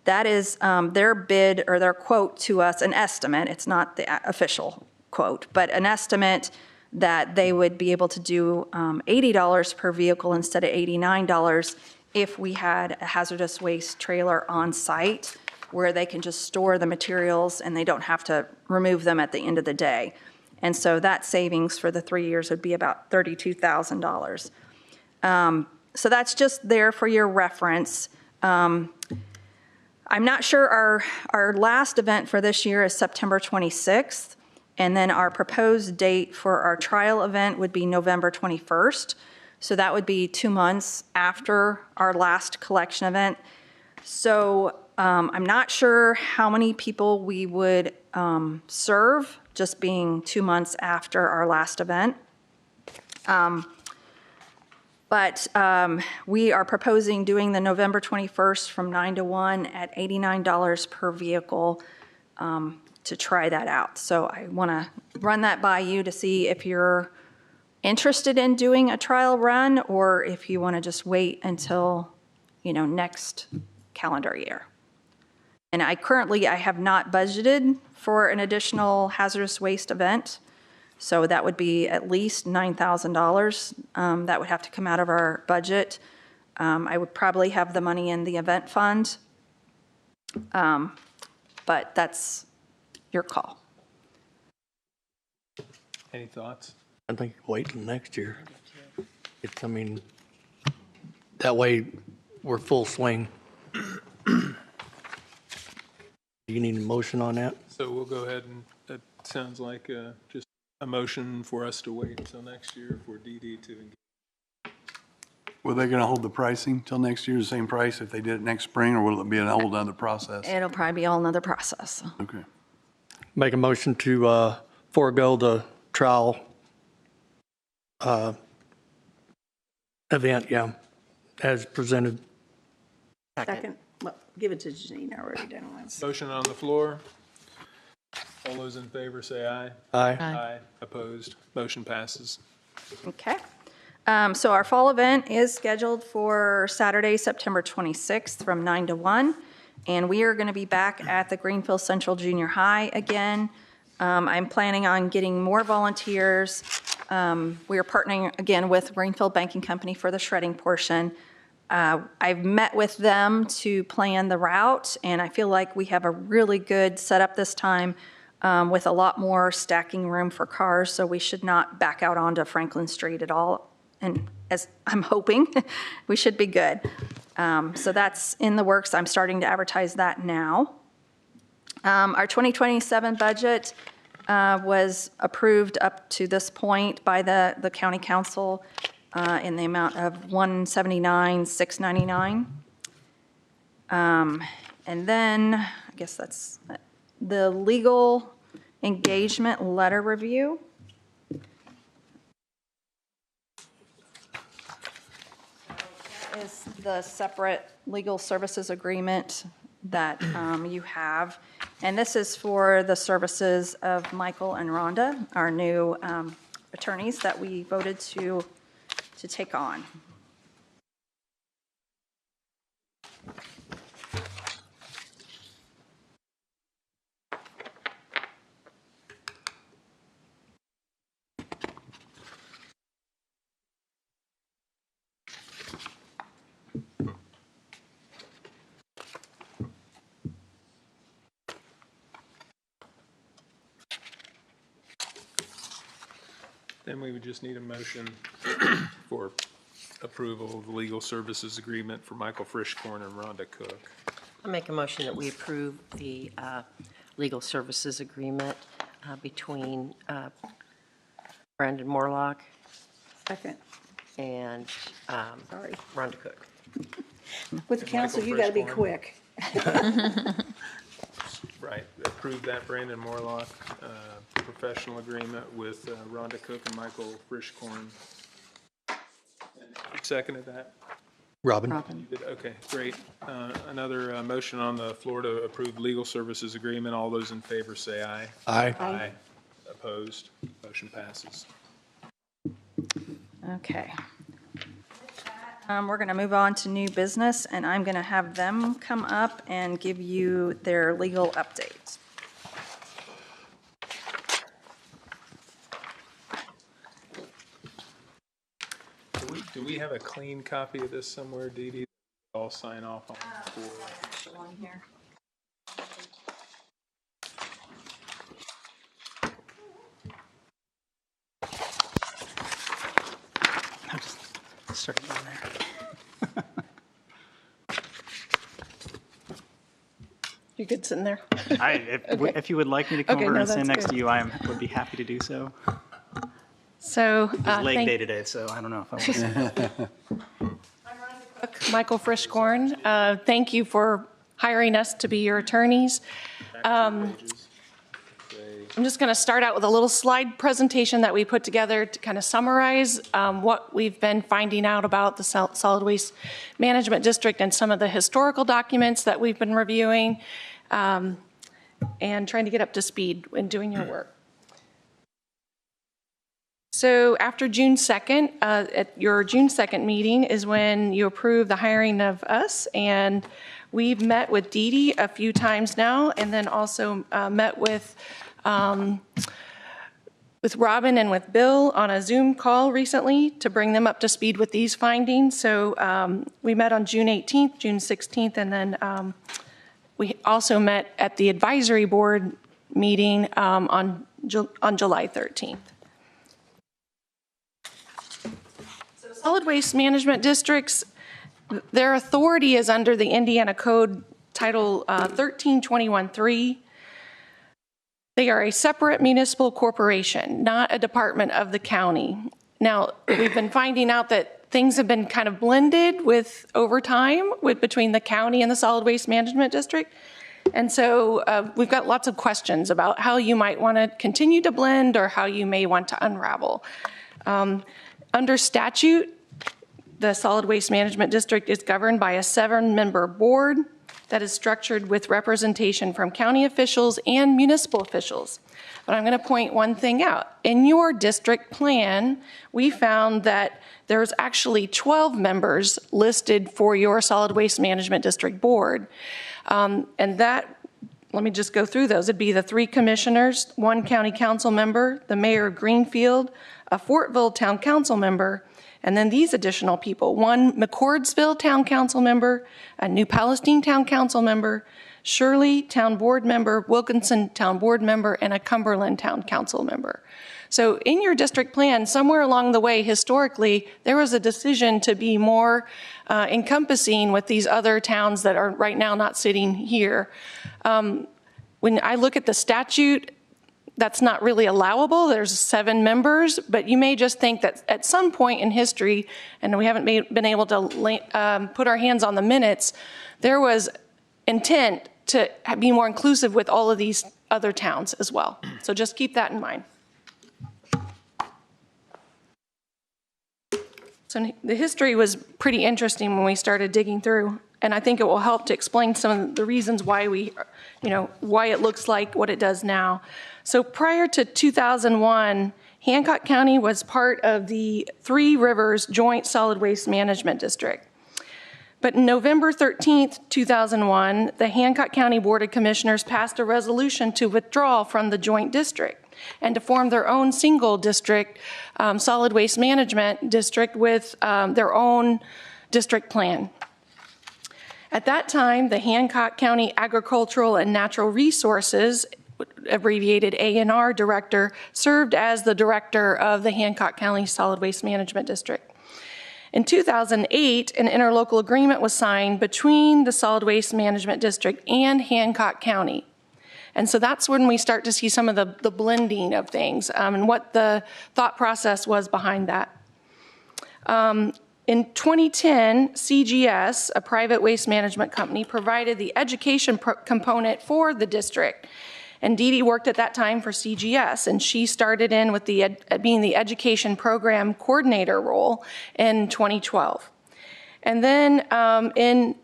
is their bid or their quote to us, an estimate. It's not the official quote, but an estimate that they would be able to do $80 per vehicle instead of $89 if we had a hazardous waste trailer on site where they can just store the materials and they don't have to remove them at the end of the day. And so that savings for the 3 years would be about $32,000. So that's just there for your reference. I'm not sure, our last event for this year is September 26th, and then our proposed date for our trial event would be November 21st. So that would be 2 months after our last collection event. So I'm not sure how many people we would serve, just being 2 months after our last event. But we are proposing doing the November 21st from 9 to 1 at $89 per vehicle to try that out. So I want to run that by you to see if you're interested in doing a trial run or if you want to just wait until next calendar year. And I have not budgeted for an additional hazardous waste event. So that would be at least $9,000. That would have to come out of our budget. I would probably have the money in the event fund. But that's your call. Any thoughts? I think wait till next year. That way we're full swing. Do you need a motion on that? So we'll go ahead and, it sounds like just a motion for us to wait until next year for Dede to engage. Were they going to hold the pricing till next year, the same price if they did it next spring, or will it be a whole other process? It'll probably be all another process. Okay. Make a motion to forego the trial event, as presented. Second. Well, give it to Janine, I already done once. Motion on the floor. All those in favor say aye. Aye. Aye. Opposed? Motion passes. Okay. So our fall event is scheduled for Saturday, September 26th from 9 to 1. And we are going to be back at the Greenfield Central Junior High again. I'm planning on getting more volunteers. We are partnering again with Greenfield Banking Company for the shredding portion. I've met with them to plan the route, and I feel like we have a really good setup this time with a lot more stacking room for cars, so we should not back out onto Franklin Street at all. And as I'm hoping, we should be good. So that's in the works. I'm starting to advertise that now. Our 2027 budget was approved up to this point by the county council in the amount of $179,699. And then I guess that's the legal engagement letter review. That is the separate legal services agreement that you have. And this is for the services of Michael and Rhonda, our new attorneys that we voted to take on. Then we would just need a motion for approval of the legal services agreement for Michael Frischkorn and Rhonda Cook. I make a motion that we approve the legal services agreement between Brandon Morlock. Second. And Rhonda Cook. With the council, you got to be quick. Right, approve that Brandon Morlock professional agreement with Rhonda Cook and Michael Frischkorn. Seconded that? Robin. You did? Okay, great. Another motion on the floor to approve legal services agreement. All those in favor say aye. Aye. Aye. Opposed? Motion passes. Okay. We're going to move on to new business, and I'm going to have them come up and give you their legal update. Do we have a clean copy of this somewhere, Dede? I'll sign off on One here. Start down there. You good sitting there? If you would like me to come over and stand next to you, I would be happy to do so. So, It's leg day today, so I don't know if I want Michael Frischkorn, thank you for hiring us to be your attorneys. I'm just going to start out with a little slide presentation that we put together to kind of summarize what we've been finding out about the Solid Waste Management District and some of the historical documents that we've been reviewing and trying to get up to speed in doing your work. So after June 2nd, at your June 2nd meeting is when you approve the hiring of us, and we've met with Dede a few times now, and then also met with Robin and with Bill on a Zoom call recently to bring them up to speed with these findings. So we met on June 18th, June 16th, and then we also met at the advisory board meeting on July 13th. So solid waste management districts, their authority is under the Indiana Code Title 1321.3. They are a separate municipal corporation, not a department of the county. Now, we've been finding out that things have been kind of blended with over time between the county and the solid waste management district. And so we've got lots of questions about how you might want to continue to blend or how you may want to unravel. Under statute, the solid waste management district is governed by a 7-member board that is structured with representation from county officials and municipal officials. But I'm going to point one thing out. In your district plan, we found that there's actually 12 members listed for your solid waste management district board. And that, let me just go through those. It'd be the 3 commissioners, 1 county council member, the mayor of Greenfield, a Fortville town council member, and then these additional people, 1 McCordsville town council member, a New Palestine town council member, Shirley town board member, Wilkinson town board member, and a Cumberland town council member. So in your district plan, somewhere along the way, historically, there was a decision to be more encompassing with these other towns that are right now not sitting here. When I look at the statute, that's not really allowable. There's 7 members, but you may just think that at some point in history, and we haven't been able to put our hands on the minutes, there was intent to be more inclusive with all of these other towns as well. So just keep that in mind. So the history was pretty interesting when we started digging through, and I think it will help to explain some of the reasons why why it looks like what it does now. So prior to 2001, Hancock County was part of the Three Rivers Joint Solid Waste Management District. But November 13th, 2001, the Hancock County Board of Commissioners passed a resolution to withdraw from the joint district and to form their own single district solid waste management district with their own district plan. At that time, the Hancock County Agricultural and Natural Resources, abbreviated A&R director, served as the director of the Hancock County Solid Waste Management District. In 2008, an interlocal agreement was signed between the Solid Waste Management District and Hancock County. And so that's when we start to see some of the blending of things and what the thought process was behind that. In 2010, CGS, a private waste management company, provided the education component for the district. And Dede worked at that time for CGS, and she started in with being the education program coordinator role in 2012. And then in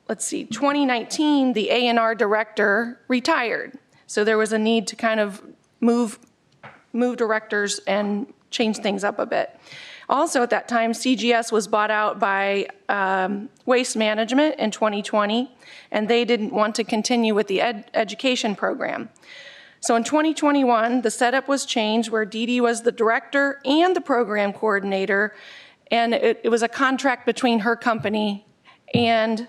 2019, the A&R director retired. So there was a need to kind of move directors and change things up a bit. Also at that time, CGS was bought out by Waste Management in 2020, and they didn't want to continue with the education program. So in 2021, the setup was changed where Dede was the director and the program coordinator, and it was a contract between her company and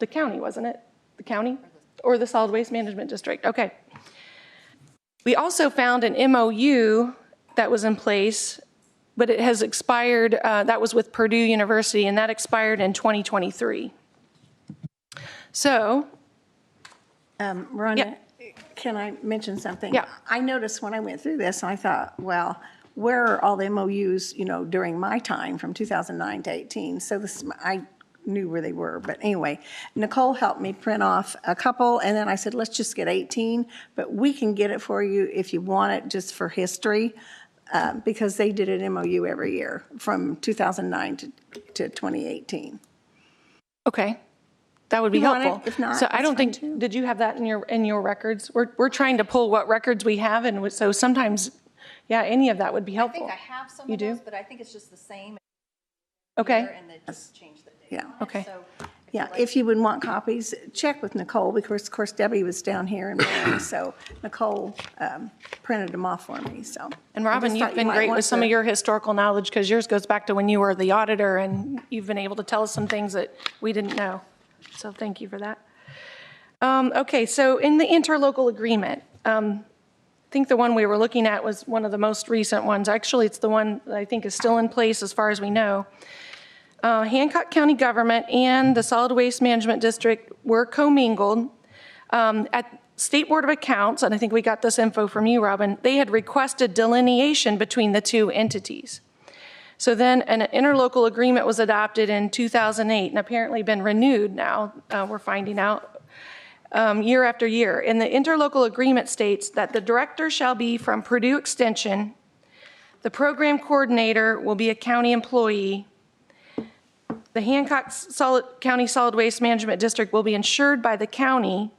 the county, wasn't it? The county or the Solid Waste Management District? Okay. We also found an MOU that was in place, but it has expired. That was with Purdue University, and that expired in 2023. So, Rhonda, yeah. Can I mention something? Yeah. I noticed when I went through this, I thought, well, where are all the MOUs, during my time from 2009 to 18? So I knew where they were. But anyway, Nicole helped me print off a couple, and then I said, let's just get 18. But we can get it for you if you want it just for history, because they did an MOU every year from 2009 to 2018. Okay. That would be helpful. If not, so I don't think, did you have that in your records? We're trying to pull what records we have, and so sometimes, Yeah, any of that would be helpful. I think I have some You of do? those, but I think it's just the same. Okay. here, And then just change the date. Yeah. on it. Okay. So Yeah, if you would want copies, check with Nicole, because of course Debbie was down here in Mary, so Nicole printed them off for me, so. And I Robin, just you've thought you been might great want with some to- of your historical knowledge, because yours goes back to when you were the auditor, and you've been able to tell us some things that we didn't know. So thank you for that. Okay, so in the interlocal agreement, I think the one we were looking at was one of the most recent ones. Actually, it's the one that I think is still in place as far as we know. Hancock County government and the Solid Waste Management District were commingled. At State Board of Accounts, and I think we got this info from you, Robin, they had requested delineation between the two entities. So then an interlocal agreement was adopted in 2008 and apparently been renewed now, we're finding out, year after year. And the interlocal agreement states that the director shall be from Purdue Extension, the program coordinator will be a county employee, the Hancock County Solid Waste Management District will be insured by the county.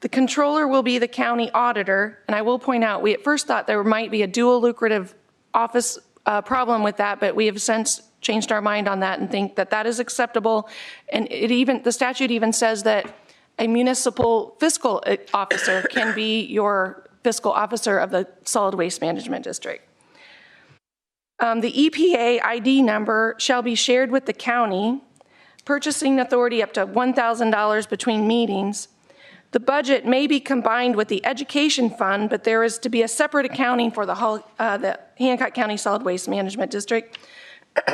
The controller will be the county auditor. And I will point out, we at first thought there might be a dual lucrative office problem with that, but we have since changed our mind on that and think that that is acceptable. And the statute even says that a municipal fiscal officer can be your fiscal officer of the Solid Waste Management District. The EPA ID number shall be shared with the county, purchasing authority up to $1,000 between meetings. The budget may be combined with the education fund, but there is to be a separate accounting for the Hancock County Solid Waste Management District.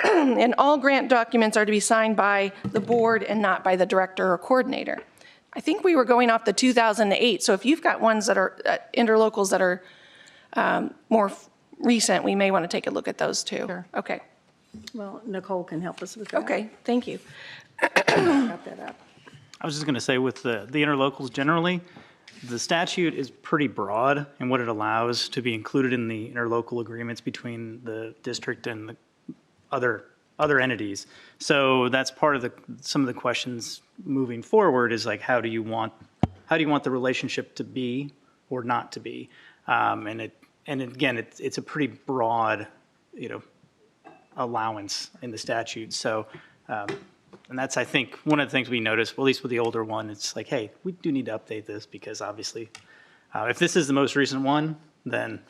And all grant documents are to be signed by the board and not by the director or coordinator. I think we were going off the 2008, so if you've got ones that are interlocals that are more recent, we may want to take a look at those too. Sure. Okay. Well, Nicole can help us with that. Okay, thank you. Got that up. I was just going to say with the interlocals generally, the statute is pretty broad in what it allows to be included in the interlocal agreements between the district and the other entities. So that's part of some of the questions moving forward is like, how do you want the relationship to be or not to be? And again, it's a pretty broad, allowance in the statute. So, and that's, I think, one of the things we noticed, well, at least with the older one, it's like, hey, we do need to update this because obviously, if this is the most recent one, then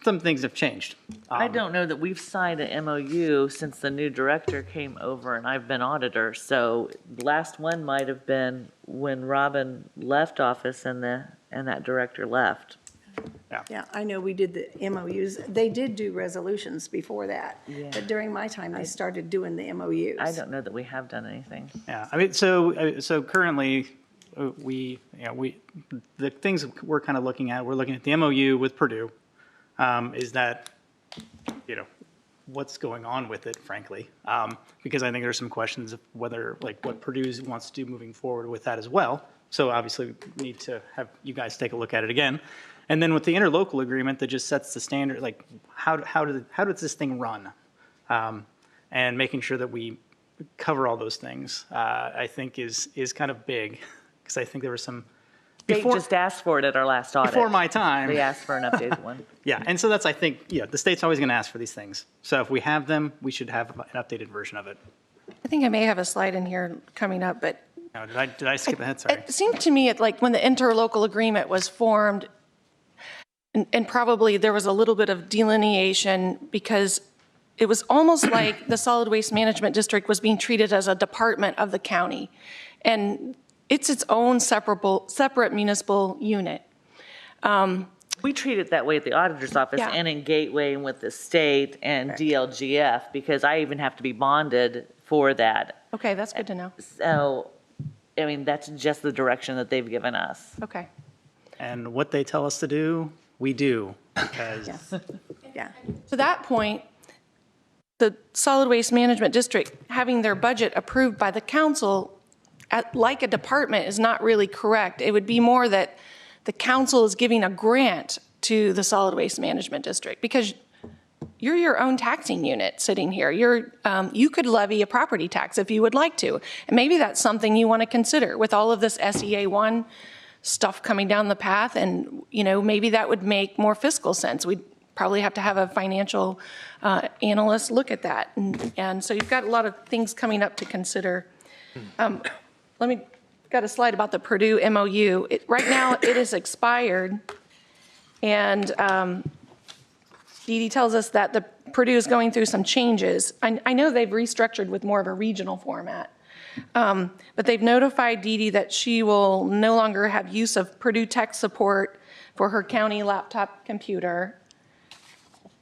some things have changed. I don't know that we've signed an MOU since the new director came over and I've been auditor. So the last one might have been when Robin left office and that director left. Yeah, I know we did the MOUs. They did do resolutions before that. Yeah. But during my time, they started doing the MOUs. I don't know that we have done anything. Yeah, I mean, so currently, the things we're kind of looking at, we're looking at the MOU with Purdue. Is that, what's going on with it, frankly? Because I think there's some questions of whether, like, what Purdue wants to do moving forward with that as well. So obviously, we need to have you guys take a look at it again. And then with the interlocal agreement that just sets the standard, like, how does this thing run? And making sure that we cover all those things, I think is kind of big, because I think there was some. They just asked for it at our last audit. Before my time. They asked for an updated one. Yeah, and so that's, I think, the state's always going to ask for these things. So if we have them, we should have an updated version of it. I think I may have a slide in here coming up, but. No, did I skip ahead? Sorry. It seemed to me like when the interlocal agreement was formed, and probably there was a little bit of delineation because it was almost like the Solid Waste Management District was being treated as a department of the county. And it's its own separate municipal unit. We treat it that way at the auditor's office and in Gateway and with the state and DLGF, because I even have to be bonded for that. Okay, that's good to know. So, I mean, that's just the direction that they've given us. Okay. And what they tell us to do, we do. Because Yeah. To that point, the Solid Waste Management District having their budget approved by the council like a department is not really correct. It would be more that the council is giving a grant to the Solid Waste Management District because you're your own taxing unit sitting here. You could levy a property tax if you would like to. And maybe that's something you want to consider with all of this SEA1 stuff coming down the path. And, maybe that would make more fiscal sense. We'd probably have to have a financial analyst look at that. And so you've got a lot of things coming up to consider. Got a slide about the Purdue MOU. Right now, it is expired, and Dede tells us that the Purdue is going through some changes. I know they've restructured with more of a regional format, but they've notified Dede that she will no longer have use of Purdue tech support for her county laptop computer.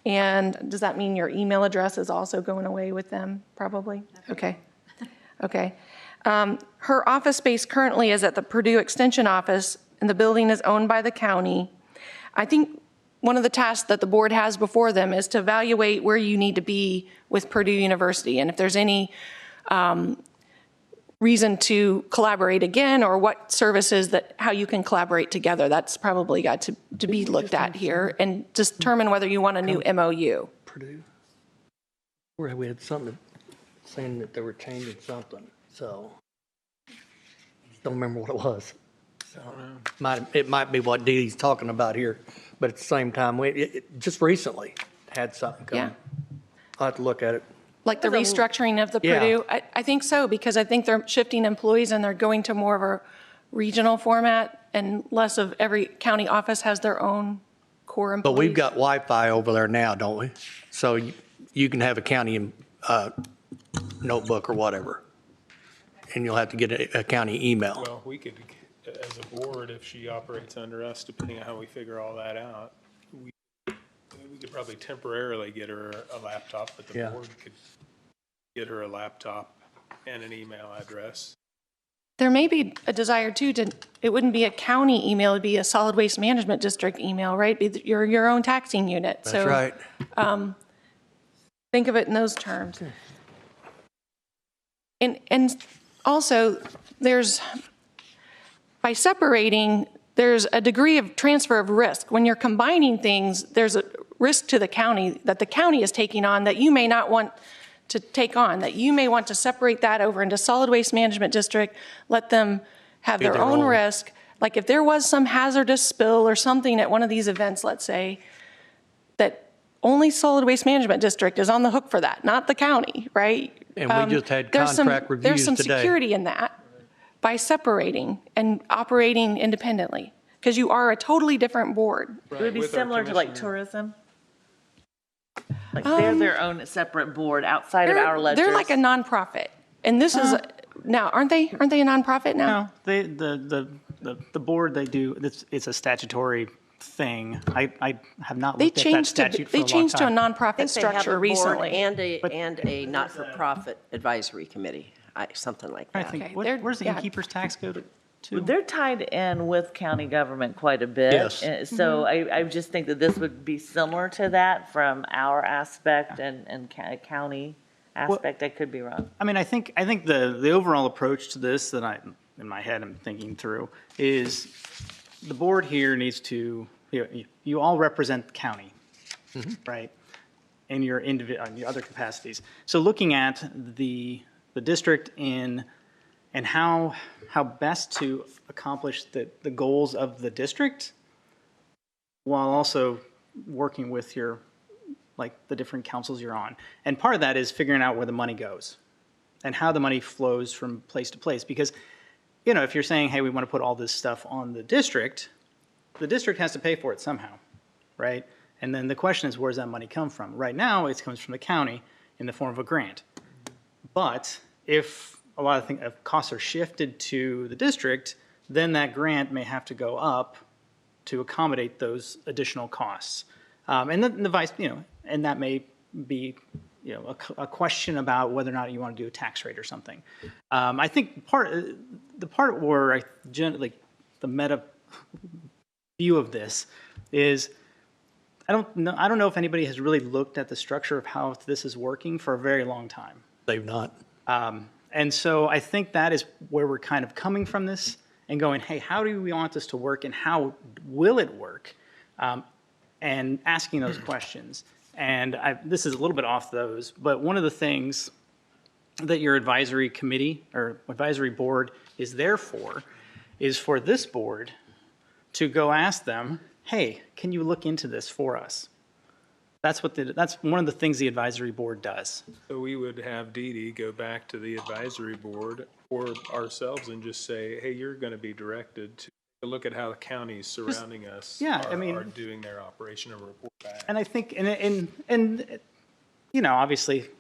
And does that mean your email address is also going away with them, probably? Okay. Okay. Her office space currently is at the Purdue Extension Office, and the building is owned by the county. I think one of the tasks that the board has before them is to evaluate where you need to be with Purdue University, and if there's any reason to collaborate again, or what services how you can collaborate together. That's probably got to be looked at here, and determine whether you want a new MOU. Purdue, where we had something saying that they were changing something. So, don't remember what it was. So, it might be what Dede's talking about here, but at the same time, it just recently had something come. Yeah. I'll have to look at it. Like the restructuring of the Purdue? I think so, because I think they're shifting employees and they're going to more of a regional format, and less of every county office has their own core employees. But we've got Wi-Fi over there now, don't we? So you can have a county notebook or whatever, and you'll have to get a county email. Well, we could, as a board, if she operates under us, depending on how we figure all that out, we could probably temporarily get her a laptop, but the board could get her a laptop and an email address. There may be a desire too it wouldn't be a county email, it'd be a solid waste management district email, right? Be your own taxing unit. That's right. Think of it in those terms. And also, by separating, there's a degree of transfer of risk. When you're combining things, there's a risk to the county that the county is taking on that you may not want to take on, that you may want to separate that over into solid waste management district, let them have their own risk. Like if there was some hazardous spill or something at one of these events, let's say, that only solid waste management district is on the hook for that, not the county, right? And we just had contract reviews There's some today. security in that by separating and operating independently, because you are a totally different board. It would be similar to like tourism? Like they're their own separate board outside of our ledgers? They're like a nonprofit. And this is, now, aren't they a nonprofit now? No, the board, they do, it's a statutory thing. I have not looked at that statute for a long time. They changed to a nonprofit I think they have structure a board recently. and a not-for-profit advisory committee, something like that. I think, where's the innkeeper's tax go to? They're tied in with county government quite a bit. Yes. So I just think that this would be similar to that from our aspect and county aspect. I could be wrong. I mean, I think the overall approach to this that in my head I'm thinking through is the board here needs to, you all represent the county, right? In your other capacities. So looking at the district and how best to accomplish the goals of the district while also working with the different councils you're on. And part of that is figuring out where the money goes and how the money flows from place to place. Because, if you're saying, hey, we want to put all this stuff on the district has to pay for it somehow, right? And then the question is, where's that money come from? Right now, it comes from the county in the form of a grant. But if a lot of costs are shifted to the district, then that grant may have to go up to accommodate those additional costs. And then the vice, and that may be, a question about whether or not you want to do a tax rate or something. I think the part where the meta view of this is, I don't know if anybody has really looked at the structure of how this is working for a very long time. They've not. And so I think that is where we're kind of coming from this and going, hey, how do we want this to work and how will it work? And asking those questions. And this is a little bit off those, but one of the things that your advisory committee or advisory board is there for is for this board to go ask them, hey, can you look into this for us? That's one of the things the advisory board does. So we would have Dede go back to the advisory board or ourselves and just say, hey, you're going to be directed to look at how the counties surrounding us are doing their operation and report back. And I think, and obviously,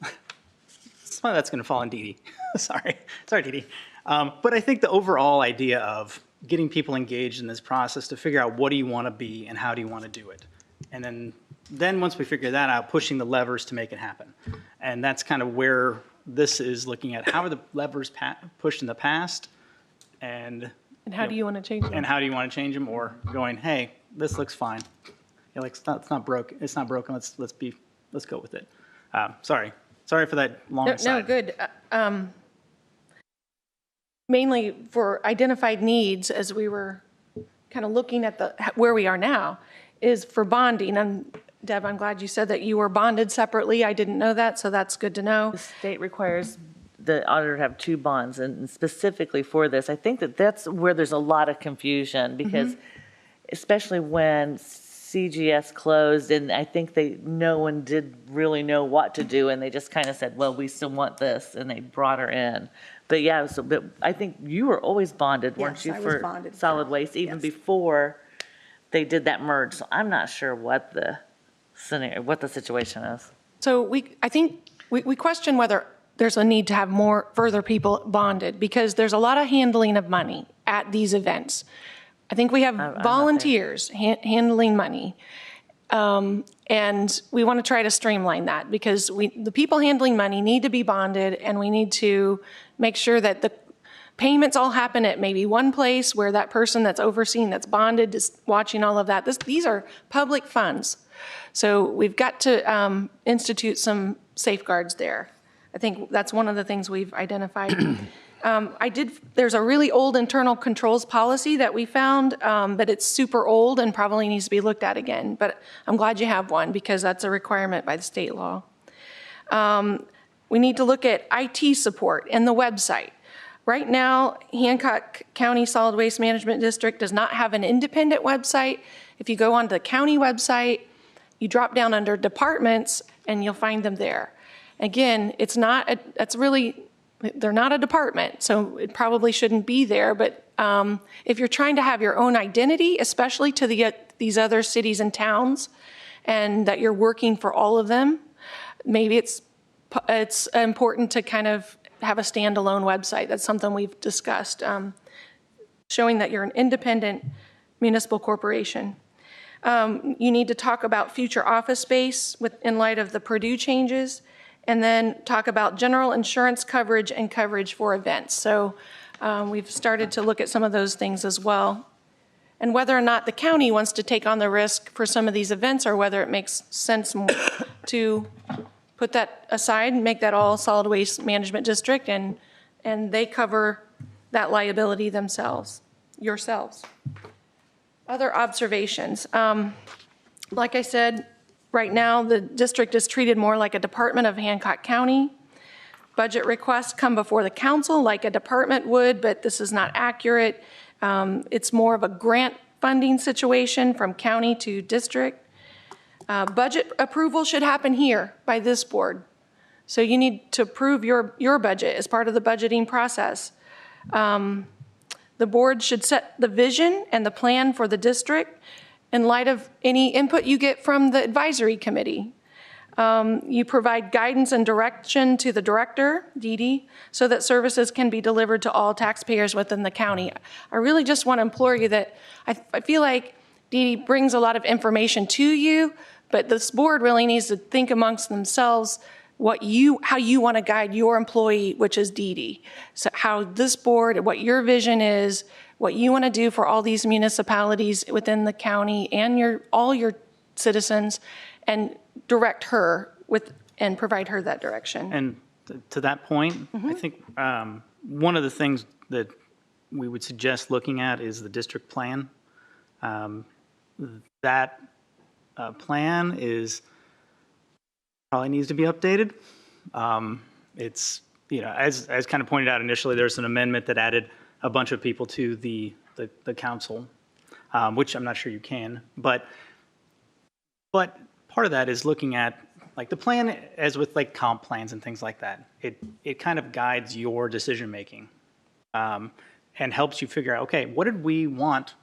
some of that's going to fall on Dede. Sorry, Dede. But I think the overall idea of getting people engaged in this process to figure out what do you want to be and how do you want to do it. And then once we figure that out, pushing the levers to make it happen. And that's kind of where this is looking at how are the levers pushed in the past and how do you want to change them? And how do you want to change them, or going, hey, this looks fine. You're like, it's not broken. It's not broken. Let's go with it. Sorry for that long aside. No, good. Mainly for identified needs, as we were kind of looking at where we are now, is for bonding. And Deb, I'm glad you said that you were bonded separately. I didn't know that, so that's good to know. The state requires the auditor to have 2 bonds, and specifically for this, I think that's where there's a lot of confusion, because especially when CGS closed, and I think no one did really know what to do, and they just kind of said, well, we still want this, and they brought her in. But yeah, but I think you were always bonded, weren't you, for solid waste, even before they did that merge. So I'm not sure what the scenario, what the situation is. So I think we question whether there's a need to have further people bonded, because there's a lot of handling of money at these events. I think we have volunteers handling money. And we want to try to streamline that, because the people handling money need to be bonded, and we need to make sure that the payments all happen at maybe one place where that person that's overseeing, that's bonded, is watching all of that. These are public funds. So we've got to institute some safeguards there. I think that's one of the things we've identified. There's a really old internal controls policy that we found, but it's super old and probably needs to be looked at again. But I'm glad you have one, because that's a requirement by the state law. We need to look at IT support and the website. Right now, Hancock County Solid Waste Management District does not have an independent website. If you go on the county website, you drop down under departments and you'll find them there. Again, they're not a department, so it probably shouldn't be there. But if you're trying to have your own identity, especially to these other cities and towns, and that you're working for all of them, maybe it's important to kind of have a standalone website. That's something we've discussed, showing that you're an independent municipal corporation. You need to talk about future office space in light of the Purdue changes, and then talk about general insurance coverage and coverage for events. So we've started to look at some of those things as well. And whether or not the county wants to take on the risk for some of these events, or whether it makes sense to put that aside and make that all solid waste management district, and they cover that liability yourselves. Other observations. Like I said, right now, the district is treated more like a department of Hancock County. Budget requests come before the council like a department would, but this is not accurate. It's more of a grant funding situation from county to district. Budget approval should happen here by this board. So you need to approve your budget as part of the budgeting process. The board should set the vision and the plan for the district in light of any input you get from the advisory committee. You provide guidance and direction to the director, Dede, so that services can be delivered to all taxpayers within the county. I really just want to implore you that I feel like Dede brings a lot of information to you, but this board really needs to think amongst themselves how you want to guide your employee, which is Dede. So how this board, what your vision is, what you want to do for all these municipalities within the county and all your citizens, and direct her and provide her that direction. And to that point, I think one of the things that we would suggest looking at is the district plan. That plan probably needs to be updated. It's, as kind of pointed out initially, there's an amendment that added a bunch of people to the council, which I'm not sure you can, but part of that is looking at, like the plan, as with like comp plans and things like that, it kind of guides your decision-making and helps you figure out, okay, what did we want?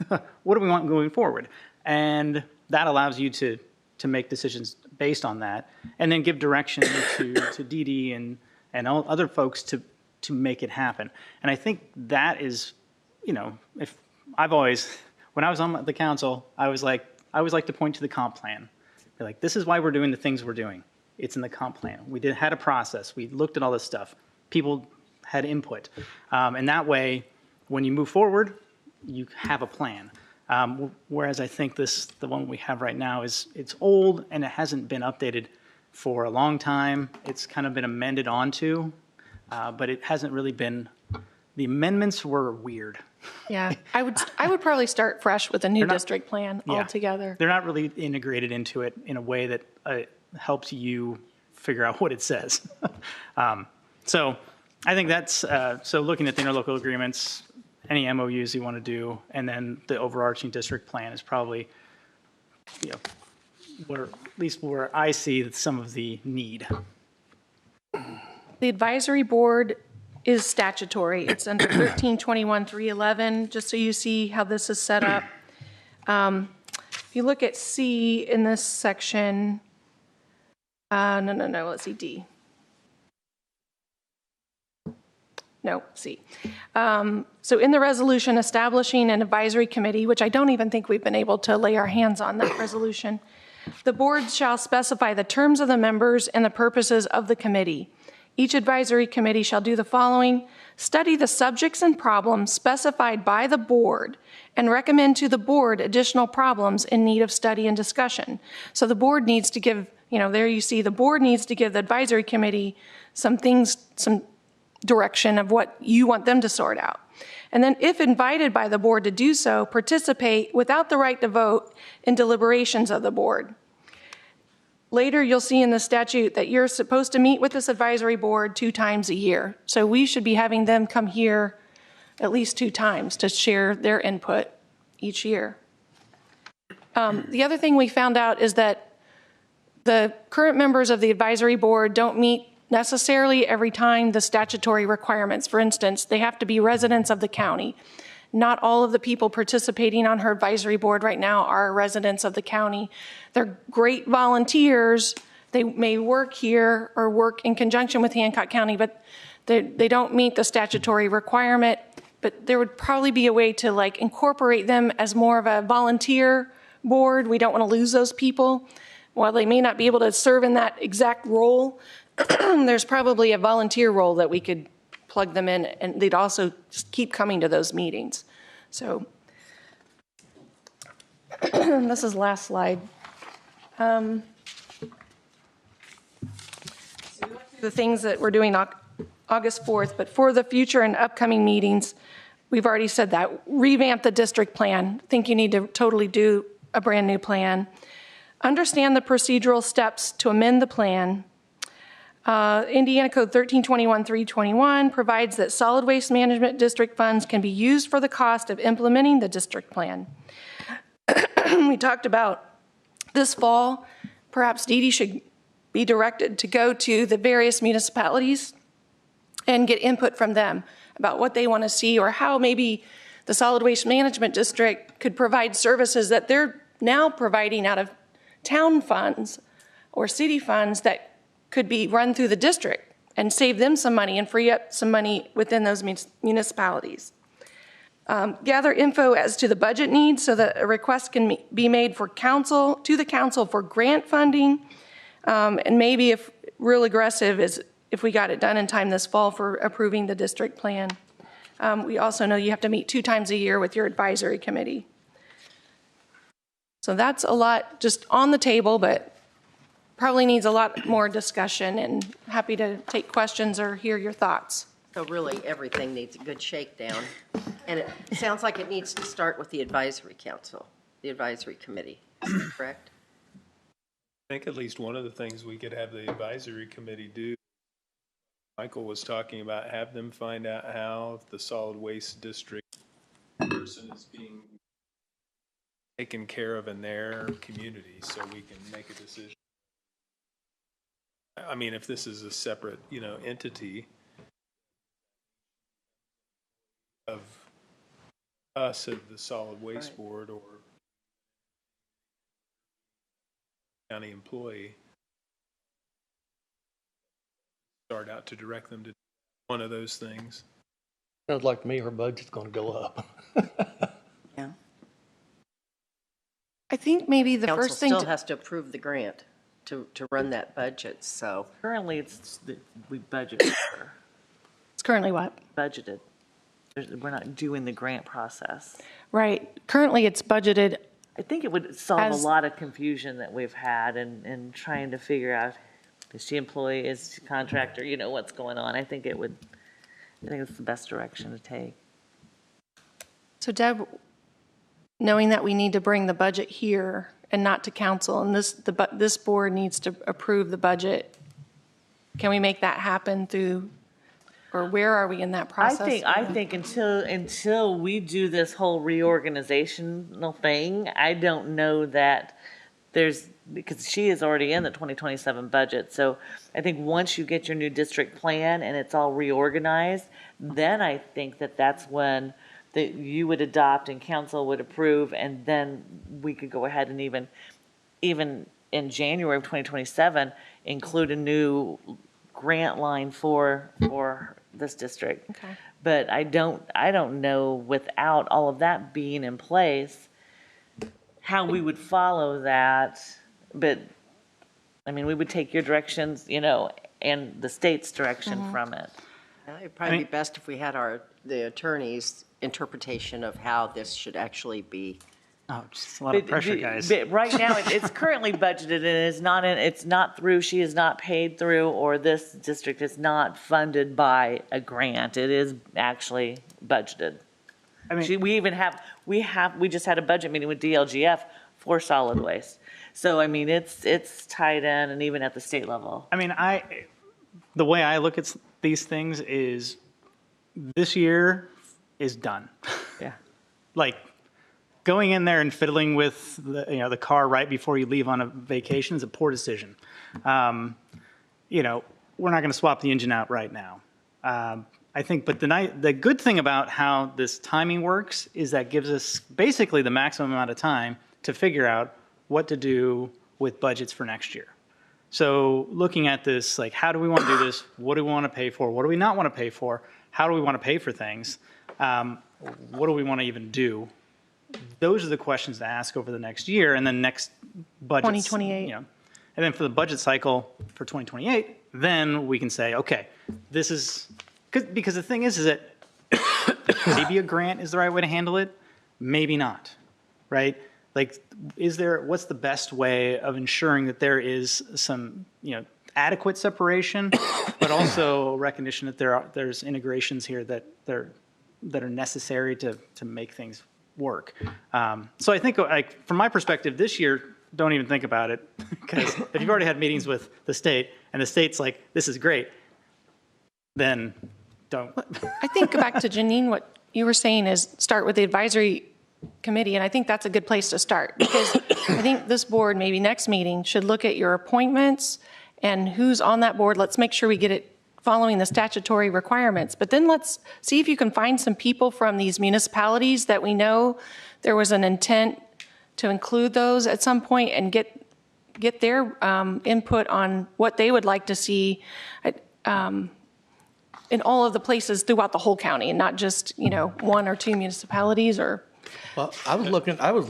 What do we want going forward? And that allows you to make decisions based on that, and then give direction to Dede and all other folks to make it happen. And I think that is, if I've always, when I was on the council, I always like to point to the comp plan. Be like, this is why we're doing the things we're doing. It's in the comp plan. We had a process. We looked at all this stuff. People had input. And that way, when you move forward, you have a plan. Whereas I think the one we have right now it's old and it hasn't been updated for a long time. It's kind of been amended onto, but it hasn't really been, the amendments were weird. Yeah, I would probably start fresh with a new district plan altogether. They're not really integrated into it in a way that helps you figure out what it says. So I think that's, so looking at the interlocal agreements, any MOUs you want to do, and then the overarching district plan is probably, where, at least where I see some of the need. The advisory board is statutory. It's under 1321-311, just so you see how this is set up. If you look at C in this section, no, let's see, D. No, C. So in the resolution establishing an advisory committee, which I don't even think we've been able to lay our hands on that resolution, the board shall specify the terms of the members and the purposes of the committee. Each advisory committee shall do the following: study the subjects and problems specified by the board and recommend to the board additional problems in need of study and discussion. So the board needs to give, there you see the board needs to give the advisory committee some direction of what you want them to sort out. And then if invited by the board to do so, participate without the right to vote in deliberations of the board. Later, you'll see in the statute that you're supposed to meet with this advisory board 2 times a year. So we should be having them come here at least 2 times to share their input each year. The other thing we found out is that the current members of the advisory board don't meet necessarily every time the statutory requirements. For instance, they have to be residents of the county. Not all of the people participating on her advisory board right now are residents of the county. They're great volunteers. They may work here or work in conjunction with Hancock County, but they don't meet the statutory requirement. But there would probably be a way to incorporate them as more of a volunteer board. We don't want to lose those people. While they may not be able to serve in that exact role, there's probably a volunteer role that we could plug them in, and they'd also just keep coming to those meetings. So this is last slide. The things that we're doing August 4th, but for the future and upcoming meetings, we've already said that. Revamp the district plan. I think you need to totally do a brand new plan. Understand the procedural steps to amend the plan. Indiana Code 1321-321 provides that solid waste management district funds can be used for the cost of implementing the district plan. We talked about this fall, perhaps Dede should be directed to go to the various municipalities and get input from them about what they want to see, or how maybe the solid waste management district could provide services that they're now providing out of town funds or city funds that could be run through the district and save them some money and free up some money within those municipalities. Gather info as to the budget needs so that a request can be made to the council for grant funding. And maybe if real aggressive is if we got it done in time this fall for approving the district plan. We also know you have to meet 2 times a year with your advisory committee. So that's a lot just on the table, but probably needs a lot more discussion, and happy to take questions or hear your thoughts. So really, everything needs a good shakedown. And it sounds like it needs to start with the advisory council, the advisory committee. Is that correct? I think at least one of the things we could have the advisory committee do, Michael was talking about, have them find out how the solid waste district person is being taken care of in their community so we can make a decision. I mean, if this is a separate, entity of us at the Solid Waste Board or county employee, start out to direct them to one of those things. Sounds like to me, her budget's gonna go up. Yeah. I think maybe the Council first thing. still has to approve the grant to run that budget, so. Currently, we budget for. It's currently what? Budgeted. We're not doing the grant process. Right. Currently, it's budgeted. I think it would solve As- a lot of confusion that we've had and trying to figure out, is she employee, is she contractor, what's going on. I think it's the best direction to take. So Deb, knowing that we need to bring the budget here and not to council, and this board needs to approve the budget, can we make that happen through, or where are we in that process? I think until we do this whole reorganizational thing, I don't know that because she is already in the 2027 budget. So I think once you get your new district plan and it's all reorganized, then I think that's when that you would adopt and council would approve, and then we could go ahead and even in January of 2027, include a new grant line for this district. Okay. But I don't know without all of that being in place, how we would follow that. But, I mean, we would take your directions, and the state's direction from it. It'd probably be best if we had the attorney's interpretation of how this should actually be. Oh, just a lot of pressure, guys. But right now, it's currently budgeted and it's not through, she is not paid through, or this district is not funded by a grant. It is actually budgeted. I mean, we just had a budget meeting with DLGF for solid waste. So, I mean, it's tied in, and even at the state level. I mean, the way I look at these things is this year is done. Yeah. Like going in there and fiddling with the car right before you leave on a vacation is a poor decision. We're not going to swap the engine out right now. I think, but the good thing about how this timing works is that gives us basically the maximum amount of time to figure out what to do with budgets for next year. So looking at this, like, how do we want to do this? What do we want to pay for? What do we not want to pay for? How do we want to pay for things? What do we want to even do? Those are the questions to ask over the next year, and then next budget. 2028. And then for the budget cycle for 2028, then we can say, okay, this is, because the thing is that maybe a grant is the right way to handle it, maybe not, right? Like, what's the best way of ensuring that there is some, adequate separation, but also recognition that there's integrations here that are necessary to make things work. So I think, like, from my perspective, this year, don't even think about it, because if you've already had meetings with the state and the state's like, this is great, then don't. I think go back to Janine, what you were saying is start with the advisory committee, and I think that's a good place to start, because I think this board, maybe next meeting, should look at your appointments and who's on that board. Let's make sure we get it following the statutory requirements, but then let's see if you can find some people from these municipalities that we know there was an intent to include those at some point, and get their input on what they would like to see in all of the places throughout the whole county, and not just one or two municipalities. Or Well, I was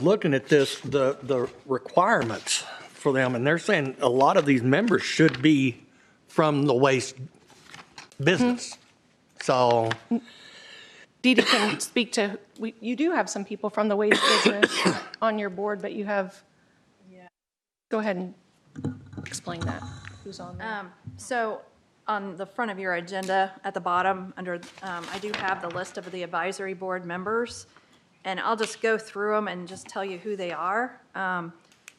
looking at this, the requirements for them, and they're saying a lot of these members should be from the waste business. So Dede can speak to, you do have some people from the waste business on your board, but you have, go ahead and explain that. Who's on there? So on the front of your agenda at the bottom, under I do have the list of the advisory board members, and I'll just go through them and just tell you who they are.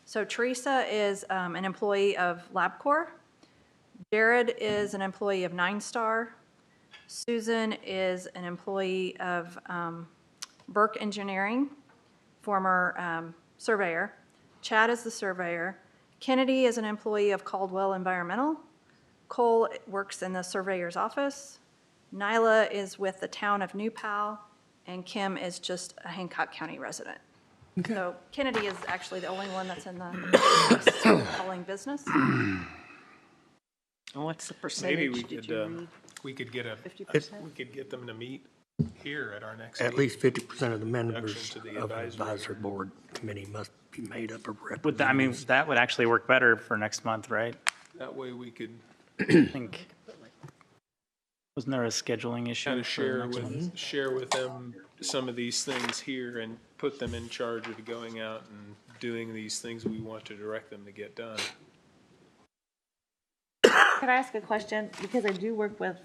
So Teresa is an employee of LabCorp. Jared is an employee of 9 Susan is an employee of Burke Engineering, former surveyor. Chad is the surveyor. Kennedy is an employee of Caldwell Environmental. Cole works in the surveyor's office. Nyla is with the town of New Pal, and Kim is just a Hancock County resident. So Kennedy is actually the only one that's in the hauling business. And what's the percentage? Maybe we did could, you read? we could get 50%? we could get them to meet here at our next At meeting. least 50% of the members Introduction to the of the advisory. advisory board committee must be made up of Would that, I mean, representatives. that would actually work better for next month, right? That way we could I think, wasn't there a scheduling issue? kind of for next month? share with them some of these things here and put them in charge of going out and doing these things we want to direct them to get done. Could I ask a question? Because I do work with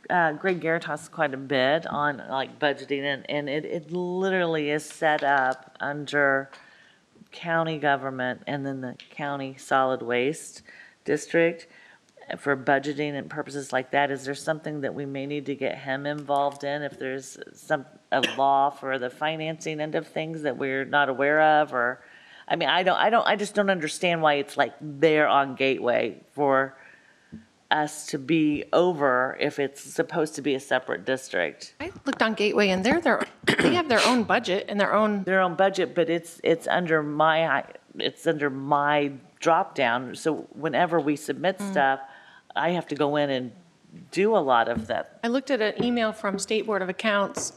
Greg Garitas quite a bit on like budgeting, and it literally is set up under county government and then the county solid waste district for budgeting and purposes like that. Is there something that we may need to get him involved in if there's a law for the financing end of things that we're not aware of? Or, I mean, I just don't understand why it's like there on Gateway for us to be over if it's supposed to be a separate district. I looked on Gateway and they have their own budget and their own budget, but it's under my drop down. So whenever we submit stuff, I have to go in and do a lot of that. I looked at an email from State Board of Accounts,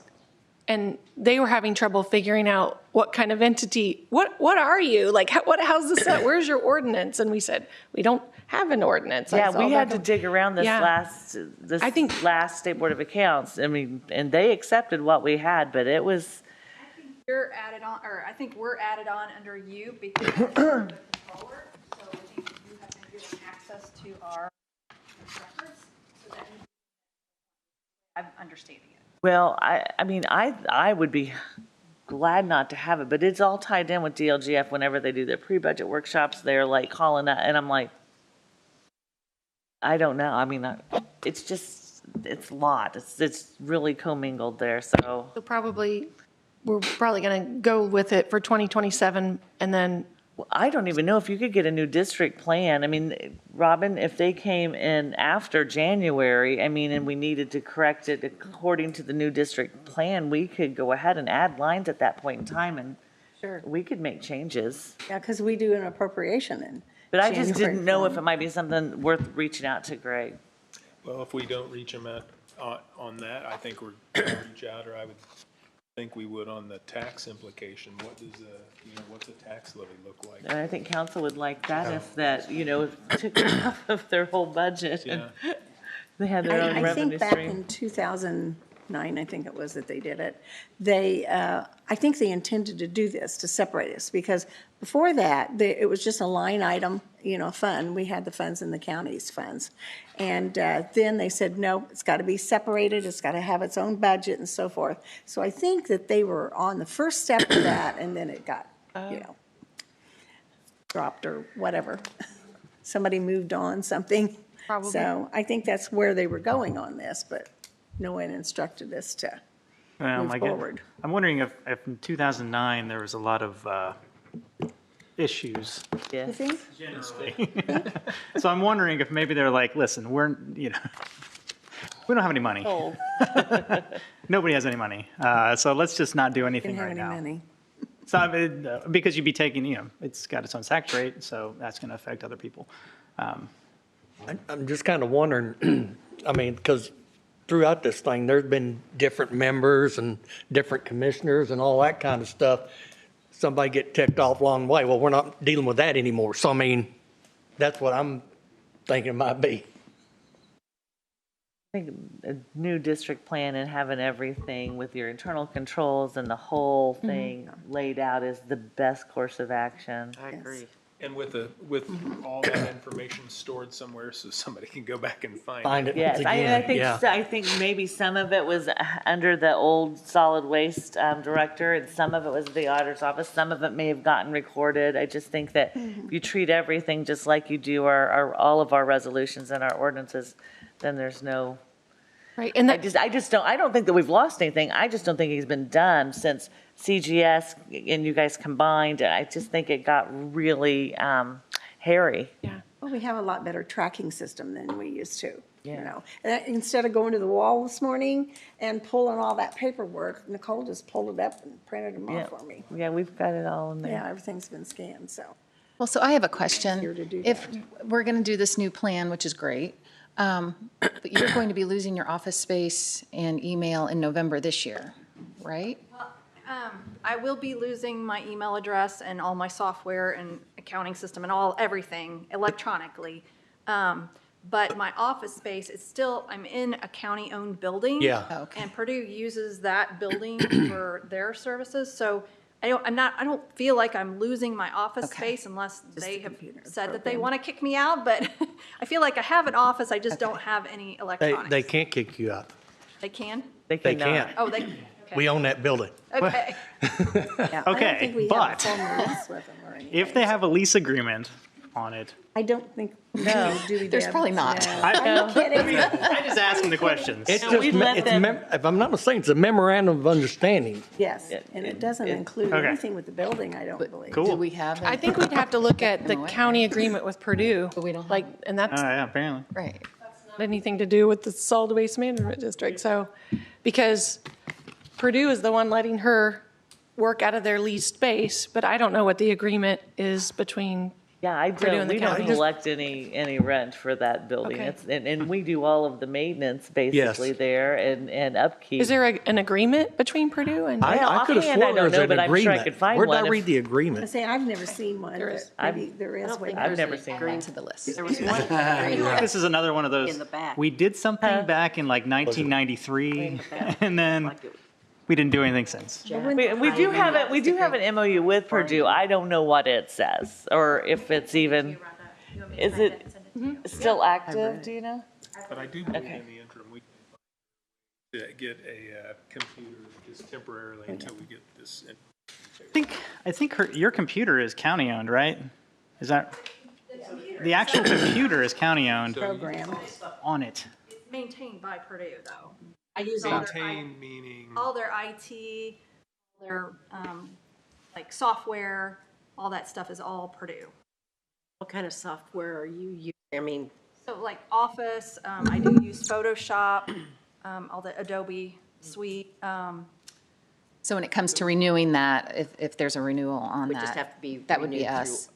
and they were having trouble figuring out what kind of entity, what are you? Like, how's this set? Where's your ordinance? And we said, we don't have an ordinance. Yeah, we had to dig around this last State Board of Accounts. I mean, and they accepted what we had, but it was. You're added on, or I think we're added on under you because you're the controller. So I think you have been given access to our records. So that I'm understanding it. Well, I mean, I would be glad not to have it, but it's all tied in with DLGF. Whenever they do their pre-budget workshops, they're like calling that, and I'm like, I don't know. I mean, it's a lot. It's really commingled there. So we're probably going to go with it for 2027, and then. Well, I don't even know if you could get a new district plan. I mean, Robin, if they came in after January, I mean, and we needed to correct it according to the new district plan, we could go ahead and add lines at that point in time, and Sure. we could make changes. Yeah, because we do an appropriation in But I just January didn't know if form. it might be something worth reaching out to Greg. Well, if we don't reach them on that, I think we're going to reach out, or I would think we would on the tax implication. What does what's a tax levy look like? And I think council would like that if that, took off of their whole budget and they had their own I revenue think back stream. in 2009, I think it was that they did it. I think they intended to do this, to separate us, because before that, it was just a line item, fund. We had the funds in the county's funds. And then they said, no, it's got to be separated, it's got to have its own budget and so forth. So I think that they were on the first step of that, and then it got, dropped or whatever. Somebody moved on something. Probably. So I think that's where they were going on this, but no one instructed us to move forward. I'm wondering if in 2009, there was a lot of issues. Yeah. You think? So I'm wondering if maybe they're like, listen, we don't have any money. Oh. Nobody has any money. So let's just not do anything Didn't have right any now. money. So because you'd be taking, it's got its own tax rate, so that's going to affect other people. I'm just kind of wondering, I mean, because throughout this thing, there's been different members and different commissioners and all that kind of stuff. Somebody get ticked off along the way. Well, we're not dealing with that anymore. So, I mean, that's what I'm thinking it might be. I think a new district plan and having everything with your internal controls and the whole thing laid out is the best course of action. I agree. And with all that information stored somewhere so somebody can go back and find it. Yes, I think maybe some of it was under the old solid waste director, and some of it was the auditor's office. Some of it may have gotten recorded. I just think that if you treat everything just like you do all of our resolutions and our ordinances, then there's no. Right, and I don't think that we've lost anything. I just don't think it's been done since CGS and you guys combined. I just think it got really hairy. Yeah. Well, we have a lot better tracking system than we used to, you Yeah. know. And instead of going to the wall this morning and pulling all that paperwork, Nicole just pulled it up and printed them Yeah. off for me. Yeah, we've got it all in there. Yeah, everything's been scanned, so. Well, so I have a Easier question. to do If we're going to do this new plan, which is great, but you're going to be losing your office space and email in November this year, right? I will be losing my email address and all my software and accounting system and everything electronically. But my office space is still, I'm in a county-owned building. Yeah. And Purdue uses that building for their services, so I don't feel like I'm losing my office space unless they have said that they want to kick me out, but I feel like I have an office, I just don't have any electronics. They can't kick you out. They can? They can't. Oh, they, okay. We own that building. Okay. Okay, but if they have a lease agreement on it, I don't think, no, do we? There's Deb? probably not. No. I'm kidding. just asking the questions. It's just, if I'm not mistaken, it's a memorandum of understanding. Yes, and it doesn't include Okay. anything with the building, I don't believe. Do we have? I think we'd have to look at the county agreement with Purdue. But we don't have. Like, and that's Yeah, apparently. Right. not anything to do with the solid waste management district, so, because Purdue is the one letting her work out of their leased space, but I don't know what the agreement is between Yeah, Purdue and the we don't county. collect any rent for that building. Okay. It's, and we do all of the maintenance basically there and upkeep. Is there an agreement between Purdue and? I could have offhand, I sworn don't there know, was an but I'm sure I agreement. could find Where did one I if- read the I agreement? say, I've never seen one, There but is. maybe there is one. I've never seen one. To the list. There was one This is another one of those. in the back. We did something back in like 1993, and then we didn't do anything since. We do have it. We do have an MOU with Purdue. I don't know what it says or if it's even. Is it still active? Do you know? But I do believe Okay. in the interim, we can get a computer just temporarily until we get this. I think your computer is county owned, right? Is that the actual computer is county owned Program. on it? It's maintained by Purdue, though. I use all their, Maintain meaning. all their IT, their, like, software, all that stuff is all Purdue. What kind of software are you using? I mean, So like Office, I do use Photoshop, all the Adobe suite. So when it comes to renewing that, if there's a renewal on we that, just have to be that would be renewed us.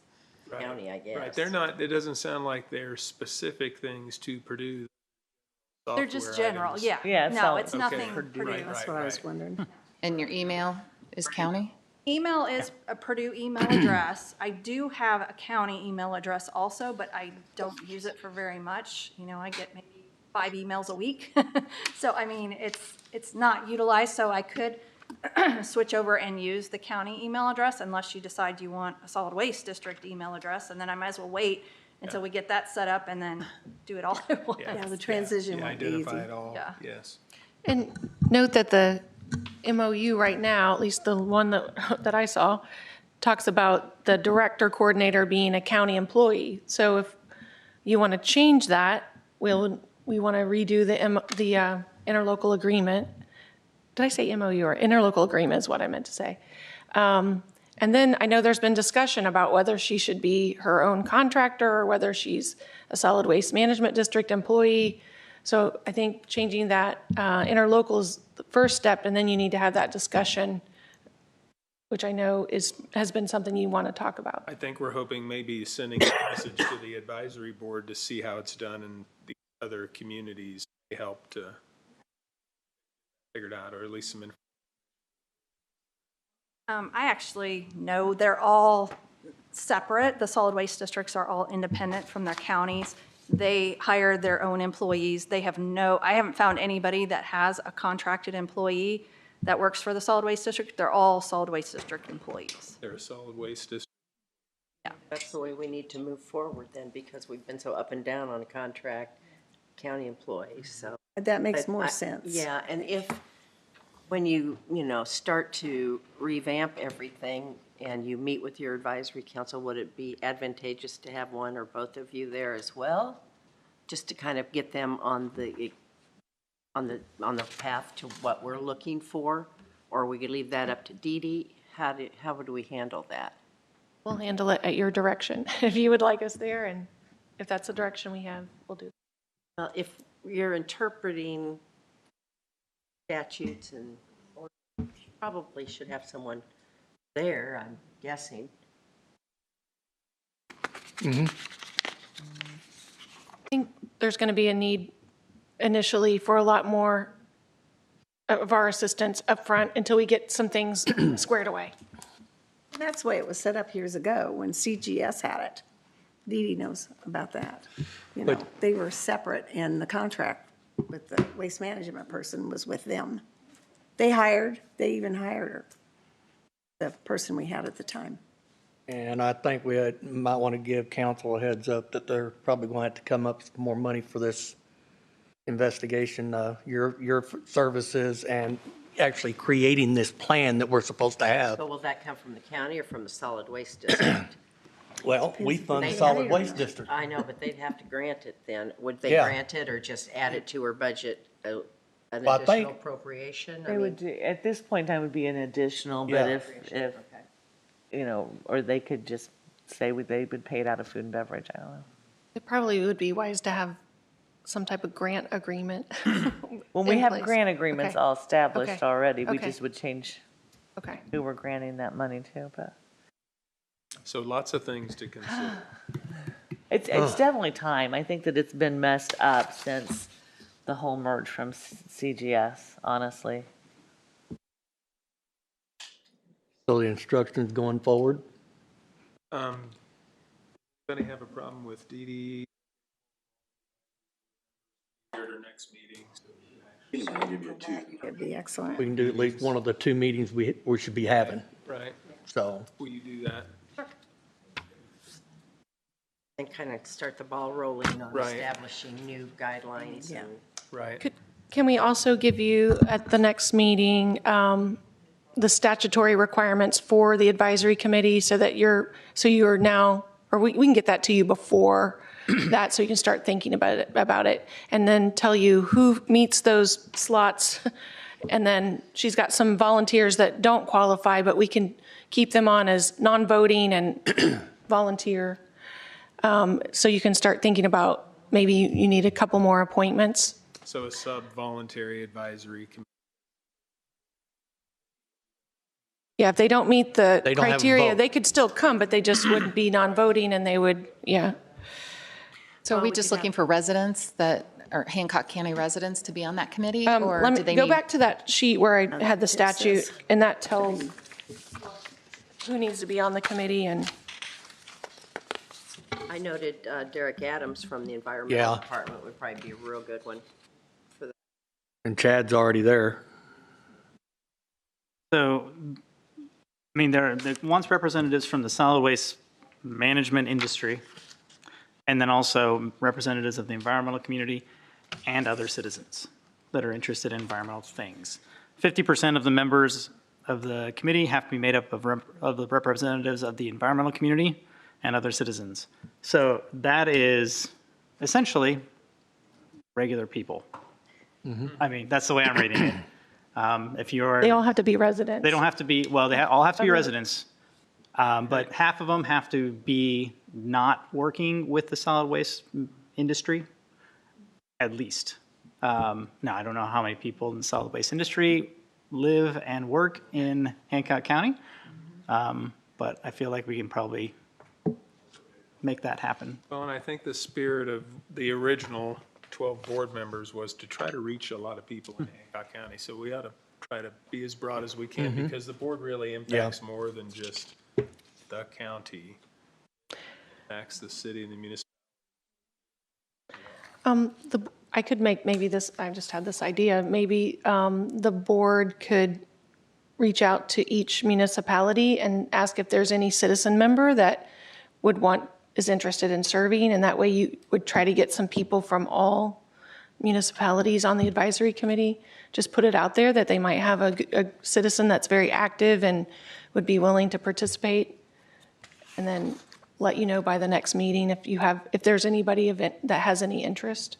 through county, I guess. Right, they're not, it doesn't sound like they're specific things to Purdue. They're just software general, items. yeah. Yeah, it's No, all- it's Okay. nothing Purdue. Purdue. That's what I was wondering. And your email is county? Email is a Purdue email address. I do have a county email address also, but I don't use it for very much. You know, I get maybe 5 emails a week. So, I mean, it's not utilized, so I could switch over and use the county email address unless you decide you want a solid waste district email address, and then I might as well wait until we get that set up and then do it all at once. Yeah, the transition Yeah, won't be easy. identify it all, Yeah. yes. And note that the MOU right now, at least the one that I saw, talks about the director coordinator being a county employee. So if you want to change that, we want to redo the interlocal agreement. Did I say MOU or interlocal agreement is what I meant to say. And then I know there's been discussion about whether she should be her own contractor or whether she's a solid waste management district employee. So I think changing that interlocal is the first step, and then you need to have that discussion, which I know has been something you want to talk about. I think we're hoping maybe sending a message to the advisory board to see how it's done in the other communities may help to figure it out, or at least some information. I actually know they're all separate. The solid waste districts are all independent from their counties. They hire their own employees. I haven't found anybody that has a contracted employee that works for the solid waste district. They're all solid waste district employees. They're a solid waste district. Yeah. That's the way we need to move forward then, because we've been so up and down on contract county employees, so. That makes But more I- sense. Yeah, and when you start to revamp everything and you meet with your advisory council, would it be advantageous to have one or both of you there as well? Just to kind of get them on the on the path to what we're looking for? Or we could leave that up to Dede? How do we handle that? We'll handle it at your direction. If you would like us there, and if that's the direction we have, we'll do. Well, if you're interpreting statutes and you probably should have someone there, I'm guessing. Mm-hmm. I think there's going to be a need initially for a lot more of our assistance up front until we get some things squared away. That's the way it was set up years ago when CGS had it. Dede knows about that. You know, they were separate, and the contract with the waste management person was with them. They even hired her, the person we had at the time. And I think we might want to give council a heads up that they're probably going to have to come up with more money for this investigation, your services, and actually creating this plan that we're supposed to have. So will that come from the county or from the solid waste district? Well, we fund the solid waste district. I know, but they'd have to grant it then. Would they grant it or just add it to her budget, an additional appropriation? They would do, at this point in time, would be an additional, but if you know, or they could just say they would pay it out of food and beverage, I don't know. It probably would be wise to have some type of grant agreement. Well, we have grant agreements all established already. We Okay. just would change who we're granting that money to, but. So lots of things to consider. It's definitely time. I think that it's been messed up since the whole merge from CGS, honestly. So the instructions going forward? Anybody have a problem with Dede? At our next meeting. It'd be excellent. We can do at least one of the 2 meetings we should be having. Right. So. Will you do that? And kind of start the ball rolling on establishing new guidelines. Yeah. Right. Can we also give you at the next meeting the statutory requirements for the advisory committee so that you are now, or we can get that to you before that so you can start thinking about it and then tell you who meets those slots. And then she's got some volunteers that don't qualify, but we can keep them on as non-voting and volunteer. So you can start thinking about maybe you need a couple more appointments. So a sub-voluntary advisory committee. Yeah, if they don't meet the They don't have a criteria, vote. they could still come, but they just wouldn't be non-voting and they would, So are we just looking for residents that are Hancock County residents to be on that committee? Or Let do me they go need? back to that sheet where I had the statute, and that tells who needs to be on the committee. And I noted Derek Adams from the Environmental Department would probably be a real good one for that. And Chad's already there. So, I mean, there wants representatives from the solid waste management industry, and then also representatives of the environmental community and other citizens that are interested in environmental things. 50% of the members of the committee have to be made up of the representatives of the environmental community and other citizens. So that is essentially regular people. I mean, that's the way I'm reading it. If you're, they all have to be residents. they don't have to be, well, they all have to be residents, but half of them have to be not working with the solid waste industry, at least. Now, I don't know how many people in the solid waste industry live and work in Hancock County, but I feel like we can probably make that happen. Well, and I think the spirit of the original 12 board members was to try to reach a lot of people in Hancock County. So we ought to try to be as broad as we can because the board really impacts more than just the county. It impacts the city and the municipality. I could make maybe this, I just had this idea, maybe the board could reach out to each municipality and ask if there's any citizen member that is interested in serving, and that way you would try to get some people from all municipalities on the advisory committee. Just put it out there that they might have a citizen that's very active and would be willing to participate, and then let you know by the next meeting if there's anybody that has any interest.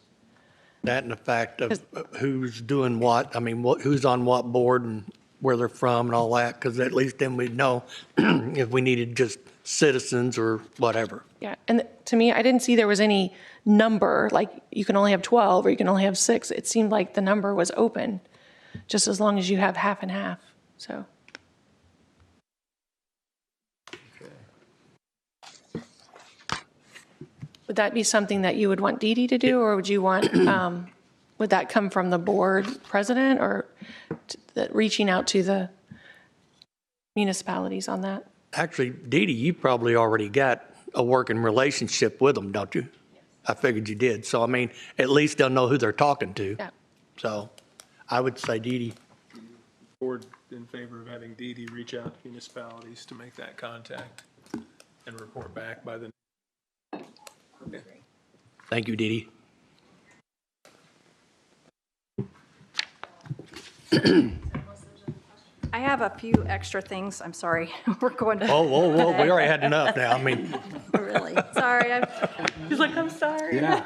That and the fact of who's doing what, I mean, who's on what board and where they're from and all that, because at least then we'd know if we needed just citizens or whatever. Yeah, and to me, I didn't see there was any number, like you can only have 12 or you can only have 6. It seemed like the number was open, just as long as you have half and half, so. Would that be something that you would want Dede to do, or would you want, would that come from the board president, or reaching out to the municipalities on that? Actually, Dede, you probably already got a working relationship with them, don't you? Yes. I figured you did. So, I mean, at least they'll know who they're talking to. Yeah. So, I would say Dede. Board in favor of having Dede reach out to municipalities to make that contact and report back by the. Okay. Thank you, Dede. I have a few extra things. I'm sorry. We're going to. Oh, whoa, whoa. We already had enough now. I mean. Really? Sorry. He's like, I'm sorry. Yeah.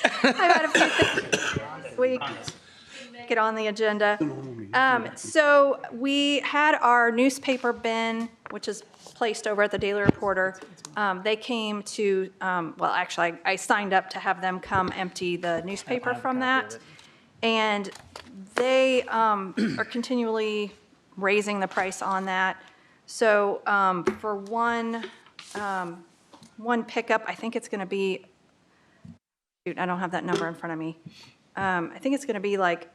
I've had a few things this week. Make it on the agenda. So we had our newspaper bin, which is placed over at the Daily Reporter. They came to, well, actually, I signed up to have them come empty the newspaper from that. And they are continually raising the price on that. So for one pickup, I think it's going to be, shoot, I don't have that number in front of me. I think it's going to be like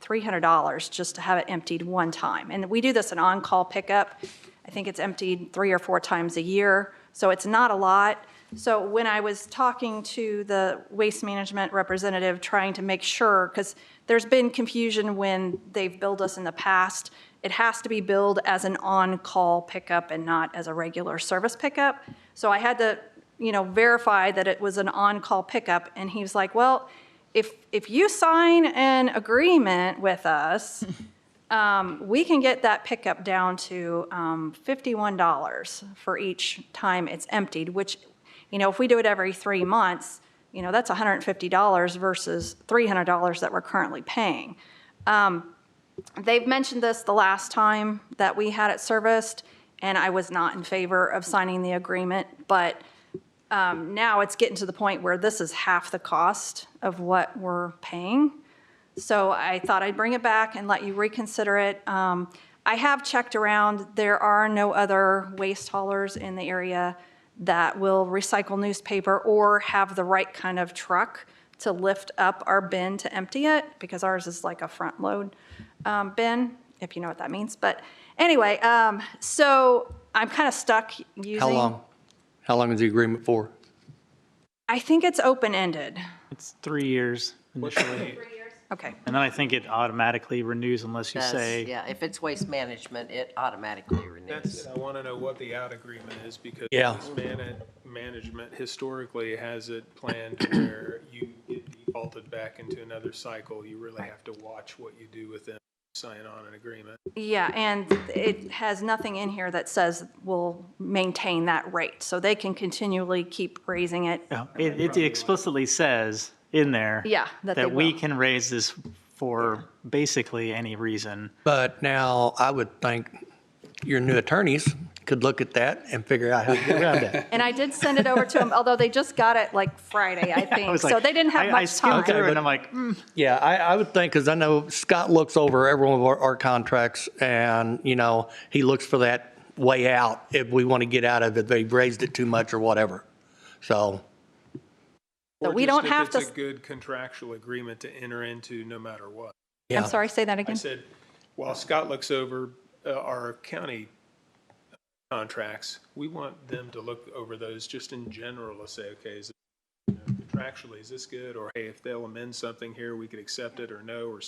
$300 just to have it emptied one time. And we do this an on-call pickup. I think it's emptied 3 or 4 times a year, so it's not a lot. So when I was talking to the waste management representative, trying to make sure, because there's been confusion when they've billed us in the past, it has to be billed as an on-call pickup and not as a regular service pickup. So I had to, verify that it was an on-call pickup, and he was like, well, if you sign an agreement with us, we can get that pickup down to $51 for each time it's emptied, which, if we do it every 3 months, that's $150 versus $300 that we're currently paying. They've mentioned this the last time that we had it serviced, and I was not in favor of signing the agreement, but now it's getting to the point where this is half the cost of what we're paying. So I thought I'd bring it back and let you reconsider it. I have checked around. There are no other waste haulers in the area that will recycle newspaper or have the right kind of truck to lift up our bin to empty it, because ours is like a front load bin, if you know what that means. But anyway, so I'm kind of stuck using. How long? How long is the agreement for? I think it's open-ended. It's 3 years initially. Okay. And then I think it automatically renews unless you say. Yeah, if it's waste management, it automatically renews. I want to know what the out agreement is, because Yeah. management historically has it planned to where you get defaulted back into another cycle. You really have to watch what you do with them, sign on an agreement. Yeah, and it has nothing in here that says we'll maintain that rate, so they can continually keep raising it. No, it explicitly says in there Yeah, that we will. can raise this for basically any reason. But now I would think your new attorneys could look at that and figure out how to get around that. And I did send it over to them, although they just got it like Friday, I think. was So like, they didn't have I much skimmed time. through it and I'm like, Yeah, I would think, because I know Scott looks over every one of our contracts, and, he looks for that way out if we want to get out of it, they've raised it too much or whatever. So. So Or we just don't if have it's to. a good contractual agreement to enter into no matter what. I'm sorry, say that again. I said, while Scott looks over our county contracts, we want them to look over those just in general to say, okay, is it, contractually, is this good? Or, hey, if they'll amend something here, we could accept it or no, or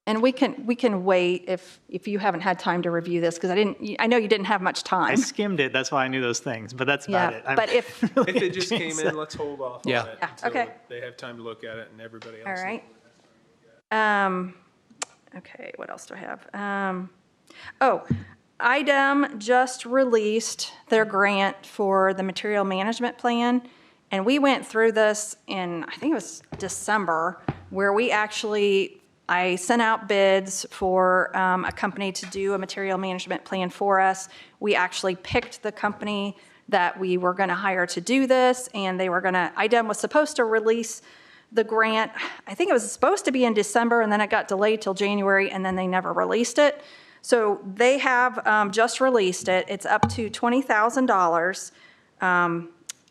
And we can wait if you haven't had time to review this, because I know you didn't have much time. I skimmed it. That's why I knew those things, but that's about it. But if if it just came in, let's hold off on it until okay. they have time to look at it and everybody else. All right. Okay, what else do I have? IDEM just released their grant for the material management plan, And we went through this in, I think it was December, where I sent out bids for a company to do a material management plan for us. We actually picked the company that we were going to hire to do this, and IDEM was supposed to release the grant. I think it was supposed to be in December, and then it got delayed till January, and then they never released it. So they have just released it. It's up to $20,000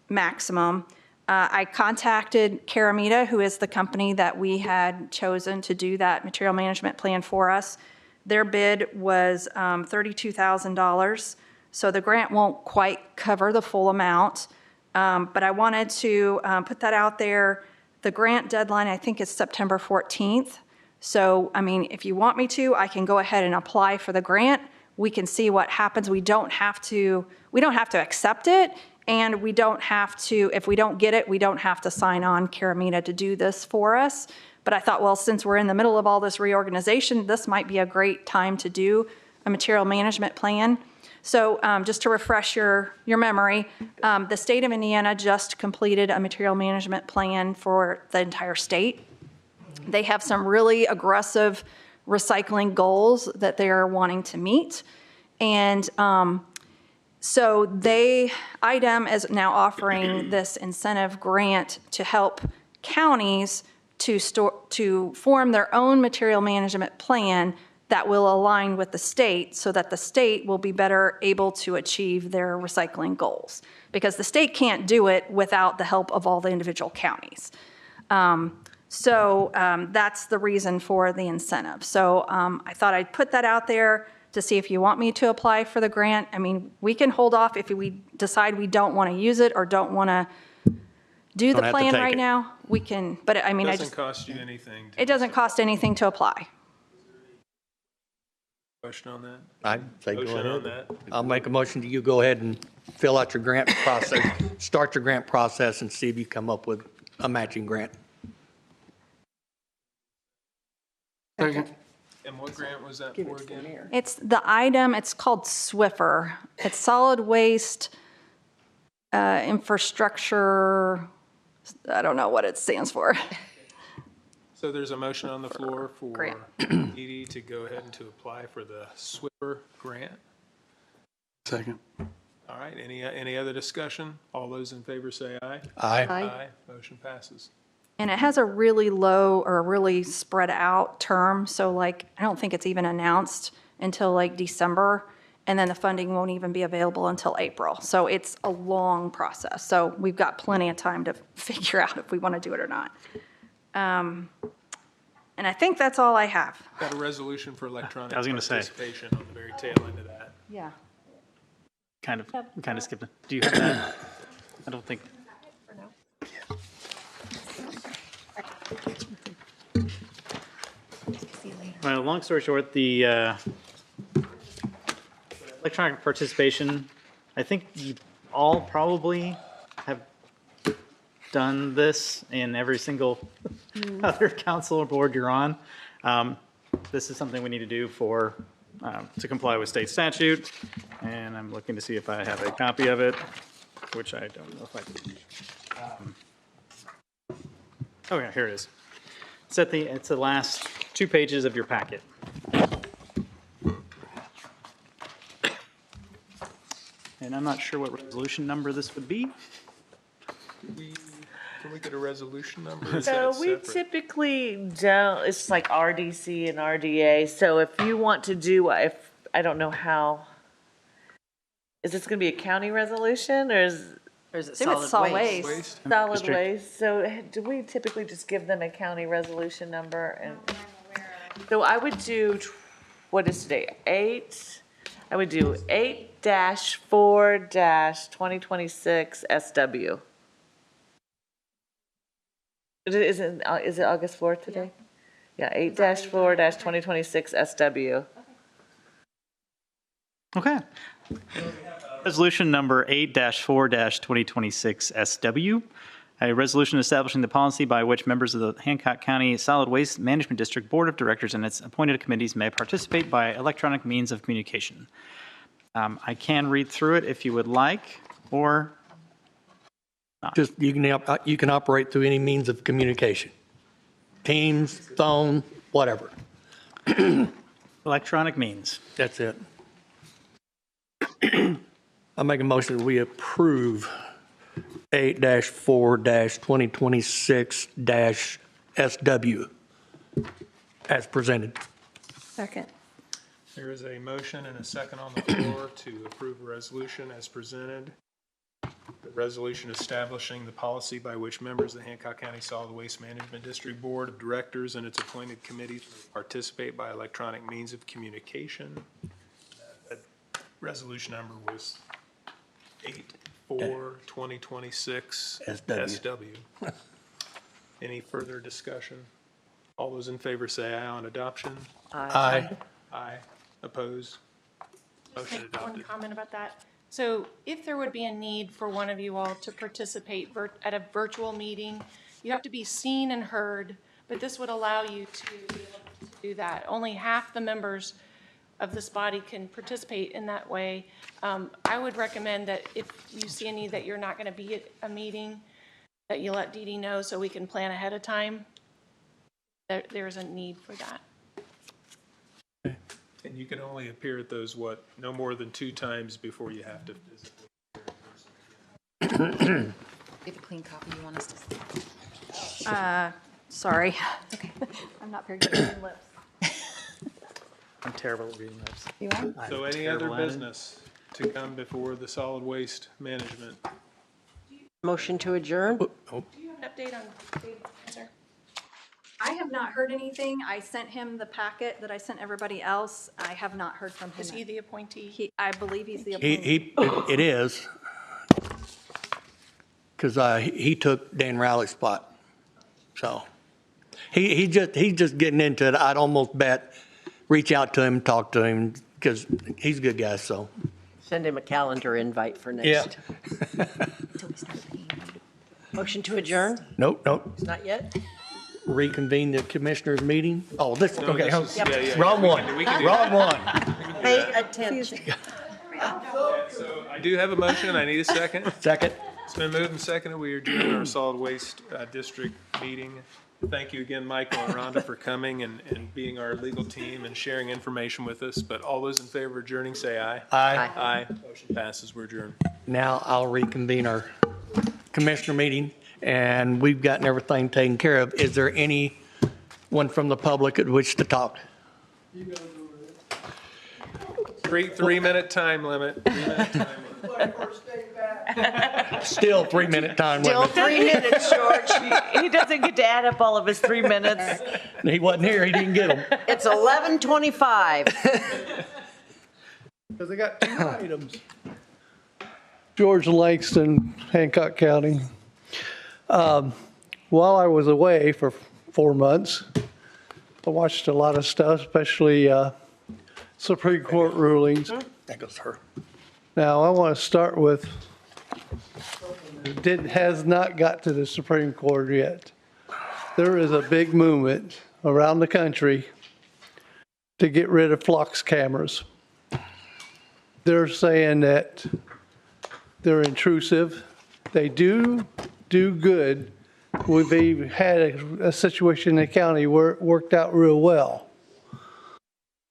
maximum. I contacted Caramita, who is the company that we had chosen to do that material management plan for us. Their bid was $32,000. So the grant won't quite cover the full amount, but I wanted to put that out there. The grant deadline, I think, is September 14th. So, I mean, if you want me to, I can go ahead and apply for the grant. We can see what happens. We don't have to accept it, and we don't have to, if we don't get it, we don't have to sign on Caramita to do this for us. But I thought, well, since we're in the middle of all this reorganization, this might be a great time to do a material management plan. So just to refresh your memory, the state of Indiana just completed a material management plan for the entire state. They have some really aggressive recycling goals that they are wanting to meet. And so IDEM is now offering this incentive grant to help counties to form their own material management plan that will align with the state so that the state will be better able to achieve their recycling goals. Because the state can't do it without the help of all the individual counties. So that's the reason for the incentive. So I thought I'd put that out there to see if you want me to apply for the grant. I mean, we can hold off if we decide we don't want to use it or don't want to do the plan right now. We can, but I mean, It doesn't cost you anything. It doesn't cost anything to apply. Question on that? I'd say go Motion on ahead. that? I'll make a motion to you go ahead and fill out your grant process, start your grant process, and see if you come up with a matching grant. And what grant was that for again? It's the item, it's called SWIFR. It's Solid Waste Infrastructure, I don't know what it stands for. So there's a motion on the floor for Dede to go ahead and to apply for the SWIFR grant. Second. All right, any other discussion? All those in favor say aye. Aye. Aye. Motion passes. And it has a really low or a really spread out term. So like, I don't think it's even announced until like December. And then the funding won't even be available until April. So it's a long process. So we've got plenty of time to figure out if we want to do it or not. And I think that's all I have. Got a resolution for electronic I was gonna say. participation on the very tail end of that. Yeah. Kind of skipped it. Do you have that? I don't think. Well, long story short, the electronic participation, I think you all probably have done this in every single other council or board you're on. This is something we need to do to comply with state statute, and I'm looking to see if I have a copy of it, which I don't know if I do. Oh yeah, here it is. It's the last 2 pages of your packet. And I'm not sure what resolution number this would be. Can we get a resolution number? Is So that we separate? typically don't, it's like RDC and RDA. So if you want to do, I don't know how, is this going to be a county resolution or is it solid waste? Solid District. waste. So do we typically just give them a county resolution number? And so I would do, what is today, 8? I would do 8-4-2026 SW. Is it August 4th today? Yeah, 8-4-2026 SW. Okay. Resolution number 8-4-2026 SW, a resolution establishing the policy by which members of the Hancock County Solid Waste Management District Board of Directors and its appointed committees may participate by electronic means of communication. I can read through it if you would like, or Just, you can operate through any means of communication. Teams, phone, whatever. Electronic means. That's it. I make a motion that we approve 8-4-2026-SW as presented. Second. There is a motion and a second on the floor to approve a resolution as presented. The resolution establishing the policy by which members of the Hancock County Solid Waste Management District Board of Directors and its appointed committees participate by electronic means of communication. That resolution number was 8-4-2026 SW. Any further discussion? All those in favor say aye on adoption. Aye. Aye. Opposed? Motion Make adopted. one comment about that. So if there would be a need for one of you all to participate at a virtual meeting, you have to be seen and heard, but this would allow you to be able to do that. Only half the members of this body can participate in that way. I would recommend that if you see a need that you're not going to be at a meeting, that you let Dede know so we can plan ahead of time. There's a need for that. And you can only appear at those, no more than 2 times before you have to physically appear in person. Do you have a clean copy you want us to see? Sorry. Okay. I'm not very good at lips. I'm terrible at reading lips. You are? So any other business to come before the solid waste management? Motion to adjourn? Do you have an update on Dede, sir? I have not heard anything. I sent him the packet that I sent everybody else. I have not heard from him. Is he the appointee? I believe he's the appointee. It is. Because he took Dan Rowley's spot. So he's just getting into it. I'd almost bet reach out to him, talk to him, because he's a good guy, so. Send him a calendar invite for next. Yeah. Motion to adjourn? Nope. Not yet? Reconvene the commissioners' meeting. Oh, this, No, okay. this is- yeah, Wrong one. we can do Wrong one. Pay attention. So I do have a motion. I need a second. Second. It's been moved and seconded. We adjourn our solid waste district meeting. Thank you again, Michael and Rhonda, for coming and being our legal team and sharing information with us. But all those in favor of adjourning, say aye. Aye. Aye. Motion passes. We're adjourned. Now I'll reconvene our commissioner meeting, and we've gotten everything taken care of. Is there anyone from the public at which to talk? 3-minute time limit. 3-minute time limit. Still 3-minute time Still limit. 3 minutes, George. He doesn't get to add up all of his 3 minutes. He wasn't here. He didn't get them. It's 11:25. Because they got 2 items. George Langston, Hancock County. While I was away for 4 months, I watched a lot of stuff, especially Supreme Court rulings. That goes to her. Now, I want to start with, has not got to the Supreme Court yet. There is a big movement around the country to get rid of flux cameras. They're saying that they're intrusive. They do good. We've had a situation in the county where it worked out real well.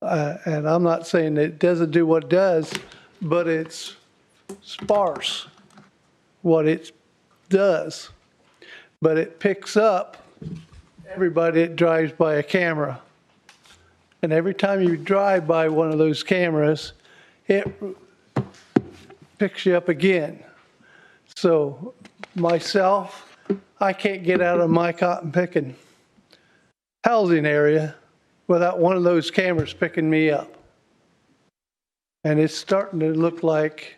And I'm not saying that it doesn't do what it does, but it's sparse what it does. But it picks up everybody that drives by a camera. And every time you drive by one of those cameras, it picks you up again. So myself, I can't get out of my cotton picking housing area without one of those cameras picking me up. And it's starting to look like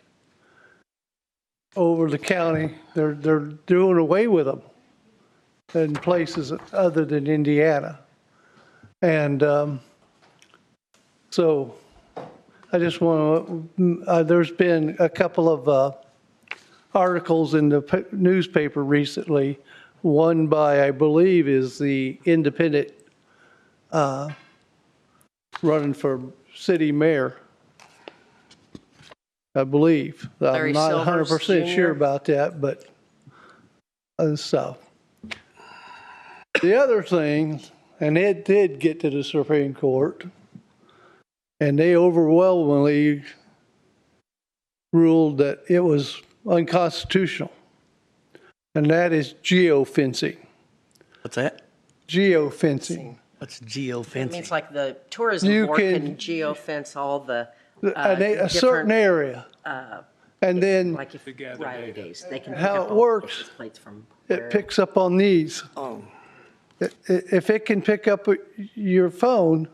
over the county, they're doing away with them in places other than Indiana. And so I just want to, there's been a couple of articles in the newspaper recently. One by, I believe, is the Independent running for city mayor, I believe. I'm Larry not Silvers 100% Jr. sure about that, but and stuff. The other thing, and it did get to the Supreme Court, and they overwhelmingly ruled that it was unconstitutional, and that is geofencing. What's that? Geofencing. What's geofencing? It means like the tourism board can geofence all the a certain area. And then like if Rally Days, they can pick how up it all works, those plates from it picks up on these. If it can pick up your phone,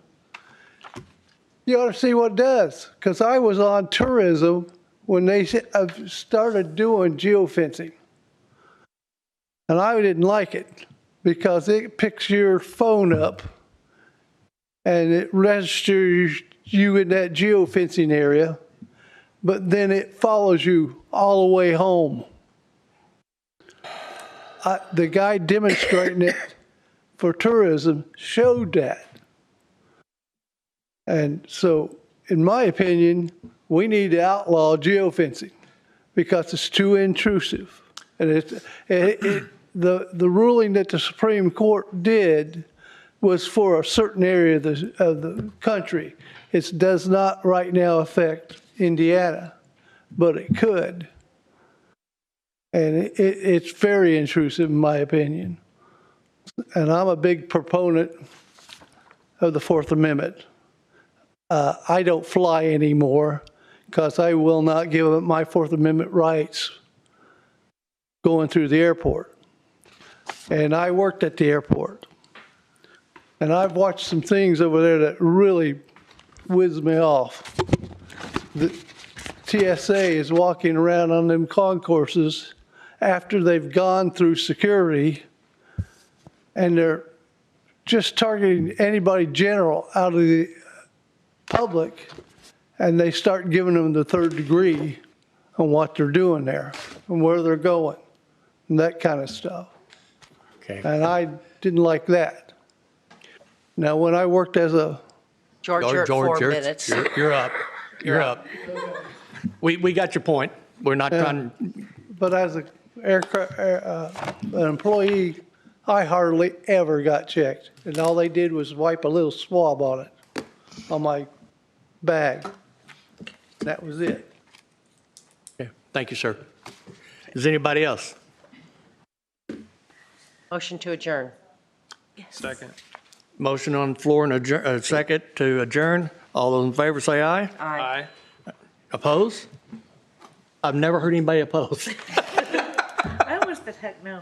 you ought to see what it does. Because I was on tourism when they started doing geofencing. And I didn't like it because it picks your phone up and it registers you in that geofencing area, but then it follows you all the way home. The guy demonstrating it for tourism showed that. And so, in my opinion, we need to outlaw geofencing because it's too intrusive. And the ruling that the Supreme Court did was for a certain area of the country. It does not right now affect Indiana, but it could. And it's very intrusive in my opinion. And I'm a big proponent of the Fourth Amendment. I don't fly anymore because I will not give up my Fourth Amendment rights going through the airport. And I worked at the airport. And I've watched some things over there that really whiz me off. The TSA is walking around on them concourses after they've gone through security, and they're just targeting anybody general out of the public, and they start giving them the third degree on what they're doing there and where they're going and that kind of stuff. Okay. And I didn't like that. Now, when I worked as a... George, you're at 4 minutes. You're up. You're up. We got your point. We're not trying... But as an employee, I hardly ever got checked. And all they did was wipe a little swab on it, on my bag. That was it. Okay. Thank you, sir. Is anybody else? Motion to adjourn. Second. Motion on the floor and a second to adjourn. All those in favor say aye. Aye. Oppose? I've never heard anybody oppose. I almost said heck no.